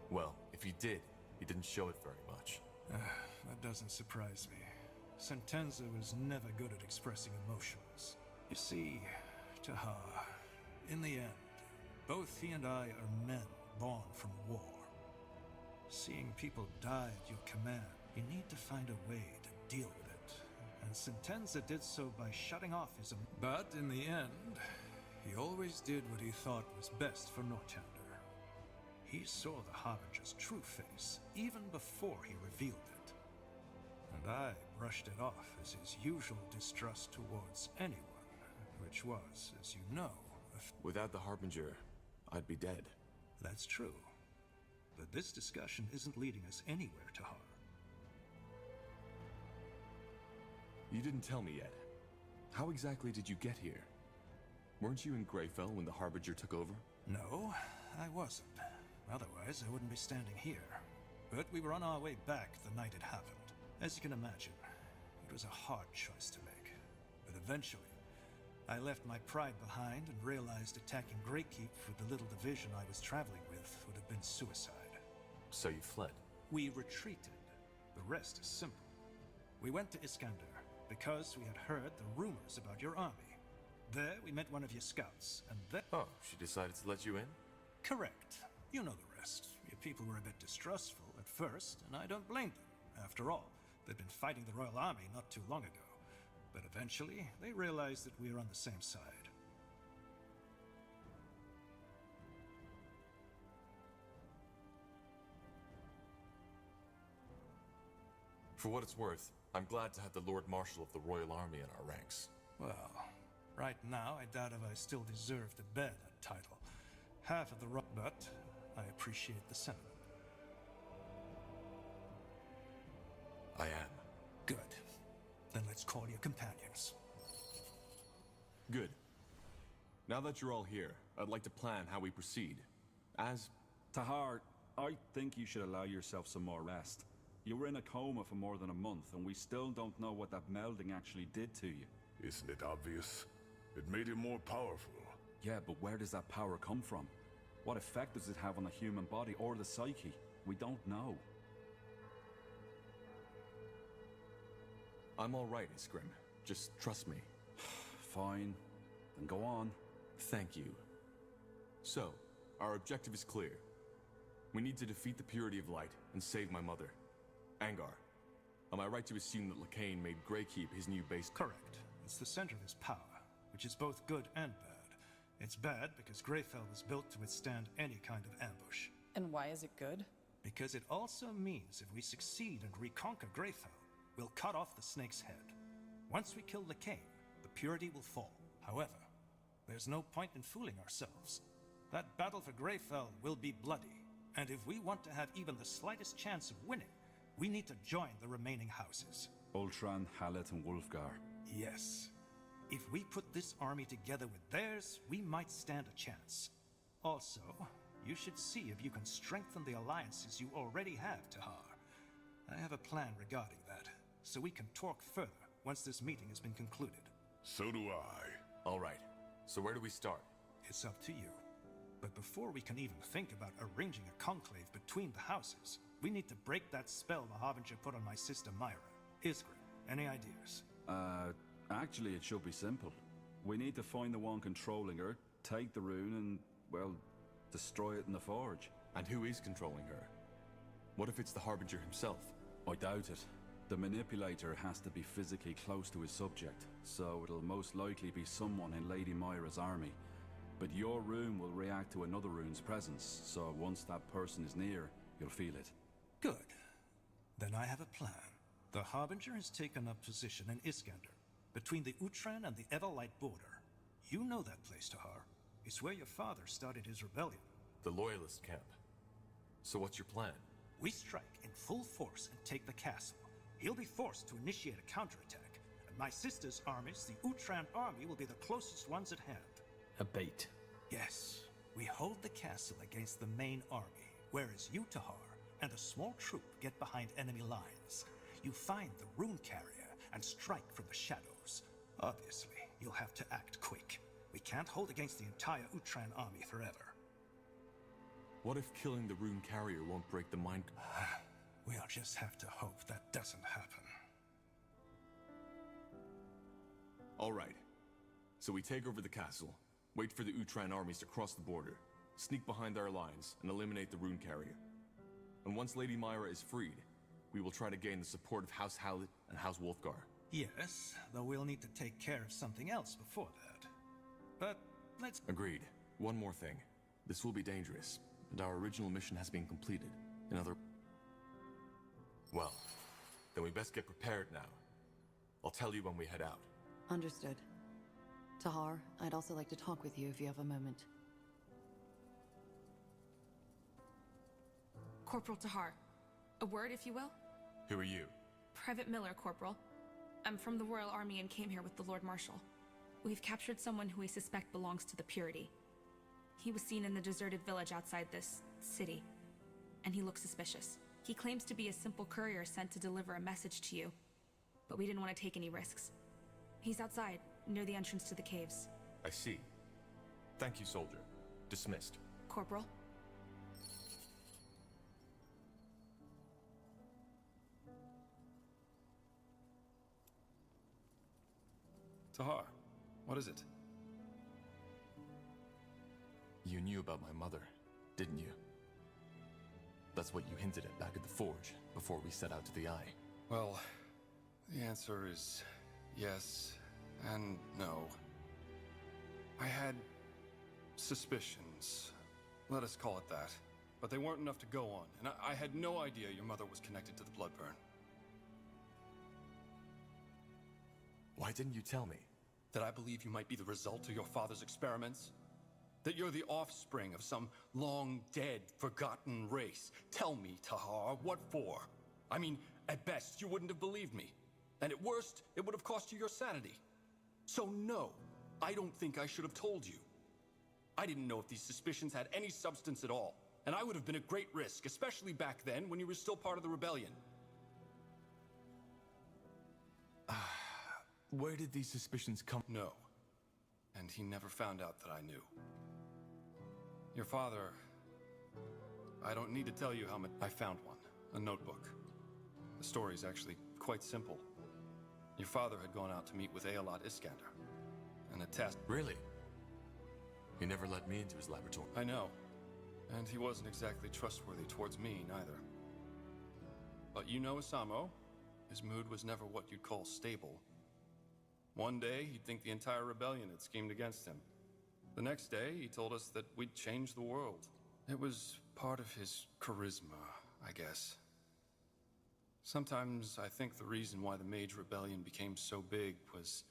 Well, if he did, he didn't show it very much. That doesn't surprise me. Sentenza was never good at expressing emotions. You see, Tahar, in the end, both he and I are men born from war. Seeing people die at your command, you need to find a way to deal with it. And Sentenza did so by shutting off his But in the end, he always did what he thought was best for Northander. He saw the Harbinger's true face, even before he revealed it. And I brushed it off as his usual distrust towards anyone, which was, as you know, Without the Harbinger, I'd be dead. That's true. But this discussion isn't leading us anywhere, Tahar. You didn't tell me yet. How exactly did you get here? Weren't you in Greyfell when the Harbinger took over? No, I wasn't. Otherwise, I wouldn't be standing here. But we were on our way back the night it happened. As you can imagine, it was a hard choice to make. But eventually, I left my pride behind and realized attacking Greykeep with the little division I was traveling with would have been suicide. So you fled? We retreated. The rest is simple. We went to Iskander because we had heard the rumors about your army. There, we met one of your scouts, and then... Oh, she decided to let you in? Correct. You know the rest. Your people were a bit distrustful at first, and I don't blame them. After all, they'd been fighting the Royal Army not too long ago. But eventually, they realized that we were on the same side. For what it's worth, I'm glad to have the Lord Marshal of the Royal Army in our ranks. Well, right now, I doubt if I still deserve to bear that title. Half of the but I appreciate the sentiment. I am. Good. Then let's call your companions. Good. Now that you're all here, I'd like to plan how we proceed. As... Tahar, I think you should allow yourself some more rest. You were in a coma for more than a month, and we still don't know what that melding actually did to you. Isn't it obvious? It made him more powerful. Yeah, but where does that power come from? What effect does it have on the human body or the psyche? We don't know. I'm all right, Iskrim. Just trust me. Fine. Then go on. Thank you. So, our objective is clear. We need to defeat the Purity of Light and save my mother. Angar, am I right to assume that Lacane made Greykeep his new base? Correct. It's the center of his power, which is both good and bad. It's bad because Greyfell was built to withstand any kind of ambush. And why is it good? Because it also means if we succeed and reconquer Greyfell, we'll cut off the snake's head. Once we kill Lacane, the Purity will fall. However, there's no point in fooling ourselves. That battle for Greyfell will be bloody, and if we want to have even the slightest chance of winning, we need to join the remaining houses. Ultran, Hallet, and Wulfgar. Yes. If we put this army together with theirs, we might stand a chance. Also, you should see if you can strengthen the alliances you already have, Tahar. I have a plan regarding that, so we can talk further once this meeting has been concluded. So do I. All right. So where do we start? It's up to you. But before we can even think about arranging a conclave between the houses, we need to break that spell the Harbinger put on my sister Myra. Isgrim, any ideas? Actually it should be simple. We need to find the one controlling her, take the rune and, well, destroy it in the forge. And who is controlling her? What if it's the Harbinger himself? I doubt it. The manipulator has to be physically close to his subject, so it'll most likely be someone in Lady Myra's army. But your rune will react to another rune's presence, so once that person is near, you'll feel it. Good. Then I have a plan. The Harbinger has taken up position in Iskander, between the Utran and the Everlight border. You know that place, Tahar. It's where your father started his rebellion. The Loyalist camp. So what's your plan? We strike in full force and take the castle. He'll be forced to initiate a counterattack, and my sister's armies, the Utran army, will be the closest ones at hand. A bait. Yes. We hold the castle against the main army, whereas you, Tahar, and a small troop get behind enemy lines. You find the rune carrier and strike from the shadows. Obviously, you'll have to act quick. We can't hold against the entire Utran army forever. What if killing the rune carrier won't break the mind? We'll just have to hope that doesn't happen. All right. So we take over the castle, wait for the Utran armies to cross the border, sneak behind our lines, and eliminate the rune carrier. And once Lady Myra is freed, we will try to gain the support of House Hallett and House Wolfgar. Yes, though we'll need to take care of something else before that. But let's... Agreed. One more thing. This will be dangerous, and our original mission has been completed. Well, then we best get prepared now. I'll tell you when we head out. Understood. Tahar, I'd also like to talk with you if you have a moment. Corporal Tahar. A word, if you will? Who are you? Private Miller, Corporal. I'm from the Royal Army and came here with the Lord Marshal. We've captured someone who we suspect belongs to the Purity. He was seen in the deserted village outside this city, and he looks suspicious. He claims to be a simple courier sent to deliver a message to you, but we didn't want to take any risks. He's outside, near the entrance to the caves. I see. Thank you, soldier. Dismissed. Corporal? Tahar, what is it? You knew about my mother, didn't you? That's what you hinted at back at the forge, before we set out to the Eye. Well, the answer is yes and no. I had suspicions, let us call it that. But they weren't enough to go on, and I had no idea your mother was connected to the Bloodburn. Why didn't you tell me? That I believe you might be the result of your father's experiments? That you're the offspring of some long-dead, forgotten race. Tell me, Tahar, what for? I mean, at best, you wouldn't have believed me. And at worst, it would have cost you your sanity. So no, I don't think I should have told you. I didn't know if these suspicions had any substance at all. And I would have been at great risk, especially back then when you were still part of the rebellion. Where did these suspicions come? No. And he never found out that I knew. Your father... I don't need to tell you how much... I found one. A notebook. The story's actually quite simple. Your father had gone out to meet with Aelot Iskander. And a test... Really? He never let me into his laboratory. I know. And he wasn't exactly trustworthy towards me, neither. But you know Asamo. His mood was never what you'd call stable. One day, he'd think the entire rebellion had schemed against him. The next day, he told us that we'd change the world. It was part of his charisma, I guess. Sometimes I think the reason why the Mage Rebellion became so big was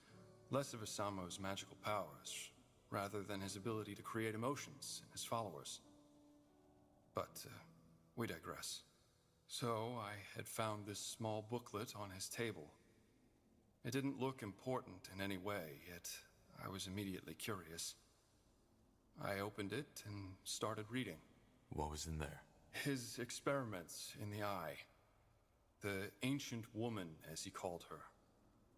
less of Asamo's magical powers, rather than his ability to create emotions in his followers. But we digress. So I had found this small booklet on his table. It didn't look important in any way, yet I was immediately curious. I opened it and started reading. What was in there? His experiments in the Eye. The ancient woman, as he called her.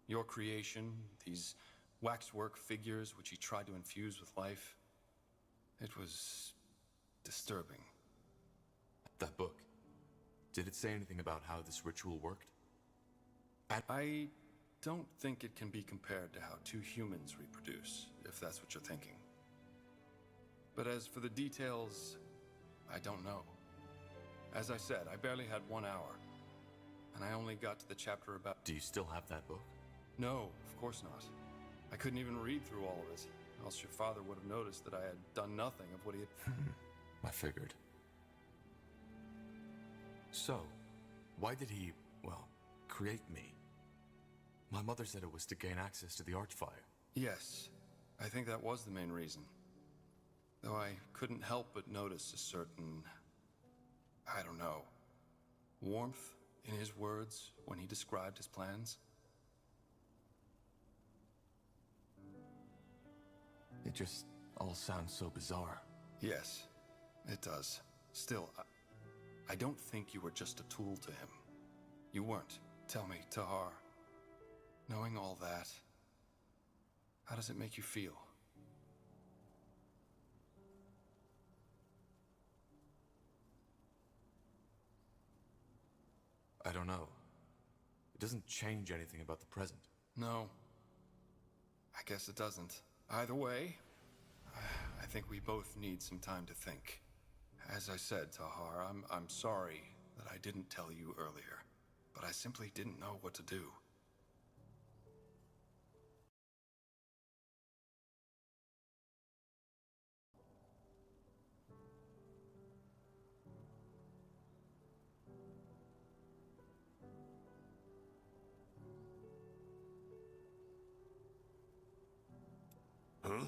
Your creation, these waxwork figures which he tried to infuse with life. It was disturbing. That book. Did it say anything about how this ritual worked? I don't think it can be compared to how two humans reproduce, if that's what you're thinking. But as for the details, I don't know. As I said, I barely had 1 hour, and I only got to the chapter about... Do you still have that book? No, of course not. I couldn't even read through all of it. else your father would have noticed that I had done nothing of what he had... I figured. So, why did he, well, create me? My mother said it was to gain access to the Archfire. Yes, I think that was the main reason. Though I couldn't help but notice a certain... I don't know... warmth in his words when he described his plans. It just all sounds so bizarre. Yes, it does. Still, I don't think you were just a tool to him. You weren't. Tell me, Tahar. Knowing all that, how does it make you feel? I don't know. It doesn't change anything about the present. No. I guess it doesn't. Either way, I think we both need some time to think. As I said, Tahar, I'm sorry that I didn't tell you earlier, but I simply didn't know what to do. Huh?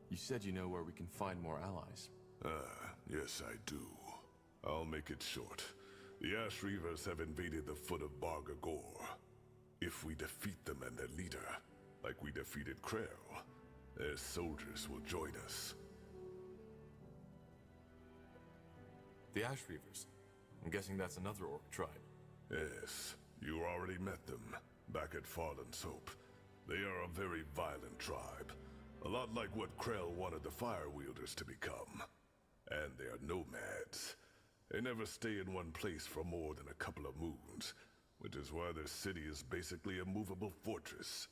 You said you know where we can find more allies. Yes I do. I'll make it short. The Ash Reavers have invaded the foot of Barga Gor. If we defeat them and their leader, like we defeated Krell, their soldiers will join us. The Ash Reavers? I'm guessing that's another orc tribe. Yes, you already met them, back at Farland's Hope. They are a very violent tribe. A lot like what Krell wanted the Fire Wielders to become. And they are nomads. They never stay in one place for more than a couple of moons, which is why their city is basically a movable fortress.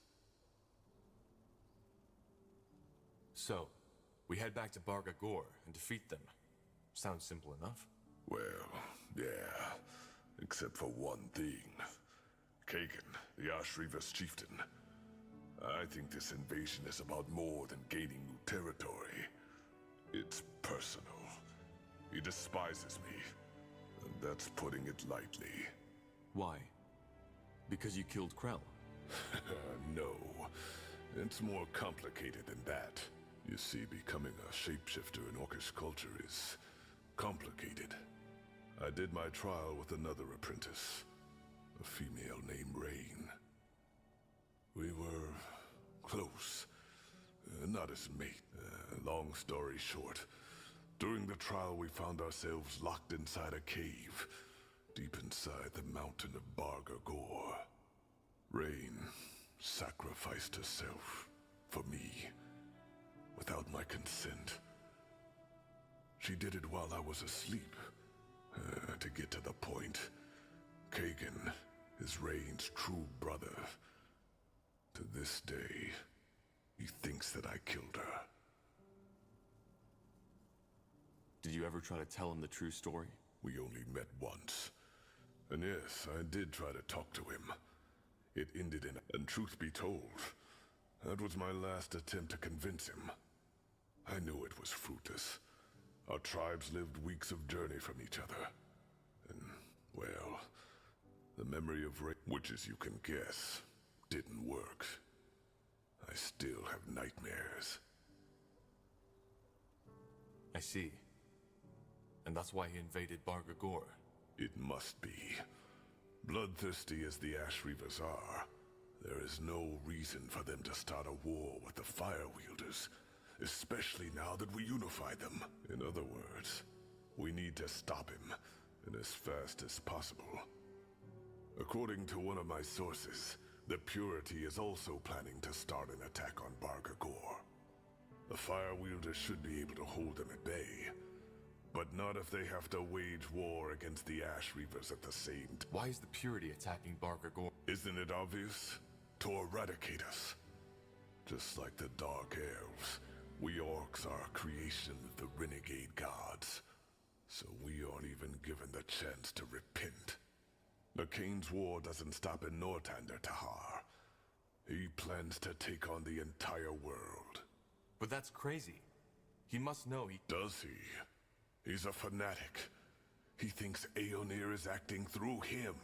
So, we head back to Barga Gor and defeat them. Sounds simple enough. Well, yeah. Except for one thing. Kagan, the Ash Reavers chieftain. I think this invasion is about more than gaining new territory. It's personal. He despises me, and that's putting it lightly. Why? Because you killed Krell? No. It's more complicated than that. You see, becoming a shapeshifter in Orcish culture is complicated. I did my trial with another apprentice, a female named Rain. We were close, not as mate. Long story short, during the trial we found ourselves locked inside a cave, deep inside the mountain of Barga Gor. Rain sacrificed herself for me, without my consent. She did it while I was asleep. To get to the point, Kagan is Rain's true brother. To this day, he thinks that I killed her. Did you ever try to tell him the true story? We only met once. And yes, I did try to talk to him. It ended in... And truth be told, that was my last attempt to convince him. I knew it was fruitless. Our tribes lived weeks of journey from each other. And, well, the memory of Ray, which as you can guess, didn't work. I still have nightmares. I see. And that's why he invaded Barga Gor. It must be. Bloodthirsty as the Ash Reavers are, there is no reason for them to start a war with the Fire Wielders, especially now that we unify them. In other words, we need to stop him, and as fast as possible. According to one of my sources, the Purity is also planning to start an attack on Barga Gor. The Fire Wielders should be able to hold them at bay, but not if they have to wage war against the Ash Reavers at the same time. Why is the Purity attacking Barga Gor? Isn't it obvious? To eradicate us. Just like the Dark Elves, we Orcs are a creation of the renegade gods. So we aren't even given the chance to repent. The Kane's war doesn't stop in Northander, Tahar. He plans to take on the entire world. But that's crazy. He must know he... Does he? He's a fanatic. He thinks Aeonir is acting through him.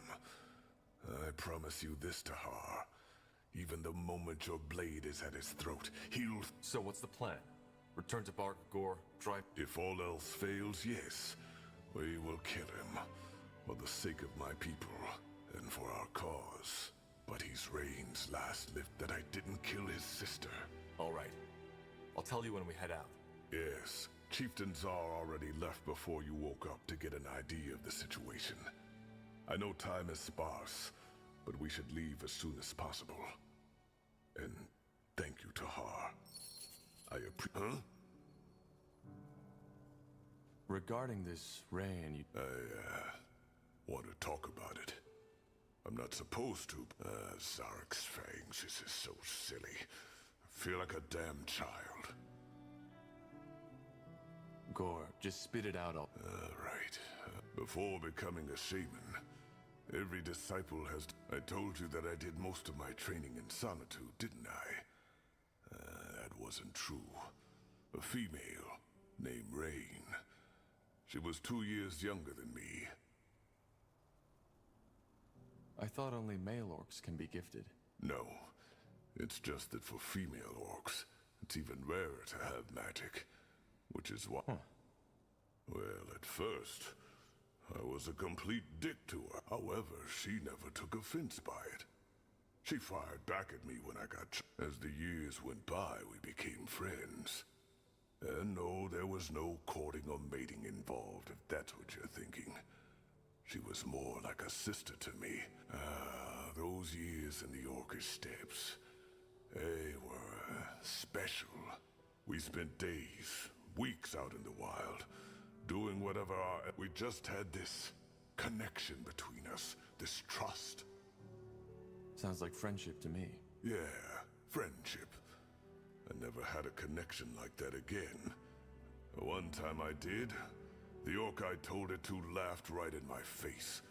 I promise you this, Tahar. Even the moment your blade is at his throat, he'll... So what's the plan? Return to Bargor, try... If all else fails, yes. We will kill him. For the sake of my people, and for our cause. But he's Rain's last lift that I didn't kill his sister. All right. I'll tell you when we head out. Yes. Chieftain Czar already left before you woke up to get an idea of the situation. I know time is sparse, but we should leave as soon as possible. And thank you, Tahar. Huh? Regarding this Rain, I, want to talk about it. I'm not supposed to. Zarek's fangs, this is so silly. I feel like a damn child. Gore, just spit it out all... Right. Before becoming a shaman, every disciple has... I told you that I did most of my training in solitude, didn't I? That wasn't true. A female named Rain. She was 2 years younger than me. I thought only male orcs can be gifted. No. It's just that for female orcs, it's even rarer to have magic. Which is why... Well, at first, I was a complete dick to her. However, she never took offense by it. She fired back at me when I got... As the years went by, we became friends. And no, there was no courting or mating involved, if that's what you're thinking. She was more like a sister to me. Those years in the Orcish steppes, they were special. We spent days, weeks out in the wild, doing whatever we just had this connection between us, this trust. Sounds like friendship to me. Yeah, friendship. I never had a connection like that again. One time I did. The orc I told it to laughed right in my face.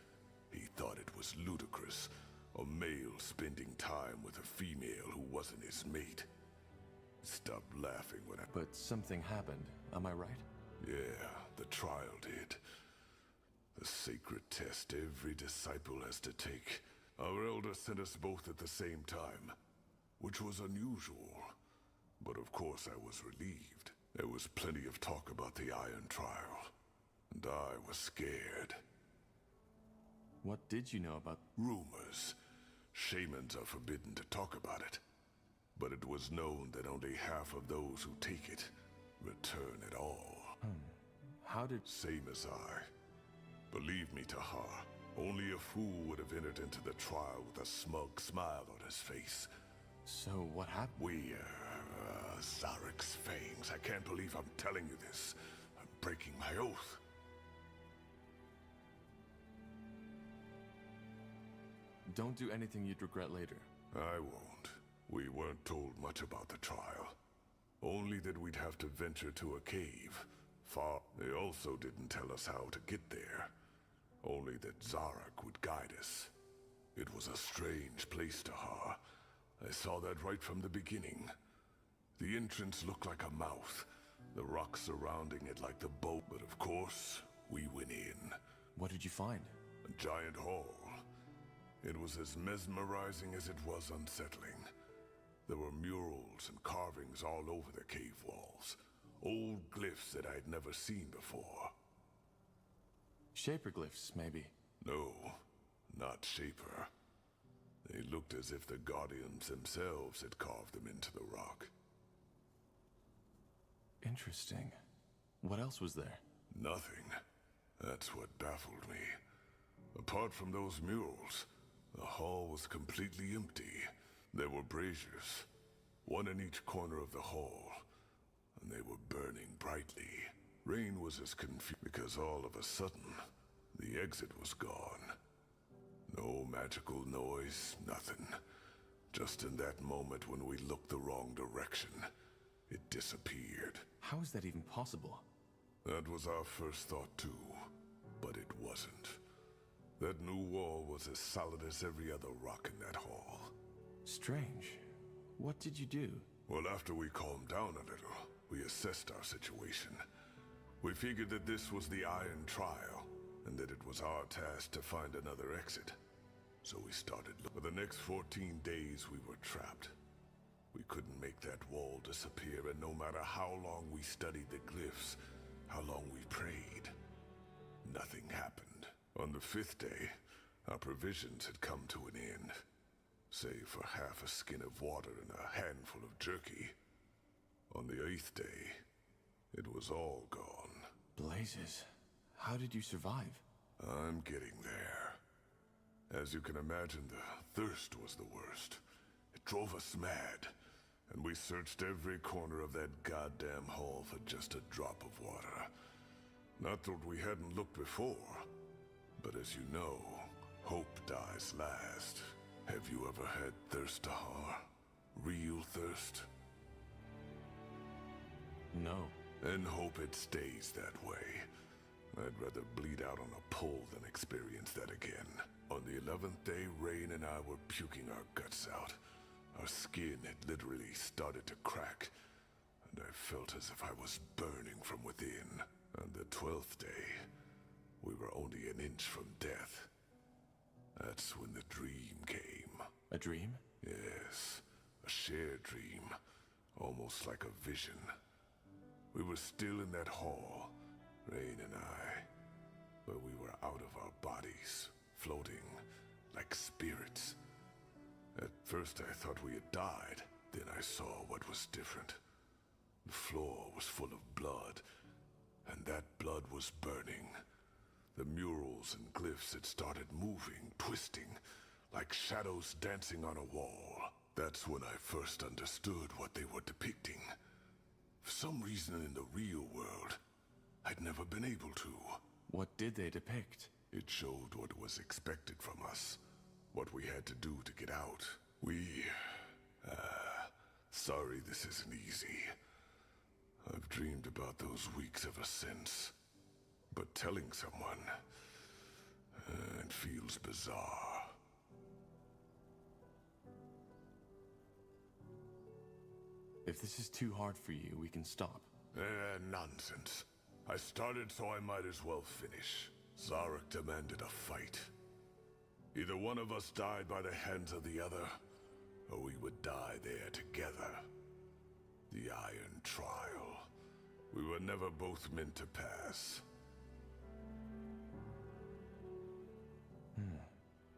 He thought it was ludicrous. A male spending time with a female who wasn't his mate. Stopped laughing when I... But something happened, am I right? Yeah, the trial did. The sacred test every disciple has to take. Our elder sent us both at the same time, which was unusual. But of course I was relieved. There was plenty of talk about the Iron Trial, and I was scared. What did you know about... Rumors. Shamans are forbidden to talk about it. But it was known that only half of those who take it return at all. How did... Same as I. Believe me, Tahar, only a fool would have entered into the trial with a smug smile on his face. So what happened? Zarek's fangs. I can't believe I'm telling you this. I'm breaking my oath. Don't do anything you'd regret later. I won't. We weren't told much about the trial. Only that we'd have to venture to a cave. Far. They also didn't tell us how to get there. Only that Zarek would guide us. It was a strange place, Tahar. I saw that right from the beginning. The entrance looked like a mouth. The rocks surrounding it like the boat. But of course, we went in. What did you find? A giant hall. It was as mesmerizing as it was unsettling. There were murals and carvings all over the cave walls. Old glyphs that I'd never seen before. Shaper glyphs, maybe? No, not Shaper. They looked as if the Guardians themselves had carved them into the rock. Interesting. What else was there? Nothing. That's what baffled me. Apart from those murals, the hall was completely empty. There were braziers, one in each corner of the hall, and they were burning brightly. Rain was as confused because all of a sudden, the exit was gone. No magical noise, nothing. Just in that moment when we looked the wrong direction, it disappeared. How is that even possible? That was our first thought too, but it wasn't. That new wall was as solid as every other rock in that hall. Strange. What did you do? Well, after we calmed down a little, we assessed our situation. We figured that this was the Iron Trial, and that it was our task to find another exit. So we started. For the next 14 days, we were trapped. We couldn't make that wall disappear, and no matter how long we studied the glyphs, how long we prayed, nothing happened. On the 5th day, our provisions had come to an end, save for half a skin of water and a handful of jerky. On the 8th day, it was all gone. Blazes. How did you survive? I'm getting there. As you can imagine, the thirst was the worst. It drove us mad, and we searched every corner of that goddamn hall for just a drop of water. Not that we hadn't looked before, but as you know, hope dies last. Have you ever had thirst, Tahar? Real thirst? No. And hope it stays that way. I'd rather bleed out on a pole than experience that again. On the 11th day, Rain and I were puking our guts out. Our skin had literally started to crack, and I felt as if I was burning from within. On the 12th day, we were only an inch from death. That's when the dream came. A dream? Yes, a shared dream, almost like a vision. We were still in that hall, Rain and I, but we were out of our bodies, floating like spirits. At first I thought we had died, then I saw what was different. The floor was full of blood, and that blood was burning. The murals and glyphs had started moving, twisting, like shadows dancing on a wall. That's when I first understood what they were depicting. For some reason in the real world, I'd never been able to. What did they depict? It showed what was expected from us, what we had to do to get out. Sorry this isn't easy. I've dreamed about those weeks ever since. But telling someone, it feels bizarre. If this is too hard for you, we can stop. Nonsense. I started, so I might as well finish. Zarek demanded a fight. Either one of us died by the hands of the other, or we would die there together. The Iron Trial. We were never both meant to pass.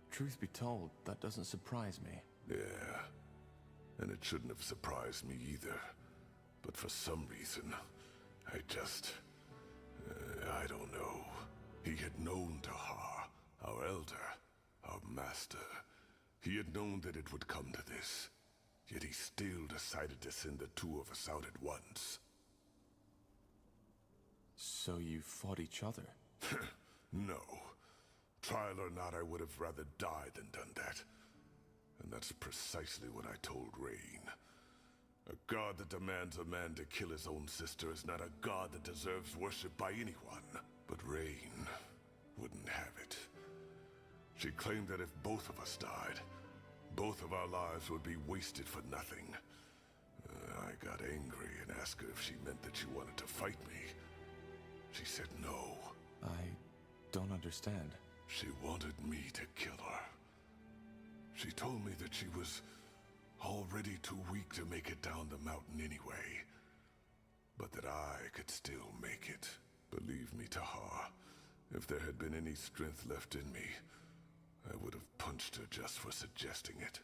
Truth be told, that doesn't surprise me. Yeah. And it shouldn't have surprised me either. But for some reason, I don't know. He had known Tahar, our elder, our master. He had known that it would come to this. Yet he still decided to send the two of us out at once. So you fought each other? No. Trial or not, I would have rather died than done that. And that's precisely what I told Rain. A god that demands a man to kill his own sister is not a god that deserves worship by anyone. But Rain wouldn't have it. She claimed that if both of us died, both of our lives would be wasted for nothing. I got angry and asked her if she meant that she wanted to fight me. She said no. I don't understand. She wanted me to kill her. She told me that she was already too weak to make it down the mountain anyway, but that I could still make it. Believe me, Tahar, if there had been any strength left in me, I would have punched her just for suggesting it.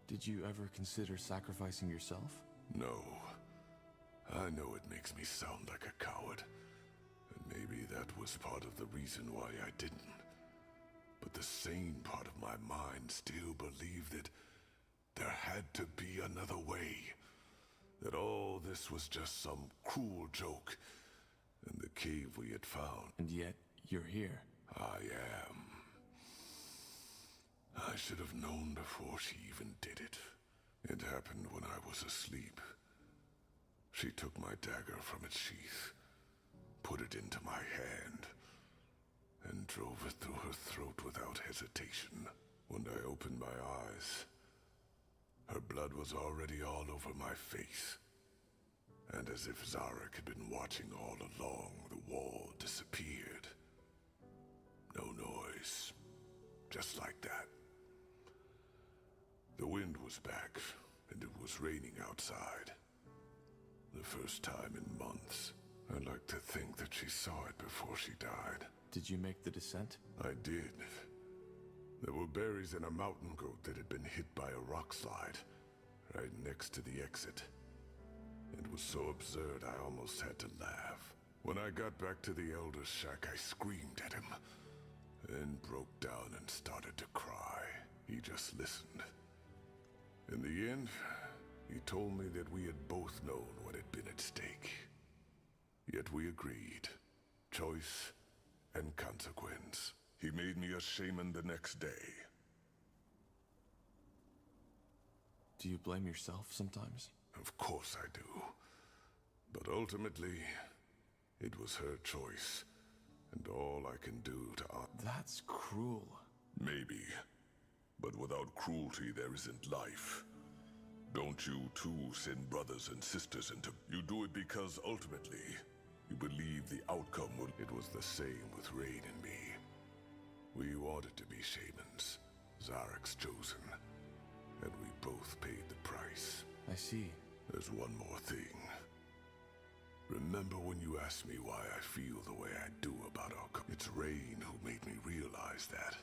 Did you ever consider sacrificing yourself? No. I know it makes me sound like a coward. And maybe that was part of the reason why I didn't. But the sane part of my mind still believed that there had to be another way. That all this was just some cruel joke in the cave we had found. And yet, you're here. I am. I should have known before she even did it. It happened when I was asleep. She took my dagger from its sheath, put it into my hand. and drove it through her throat without hesitation. When I opened my eyes, her blood was already all over my face. And as if Zarek had been watching all along, the wall disappeared. No noise. Just like that. The wind was back, and it was raining outside. The first time in months. I'd like to think that she saw it before she died. Did you make the descent? I did. There were berries in a mountain goat that had been hit by a rock slide, right next to the exit. It was so absurd I almost had to laugh. When I got back to the Elder's shack, I screamed at him, then broke down and started to cry. He just listened. In the end, he told me that we had both known what had been at stake. Yet we agreed. Choice and consequence. He made me a shaman the next day. Do you blame yourself sometimes? Of course I do. But ultimately, it was her choice. And all I can do to That's cruel. Maybe. But without cruelty, there isn't life. Don't you too send brothers and sisters into... You do it because ultimately, you believe the outcome will... It was the same with Rain and me. We wanted to be shamans, Zarek's chosen. And we both paid the price. I see. There's one more thing. Remember when you asked me why I feel the way I do about our... It's Rain who made me realize that.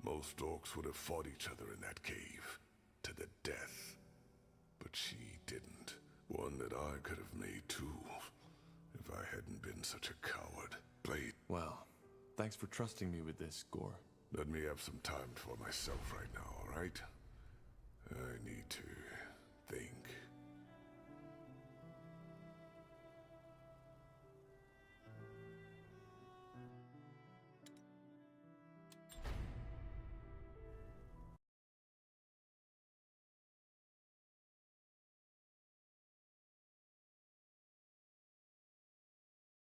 Most orcs would have fought each other in that cave, to the death. But she didn't. One that I could have made too, if I hadn't been such a coward. Blade. Well, thanks for trusting me with this, Gore. Let me have some time for myself right now, all right? I need to think.